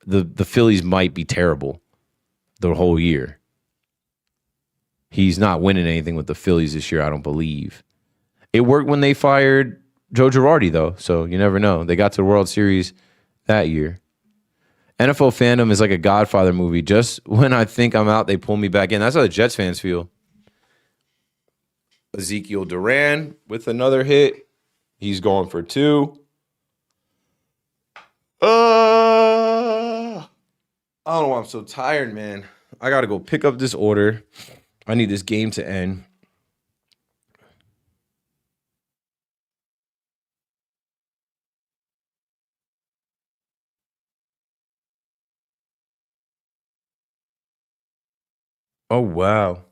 The Phillies might be terrible the whole year. He's not winning anything with the Phillies this year, I don't believe. It worked when they fired Joe Girardi, though, so you never know. They got to the World Series that year. NFL fandom is like a Godfather movie. Just when I think I'm out, they pull me back in. That's how the Jets fans feel. Ezekiel Duran with another hit. He's going for 2. I don't know why I'm so tired, man. I got to go pick up this order. I need this game to end. Oh, wow.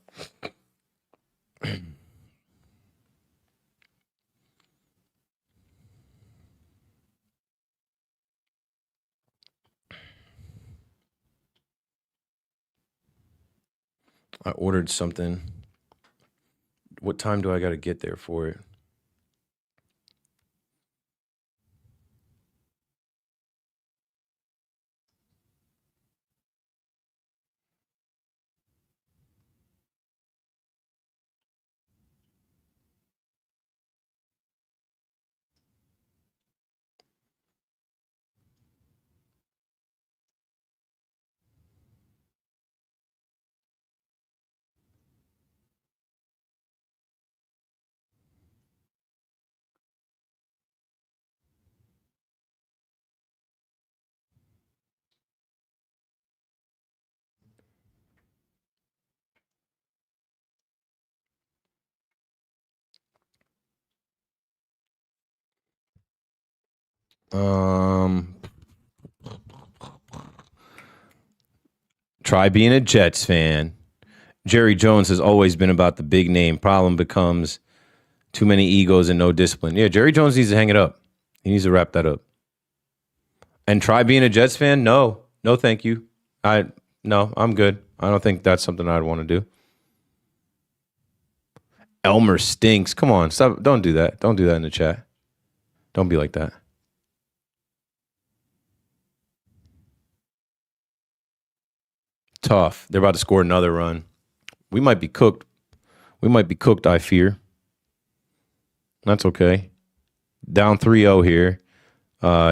I ordered something. What time do I got to get there for it? Um, Try being a Jets fan. Jerry Jones has always been about the big name. Problem becomes too many egos and no discipline. Yeah, Jerry Jones needs to hang it up. He needs to wrap that up. And try being a Jets fan? No. No, thank you. No, I'm good. I don't think that's something I'd want to do. Elmer stinks. Come on, stop. Don't do that. Don't do that in the chat. Don't be like that. Tough. They're about to score another run. We might be cooked. We might be cooked, I fear. That's okay. Down 3-0 here.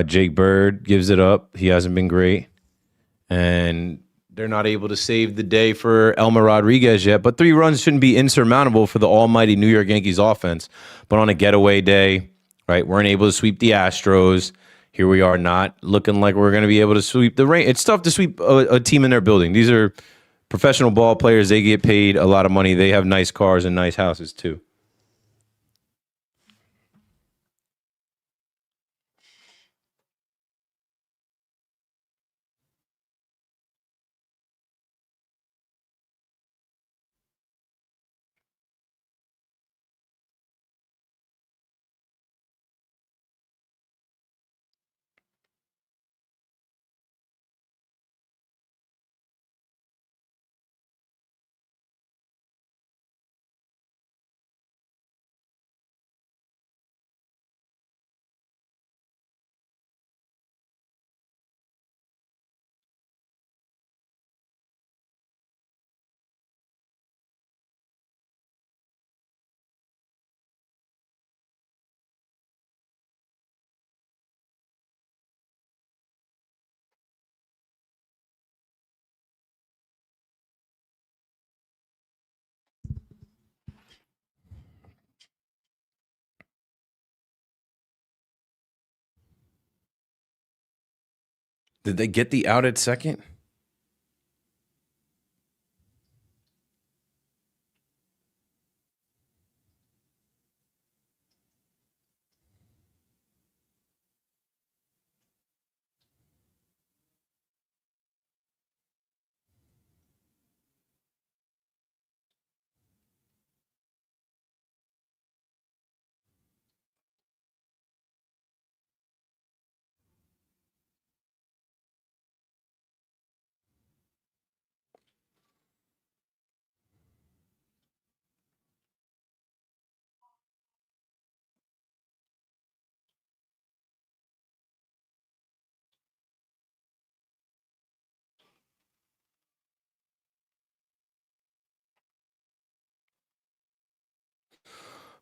Jake Bird gives it up. He hasn't been great. And they're not able to save the day for Elmer Rodriguez yet. But 3 runs shouldn't be insurmountable for the almighty New York Yankees offense. But on a getaway day, right, weren't able to sweep the Astros. Here we are not looking like we're going to be able to sweep the rain. It's tough to sweep a team in their building. These are professional ball players. They get paid a lot of money. They have nice cars and nice houses too. Did they get the out at second?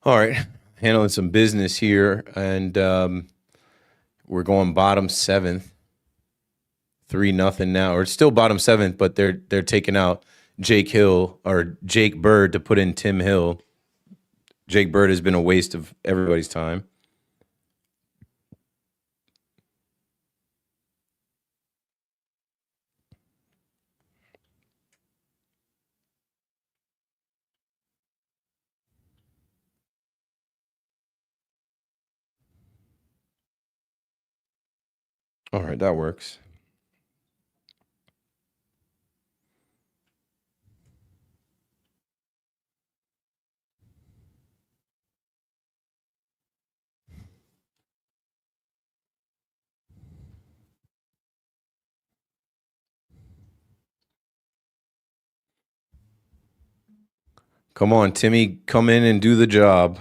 All right, handling some business here, and we're going bottom 7th, 3-0 now. Or it's still bottom 7th, but they're taking out Jake Hill or Jake Bird to put in Tim Hill. Jake Bird has been a waste of everybody's time. All right, that works. Come on, Timmy, come in and do the job.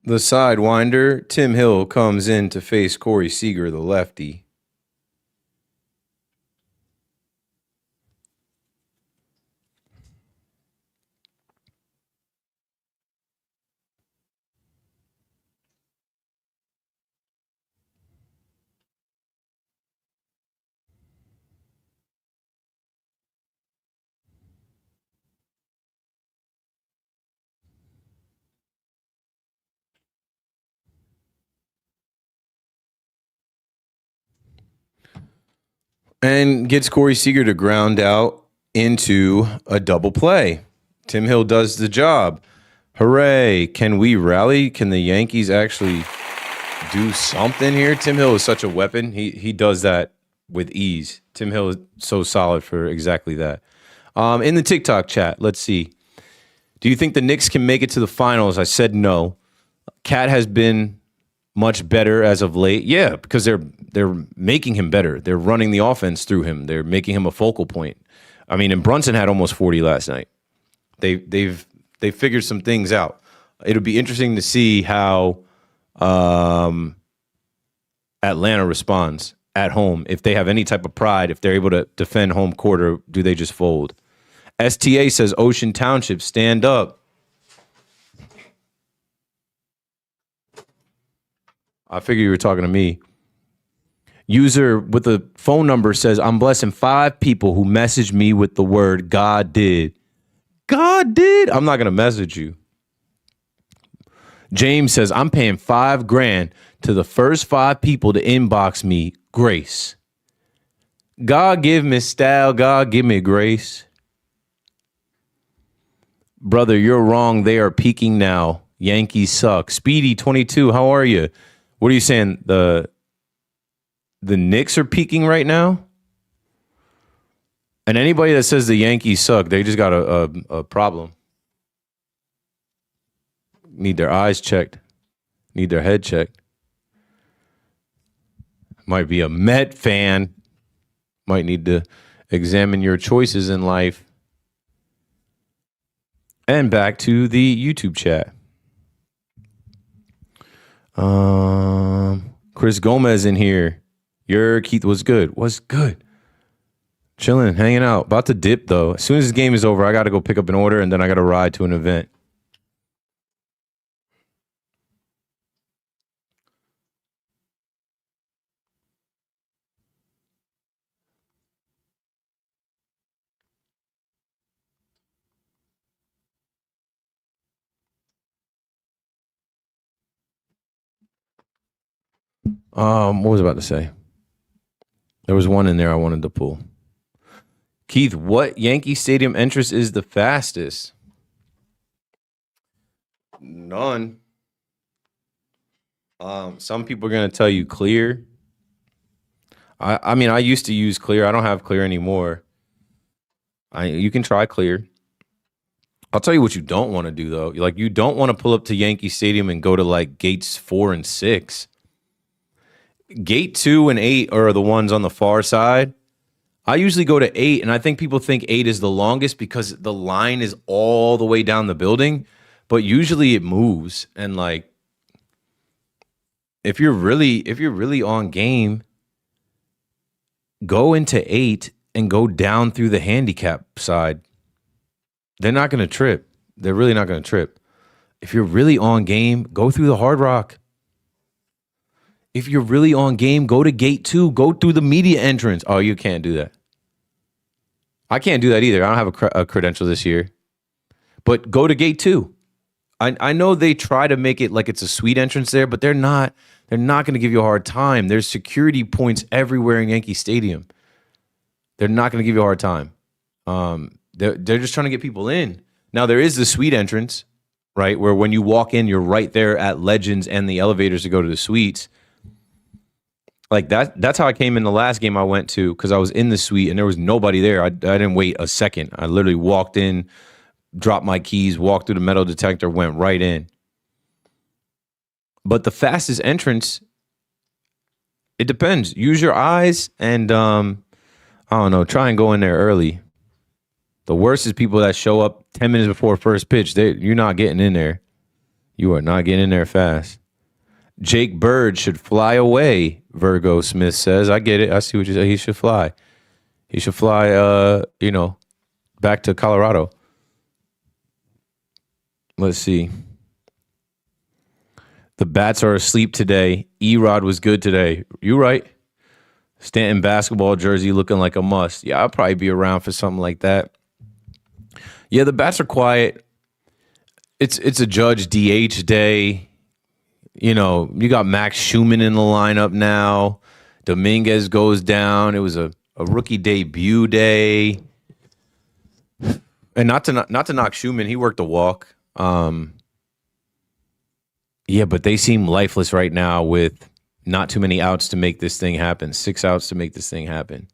The sidewinder, Tim Hill, comes in to face Corey Seager, the lefty. and gets Corey Seager to ground out into a double play. Tim Hill does the job. Hooray. Can we rally? Can the Yankees actually do something here? Tim Hill is such a weapon. He does that with ease. Tim Hill is so solid for exactly that. In the TikTok chat, let's see. Do you think the Knicks can make it to the finals? I said no. Cat has been much better as of late. Yeah, because they're making him better. They're running the offense through him. They're making him a focal point. I mean, and Brunson had almost 40 last night. They've figured some things out. It'll be interesting to see how Atlanta responds at home. If they have any type of pride, if they're able to defend home court, or do they just fold? STA says Ocean Township, stand up. I figure you were talking to me. User with a phone number says, I'm blessing 5 people who messaged me with the word God did. God did? I'm not going to message you. James says, I'm paying $5,000 to the first 5 people to inbox me grace. God give me style. God give me grace. Brother, you're wrong. They are peaking now. Yankees suck. Speedy 22, how are you? What are you saying? The Knicks are peaking right now? And anybody that says the Yankees suck, they just got a problem. Need their eyes checked. Need their head checked. Might be a Met fan. Might need to examine your choices in life. And back to the YouTube chat. Chris Gomez in here. Your Keith was good. Was good. Chilling, hanging out. About to dip though. As soon as this game is over, I got to go pick up an order and then I got to ride to an event. What was I about to say? There was one in there I wanted to pull. Keith, what Yankee Stadium entrance is the fastest? None. Some people are gonna tell you Clear. I mean, I used to use Clear. I don't have Clear anymore. You can try Clear. I'll tell you what you don't want to do though. Like, you don't want to pull up to Yankee Stadium and go to like gates 4 and 6. Gate 2 and 8 are the ones on the far side. I usually go to 8, and I think people think 8 is the longest because the line is all the way down the building, but usually it moves. And like, if you're really on game, go into 8 and go down through the handicap side. They're not going to trip. They're really not going to trip. If you're really on game, go through the Hard Rock. If you're really on game, go to gate 2. Go through the media entrance. Oh, you can't do that. I can't do that either. I don't have a credential this year. But go to gate 2. I know they try to make it like it's a suite entrance there, but they're not. They're not going to give you a hard time. There's security points everywhere in Yankee Stadium. They're not going to give you a hard time. They're just trying to get people in. Now, there is the suite entrance, right, where when you walk in, you're right there at Legends and the elevators to go to the suites. Like that's how I came in the last game I went to, because I was in the suite and there was nobody there. I didn't wait a second. I literally walked in, dropped my keys, walked through the metal detector, went right in. But the fastest entrance, it depends. Use your eyes and I don't know, try and go in there early. The worst is people that show up 10 minutes before first pitch. You're not getting in there. You are not getting in there fast. Jake Bird should fly away, Virgo Smith says. I get it. I see what you say. He should fly. He should fly, back to Colorado. Let's see. The bats are asleep today. E-Rod was good today. You right. Stanton basketball jersey looking like a must. Yeah, I'll probably be around for something like that. Yeah, the bats are quiet. It's a Judge DH day. You know, you got Max Schumann in the lineup now. Dominguez goes down. It was a a rookie debut day. And not to knock Schumann, he worked a walk. Yeah, but they seem lifeless right now with not too many outs to make this thing happen. 6 outs to make this thing happen.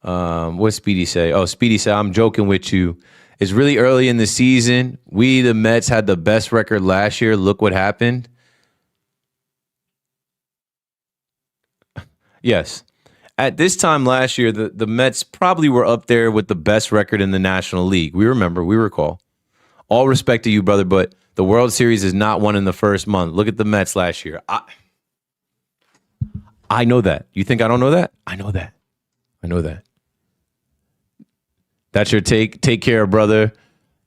What Speedy say? Oh, Speedy said, I'm joking with you. It's really early in the season. We, the Mets, had the best record last year. Look what happened. Yes. At this time last year, the Mets probably were up there with the best record in the National League. We recall. All respect to you, brother, but the World Series is not won in the first month. Look at the Mets last year. I know that. You think I don't know that? I know that. That's your take. Take care, brother.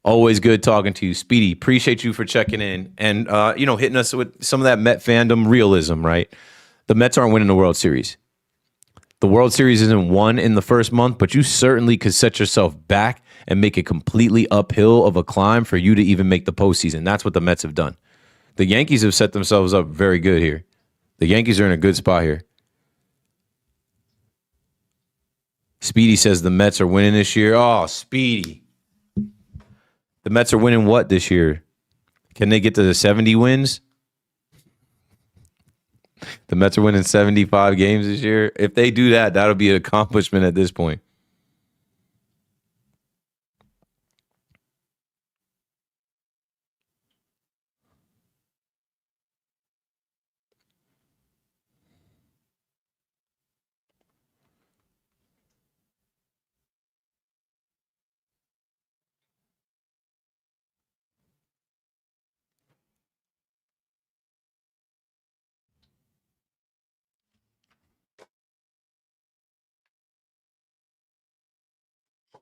Always good talking to you. Speedy, appreciate you for checking in and hitting us with some of that Met fandom realism, right? The Mets aren't winning the World Series. The World Series isn't won in the first month, but you certainly could set yourself back and make it completely uphill of a climb for you to even make the postseason. That's what the Mets have done. The Yankees have set themselves up very good here. The Yankees are in a good spot here. Speedy says the Mets are winning this year. Oh, Speedy. The Mets are winning what this year? Can they get to the 70 wins? The Mets are winning 75 games this year. If they do that, that'll be an accomplishment at this point.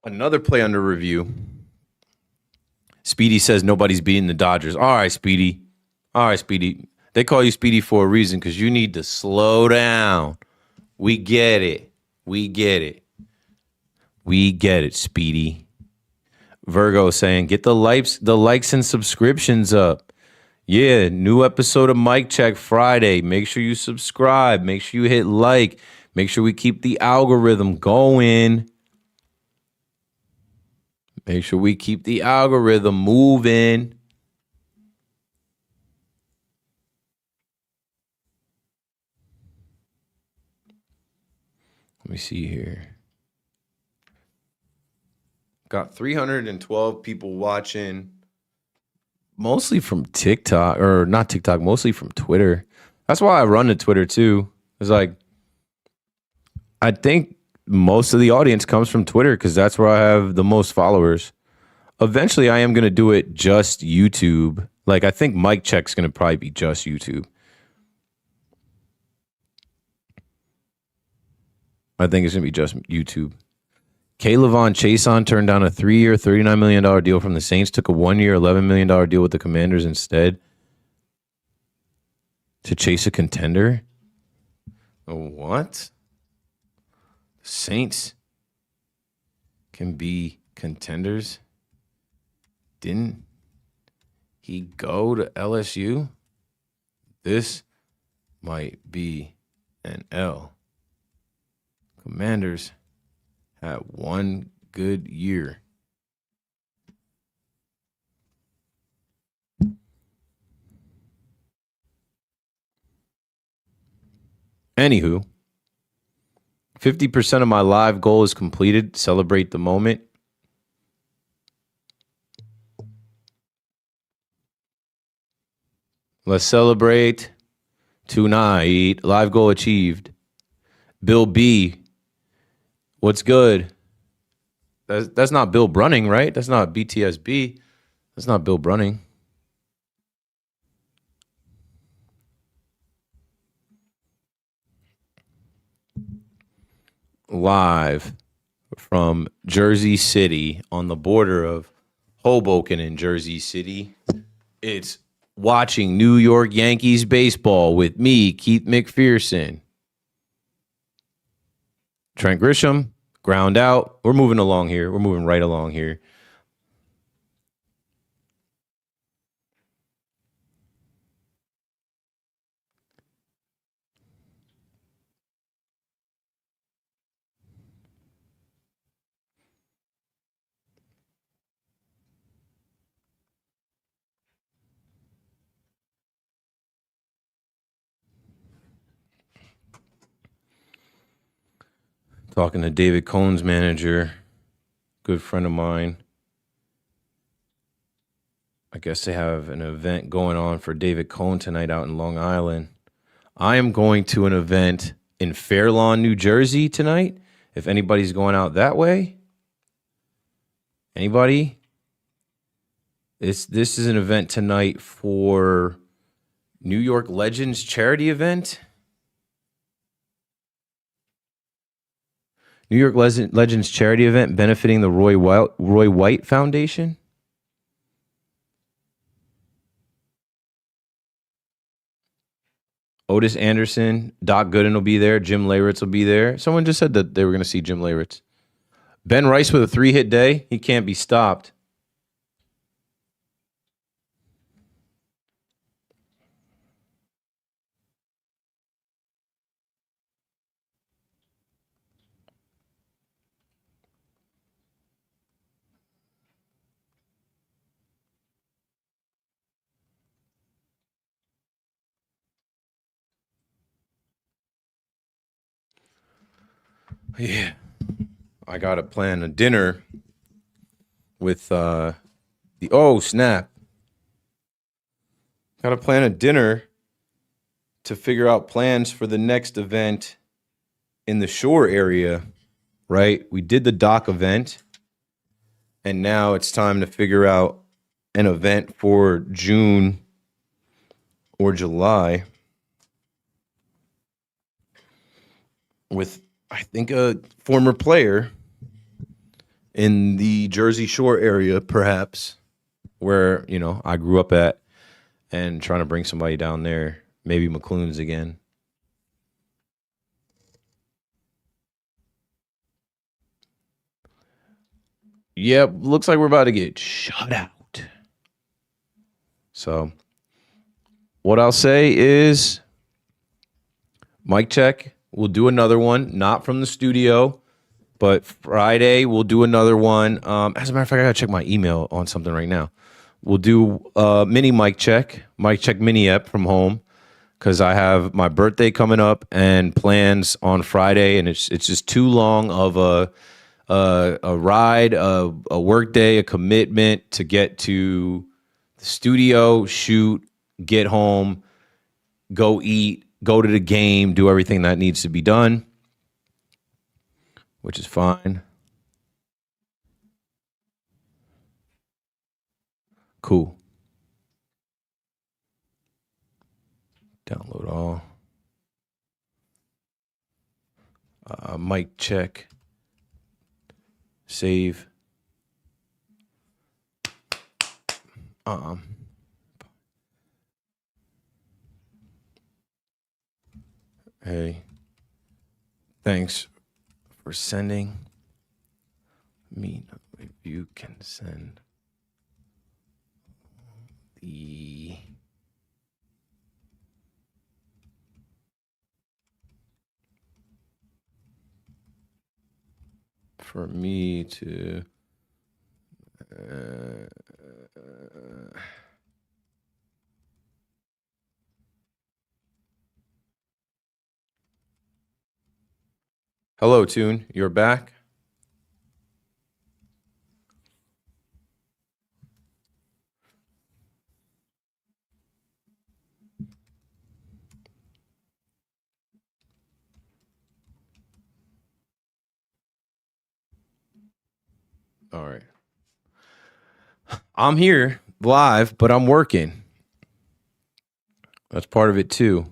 Another play under review. Speedy says nobody's beating the Dodgers. All right, Speedy. They call you Speedy for a reason because you need to slow down. We get it, Speedy. Virgo saying, get the likes and subscriptions up. Yeah, new episode of Mic Check Friday. Make sure you subscribe. Make sure you hit like. Make sure we keep the algorithm going. Make sure we keep the algorithm moving. Let me see here. Got 312 people watching, mostly from TikTok, or not TikTok, mostly from Twitter. That's why I run to Twitter too. It's like, I think most of the audience comes from Twitter because that's where I have the most followers. Eventually, I am going to do it just YouTube. Like, I think Mic Check's going to probably be just YouTube. I think it's going to be just YouTube. Kaylavon Chason turned down a 3-year, $39 million deal from the Saints, took a 1-year, $11 million deal with the Commanders instead to chase a contender. What? Saints can be contenders? Didn't he go to LSU? This might be an L. Commanders had one good year. Anywho, 50% of my live goal is completed. Celebrate the moment. Let's celebrate tonight. Live goal achieved. Bill B. What's good? That's not Bill Brunning, right? That's not BTSB. That's not Bill Brunning. Live from Jersey City on the border of Hoboken and Jersey City. It's watching New York Yankees baseball with me, Keith McPherson. Trent Grisham, ground out. We're moving along here. We're moving right along here. Talking to David Cohn's manager, good friend of mine. I guess they have an event going on for David Cohn tonight out in Long Island. I am going to an event in Fair Lawn, New Jersey tonight. If anybody's going out that way, anybody? This is an event tonight for New York Legends charity event. New York Legends charity event benefiting the Roy White Foundation. Otis Anderson, Doc Gooden will be there. Jim Leyritz will be there. Someone just said that they were going to see Jim Leyritz. Ben Rice with a 3-hit day. He can't be stopped. Yeah. I got to plan a dinner with oh, snap. Got to plan a dinner to figure out plans for the next event in the shore area, right? We did the dock event, and now it's time to figure out an event for June or July with, I think, a former player in the Jersey Shore area, perhaps, where, you know, I grew up at, and trying to bring somebody down there, maybe McClune's again. Yep, looks like we're about to get shut out. So, what I'll say is, mic check. We'll do another one, not from the studio, but Friday we'll do another one. As a matter of fact, I gotta check my email on something right now. We'll do mini mic check mini ep from home, because I have my birthday coming up and plans on Friday, and it's just too long of a ride, a work day, a commitment to get to the studio, shoot, get home, go eat, go to the game, do everything that needs to be done, which is fine. Cool. Download all. Mic check. Save. Hey, thanks for sending me. If you can send the for me to hello, Tune. You're back. All right. I'm here live, but I'm working. That's part of it too.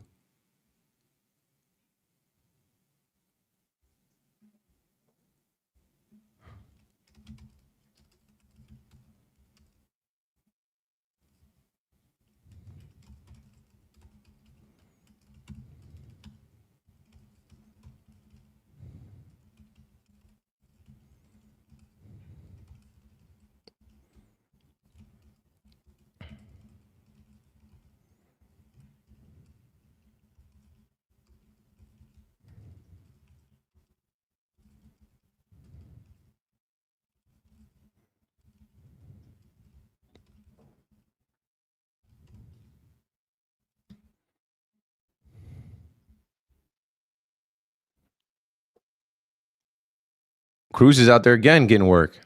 Cruz is out there again getting work.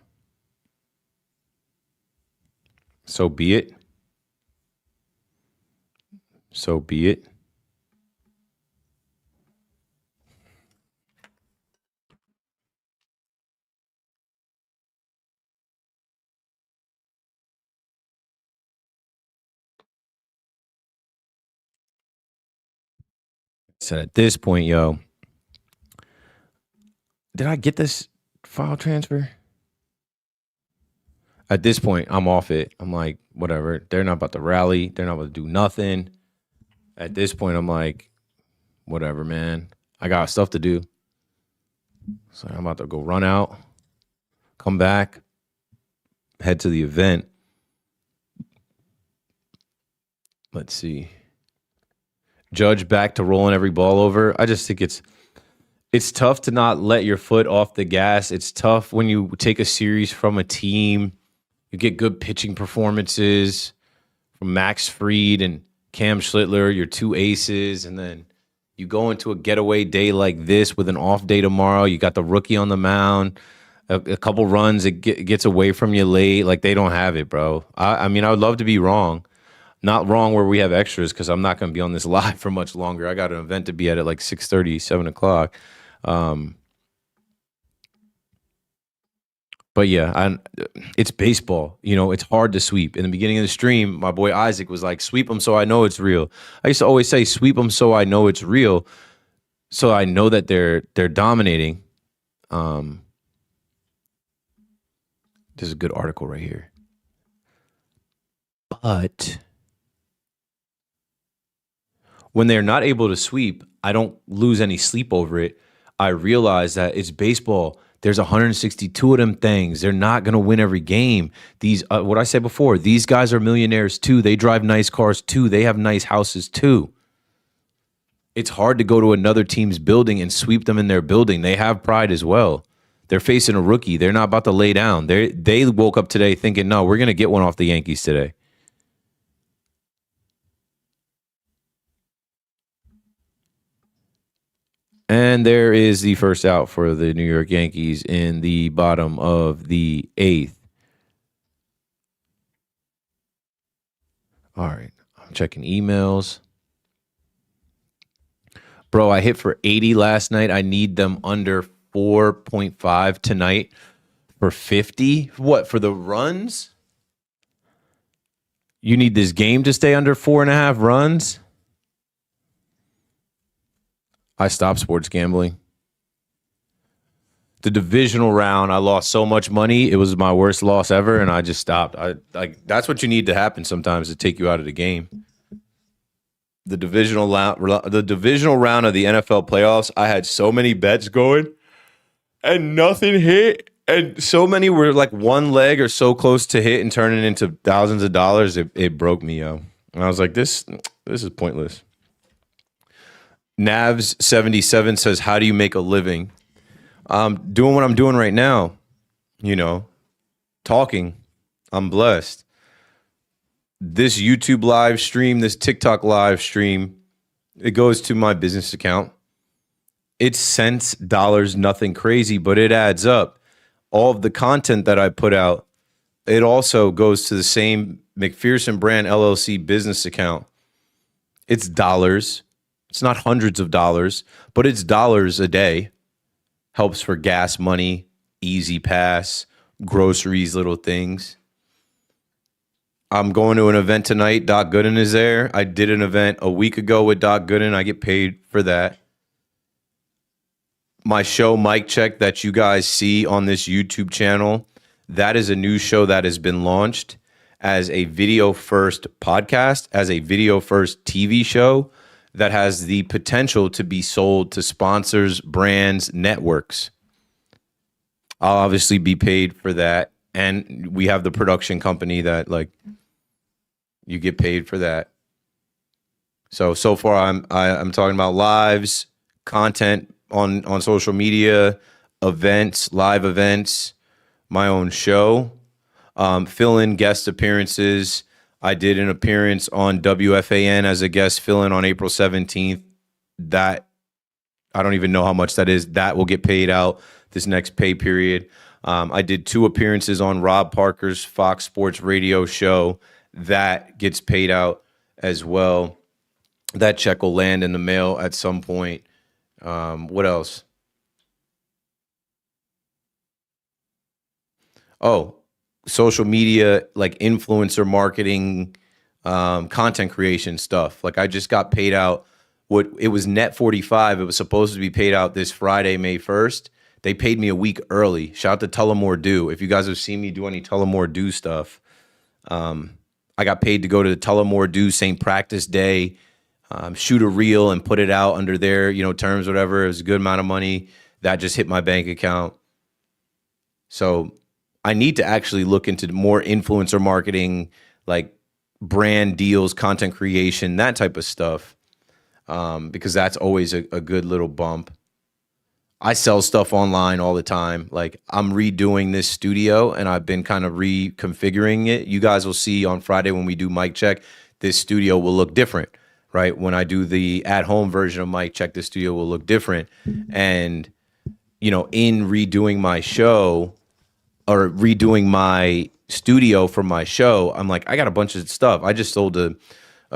So be it. So be it. So at this point, yo, did I get this file transfer? At this point, I'm off it. I'm like, whatever. They're not about to rally. They're not about to do nothing. At this point, I'm like, whatever, man. I got stuff to do. So I'm about to go run out, come back, head to the event. Let's see. Judge back to rolling every ball over. I just think it's tough to not let your foot off the gas. It's tough when you take a series from a team. You get good pitching performances from Max Fried and Cam Schlittler, your two aces, and then you go into a getaway day like this with an off day tomorrow. You got the rookie on the mound, a couple runs, it gets away from you late. Like, they don't have it, bro. I mean, I would love to be wrong. Not wrong where we have extras, because I'm not going to be on this live for much longer. I got an event to be at like 6:30, 7 o'clock. But yeah, it's baseball. You know, it's hard to sweep. In the beginning of the stream, my boy Isaac was like, sweep them so I know it's real. I used to always say, sweep them so I know it's real, so I know that they're dominating. There's a good article right here. But when they're not able to sweep, I don't lose any sleep over it. I realize that it's baseball. There's 162 of them things. They're not going to win every game. These, what I said before, these guys are millionaires too. They drive nice cars too. They have nice houses too. It's hard to go to another team's building and sweep them in their building. They have pride as well. They're facing a rookie. They're not about to lay down. They woke up today thinking, no, we're going to get one off the Yankees today. And there is the first out for the New York Yankees in the bottom of the 8th. All right, I'm checking emails. Bro, I hit for 80 last night. I need them under 4.5 tonight for 50. What, for the runs? You need this game to stay under 4.5 runs? I stopped sports gambling. The divisional round, I lost so much money. It was my worst loss ever, and I just stopped. That's what you need to happen sometimes to take you out of the game. The divisional round of the NFL playoffs, I had so many bets going, and nothing hit. And so many were like one leg or so close to hit and turning into thousands of dollars. It broke me, yo. And I was like, this is pointless. Navs77 says, how do you make a living? Doing what I'm doing right now, you know, talking. I'm blessed. This YouTube live stream, this TikTok live stream, it goes to my business account. It's cents, dollars, nothing crazy, but it adds up. All of the content that I put out, it also goes to the same McPherson Brand LLC business account. It's dollars. It's not hundreds of dollars, but it's dollars a day. Helps for gas money, easy pass, groceries, little things. I'm going to an event tonight. Doc Gooden is there. I did an event a week ago with Doc Gooden. I get paid for that. My show, Mic Check, that you guys see on this YouTube channel, that is a new show that has been launched as a video-first podcast, as a video-first TV show that has the potential to be sold to sponsors, brands, networks. I'll obviously be paid for that. And we have the production company that, like, you get paid for that. So far I'm talking about lives, content on social media, events, live events, my own show, fill-in guest appearances. I did an appearance on WFAN as a guest fill-in on April 17th. That I don't even know how much that is. That will get paid out this next pay period. I did 2 appearances on Rob Parker's Fox Sports radio show. That gets paid out as well. That check will land in the mail at some point. What else? Oh, social media, like influencer marketing, content creation stuff. Like I just got paid out what it was net 45. It was supposed to be paid out this Friday, May 1st. They paid me a week early. Shout out to Tullamore Dew. If you guys have seen me do any Tullamore Dew stuff, I got paid to go to the Tullamore Dew St. Practice Day, shoot a reel and put it out under their, terms, whatever. It was a good amount of money. That just hit my bank account. So I need to actually look into more influencer marketing, like brand deals, content creation, that type of stuff, because that's always a good little bump. I sell stuff online all the time. Like I'm redoing this studio and I've been kind of reconfiguring it. You guys will see on Friday when we do mic check, this studio will look different, right? When I do the at-home version of mic check, the studio will look different. And, in redoing my show or redoing my studio for my show, I'm like, I got a bunch of stuff. I just sold a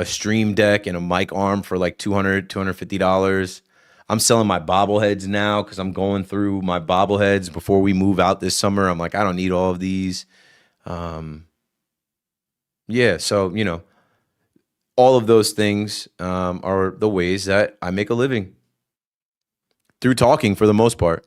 stream deck and a mic arm for like $250. I'm selling my bobbleheads now because I'm going through my bobbleheads before we move out this summer. I'm like, I don't need all of these. So, all of those things are the ways that I make a living through talking for the most part.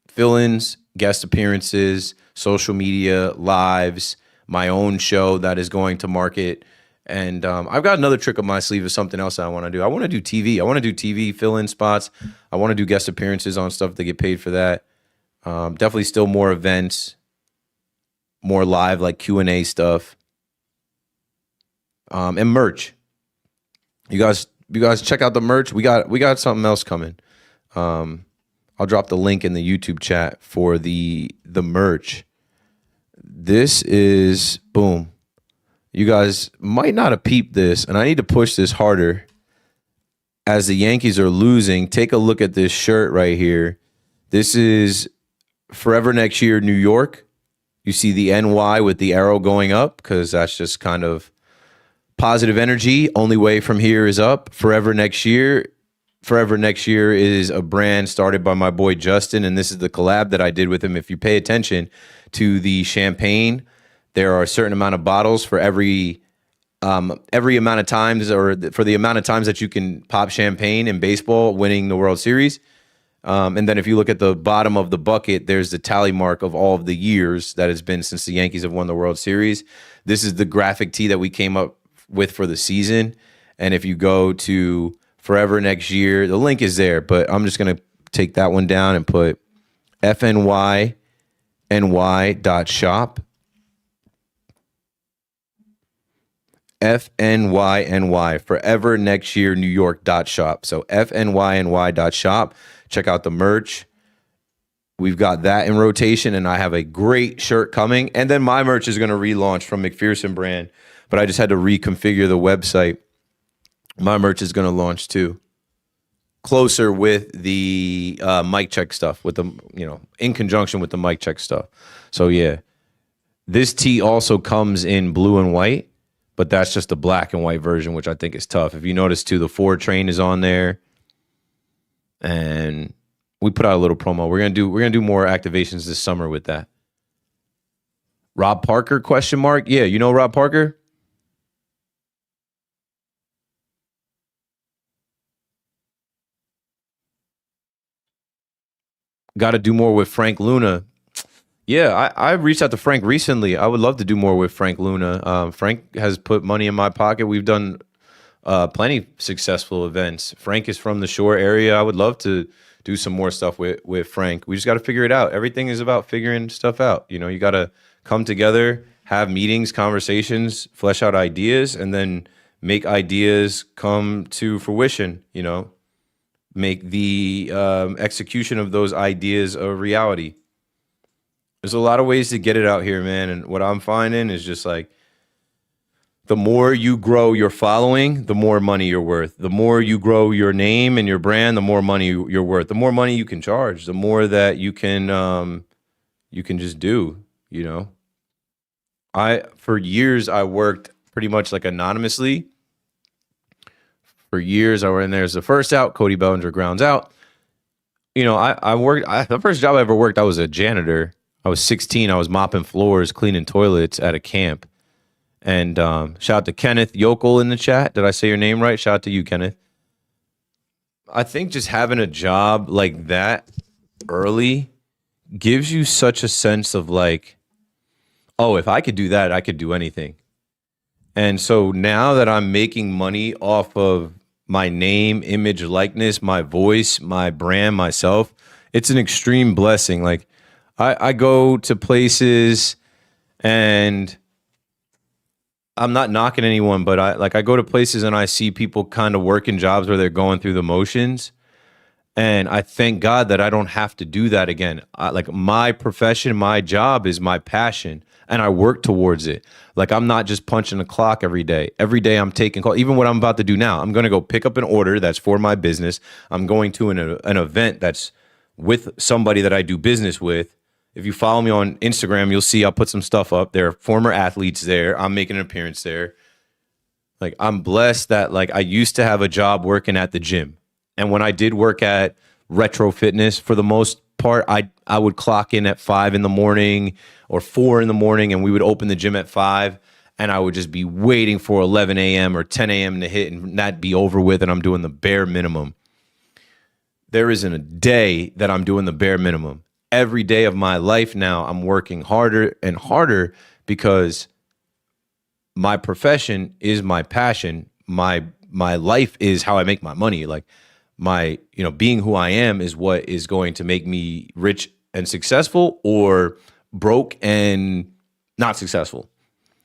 Fill-ins, guest appearances, social media, lives, my own show that is going to market. And I've got another trick up my sleeve of something else I want to do. I want to do TV. I want to do TV fill-in spots. I want to do guest appearances on stuff to get paid for that. Definitely still more events, more live like Q&A stuff, and merch. You guys check out the merch. We got something else coming. I'll drop the link in the YouTube chat for the merch. This is boom. You guys might not have peeped this, and I need to push this harder. As the Yankees are losing, take a look at this shirt right here. This is Forever Next Year, New York. You see the NY with the arrow going up because that's just kind of positive energy. Only way from here is up. Forever Next Year. Forever Next Year is a brand started by my boy Justin, and this is the collab that I did with him. If you pay attention to the champagne, there are a certain amount of bottles for every amount of times, or for the amount of times that you can pop champagne in baseball, winning the World Series. And then if you look at the bottom of the bucket, there's the tally mark of all of the years that it's been since the Yankees have won the World Series. This is the graphic tee that we came up with for the season. And if you go to Forever Next Year, the link is there, but I'm just going to take that one down and put fnyny.shop. FNYNY, Forever Next Year New York.shop. So FNYNY.shop. Check out the merch. We've got that in rotation, and I have a great shirt coming. And then my merch is going to relaunch from McPherson brand, but I just had to reconfigure the website. My merch is going to launch too. Closer with the mic check stuff, with the, in conjunction with the mic check stuff. So yeah, this tee also comes in blue and white, but that's just the black and white version, which I think is tough. If you notice too, the Ford train is on there, and we put out a little promo. We're gonna do more activations this summer with that. Rob Parker ? Yeah, you know Rob Parker? Got to do more with Frank Luna. Yeah, I reached out to Frank recently. I would love to do more with Frank Luna. Frank has put money in my pocket. We've done plenty successful events. Frank is from the Shore area. I would love to do some more stuff with Frank. We just got to figure it out. Everything is about figuring stuff out. You got to come together, have meetings, conversations, flesh out ideas, and then make ideas come to fruition, make the execution of those ideas a reality. There's a lot of ways to get it out here, man. And what I'm finding is just like The more you grow your following, the more money you're worth. The more you grow your name and your brand, the more money you're worth. The more money you can charge, the more that you can just do, you know. For years I worked pretty much like anonymously. For years I were in there as the first out, Cody Bellinger grounds out. You know, the first job I ever worked, I was a janitor. I was 16. I was mopping floors, cleaning toilets at a camp. And shout out to Kenneth Yokel in the chat. Did I say your name right? Shout out to you, Kenneth. I think just having a job like that early gives you such a sense of like, oh, if I could do that, I could do anything. And so now that I'm making money off of my name, image, likeness, my voice, my brand, myself, it's an extreme blessing. Like I go to places and I'm not knocking anyone, but I go to places and I see people kind of working jobs where they're going through the motions. And I thank God that I don't have to do that again. Like my profession, my job is my passion, and I work towards it. Like I'm not just punching the clock every day. Every day I'm taking calls. Even what I'm about to do now, I'm going to go pick up an order that's for my business. I'm going to an event that's with somebody that I do business with. If you follow me on Instagram, you'll see I'll put some stuff up. There are former athletes there. I'm making an appearance there. Like I'm blessed that like I used to have a job working at the gym. And when I did work at Retro Fitness, for the most part, I would clock in at 5 in the morning or 4 in the morning, and we would open the gym at 5, and I would just be waiting for 11 a.m. or 10 a.m. to hit, and that be over with, and I'm doing the bare minimum. There isn't a day that I'm doing the bare minimum. Every day of my life now, I'm working harder and harder because my profession is my passion. My life is how I make my money. Like my, being who I am is what is going to make me rich and successful or broke and not successful.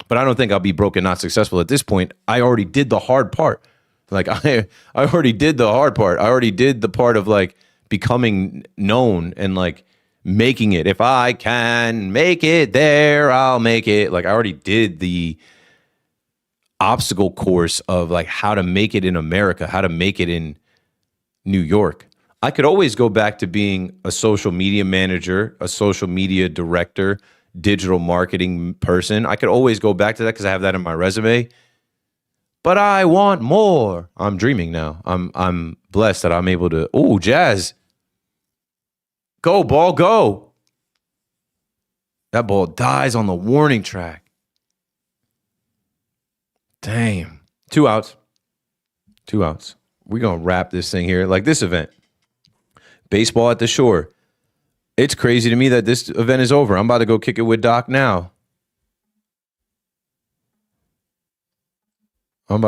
But I don't think I'll be broke and not successful at this point. I already did the hard part. Like I already did the hard part. I already did the part of like becoming known and like making it. If I can make it there, I'll make it. Like I already did the obstacle course of like how to make it in America, how to make it in New York. I could always go back to being a social media manager, a social media director, digital marketing person. I could always go back to that because I have that in my resume. But I want more. I'm dreaming now. I'm blessed that I'm able to. Oh, Jazz. Go, ball, go. That ball dies on the warning track. Damn. 2 outs. 2 outs. We're going to wrap this thing here. Like this event. Baseball at the Shore. It's crazy to me that this event is over. I'm about to go kick it with Doc now. And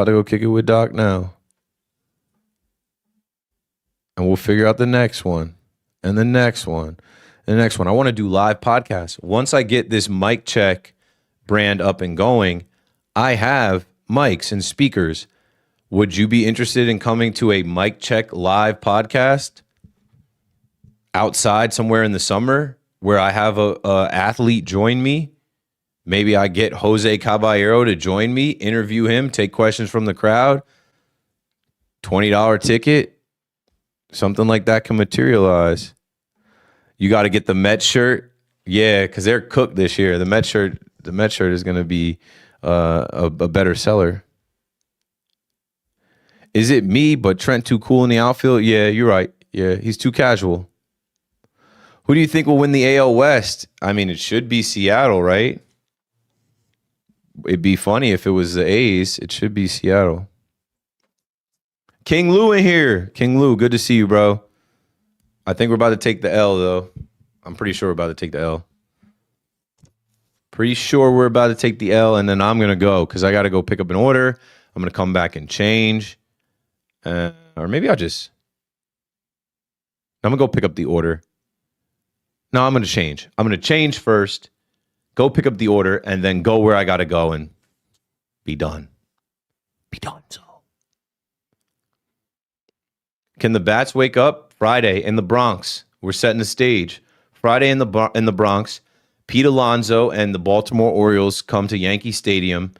we'll figure out the next one. And the next one. And the next one. I want to do live podcasts. Once I get this mic check brand up and going, I have mics and speakers. Would you be interested in coming to a mic check live podcast outside somewhere in the summer where I have a athlete join me? Maybe I get Jose Caballero to join me, interview him, take questions from the crowd. $20 ticket. Something like that can materialize. You got to get the Mets shirt. Yeah, because they're cooked this year. The Mets shirt is going to be a better seller. Is it me, but Trent too cool in the outfield? Yeah, you're right. Yeah, he's too casual. Who do you think will win the AL West? I mean, it should be Seattle, right? It'd be funny if it was the A's. It should be Seattle. King Lou in here. King Lou, good to see you, bro. I think we're about to take the L, though. I'm pretty sure we're about to take the L. Pretty sure we're about to take the L, and then I'm going to go because I got to go pick up an order. I'm going to come back and change. Or maybe I'm going to go pick up the order. No, I'm going to change. I'm going to change first, go pick up the order, and then go where I got to go and be done. Be done, so. Can the Bats wake up? Friday in the Bronx. We're setting the stage. Friday in the Bronx. Pete Alonso and the Baltimore Orioles come to Yankee Stadium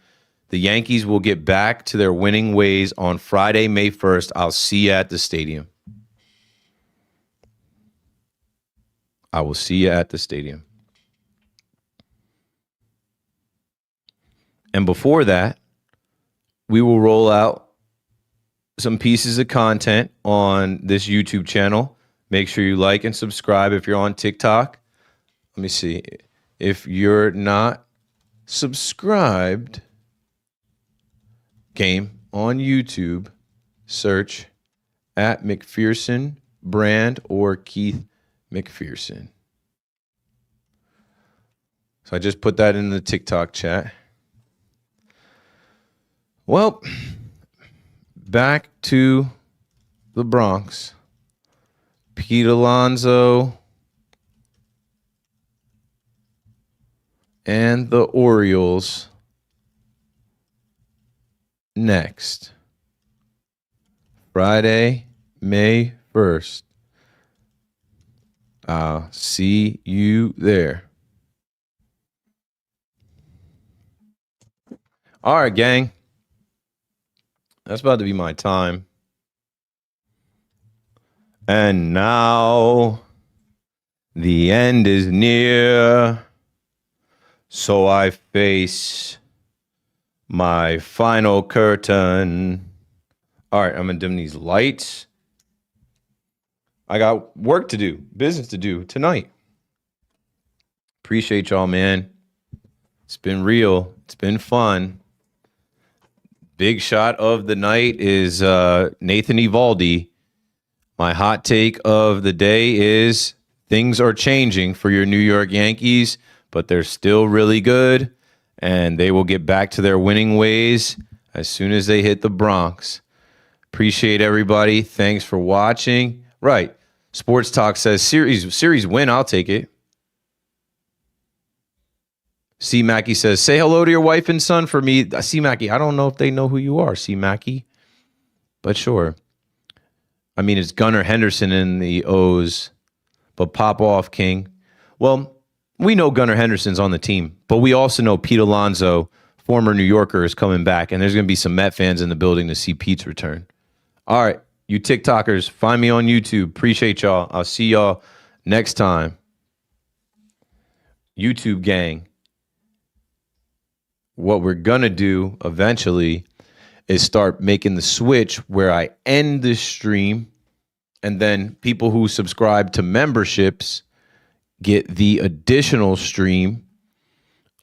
The Yankees will get back to their winning ways on Friday, May 1st. I'll see you at the stadium. I will see you at the stadium. And before that, we will roll out some pieces of content on this YouTube channel. Make sure you like and subscribe if you're on TikTok. Let me see. If you're not subscribed, game on YouTube, search at McPherson Brand or Keith McPherson. So I just put that in the TikTok chat. Well, back to the Bronx. Pete Alonso and the Orioles next. Friday, May 1st. I'll see you there. All right, gang. That's about to be my time. And now the end is near. So I face my final curtain. All right, I'm going to dim these lights. I got work to do, business to do tonight. Appreciate y'all, man. It's been real. It's been fun. Big shot of the night is Nathan Eovaldi. My hot take of the day is things are changing for your New York Yankees, but they're still really good, and they will get back to their winning ways as soon as they hit the Bronx. Appreciate everybody. Thanks for watching. Right. Sports Talk says series win. I'll take it. C. Mackey says, say hello to your wife and son for me. C. Mackey, I don't know if they know who you are, C. Mackey, but sure. I mean, it's Gunnar Henderson in the O's, but pop off, King. Well, we know Gunnar Henderson's on the team, but we also know Pete Alonso, former New Yorker, is coming back, and there's going to be some Met fans in the building to see Pete's return. All right, you TikTokers, find me on YouTube. Appreciate y'all. I'll see y'all next time. YouTube gang. What we're going to do eventually is start making the switch where I end this stream and then people who subscribe to memberships get the additional stream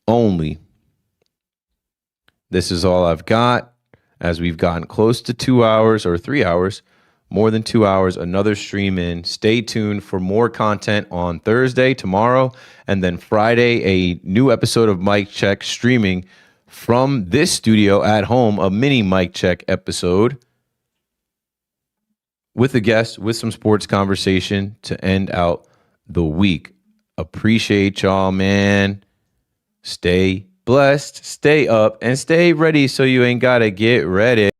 only. This is all I've got. As we've gotten close to 2 hours or 3 hours, more than 2 hours, another stream in. Stay tuned for more content on Thursday, tomorrow, and then Friday, a new episode of Mic Check streaming from this studio at home, a mini Mic Check episode with a guest, with some sports conversation to end out the week. Appreciate y'all, man. Stay blessed, stay up, and stay ready so you ain't got to get ready.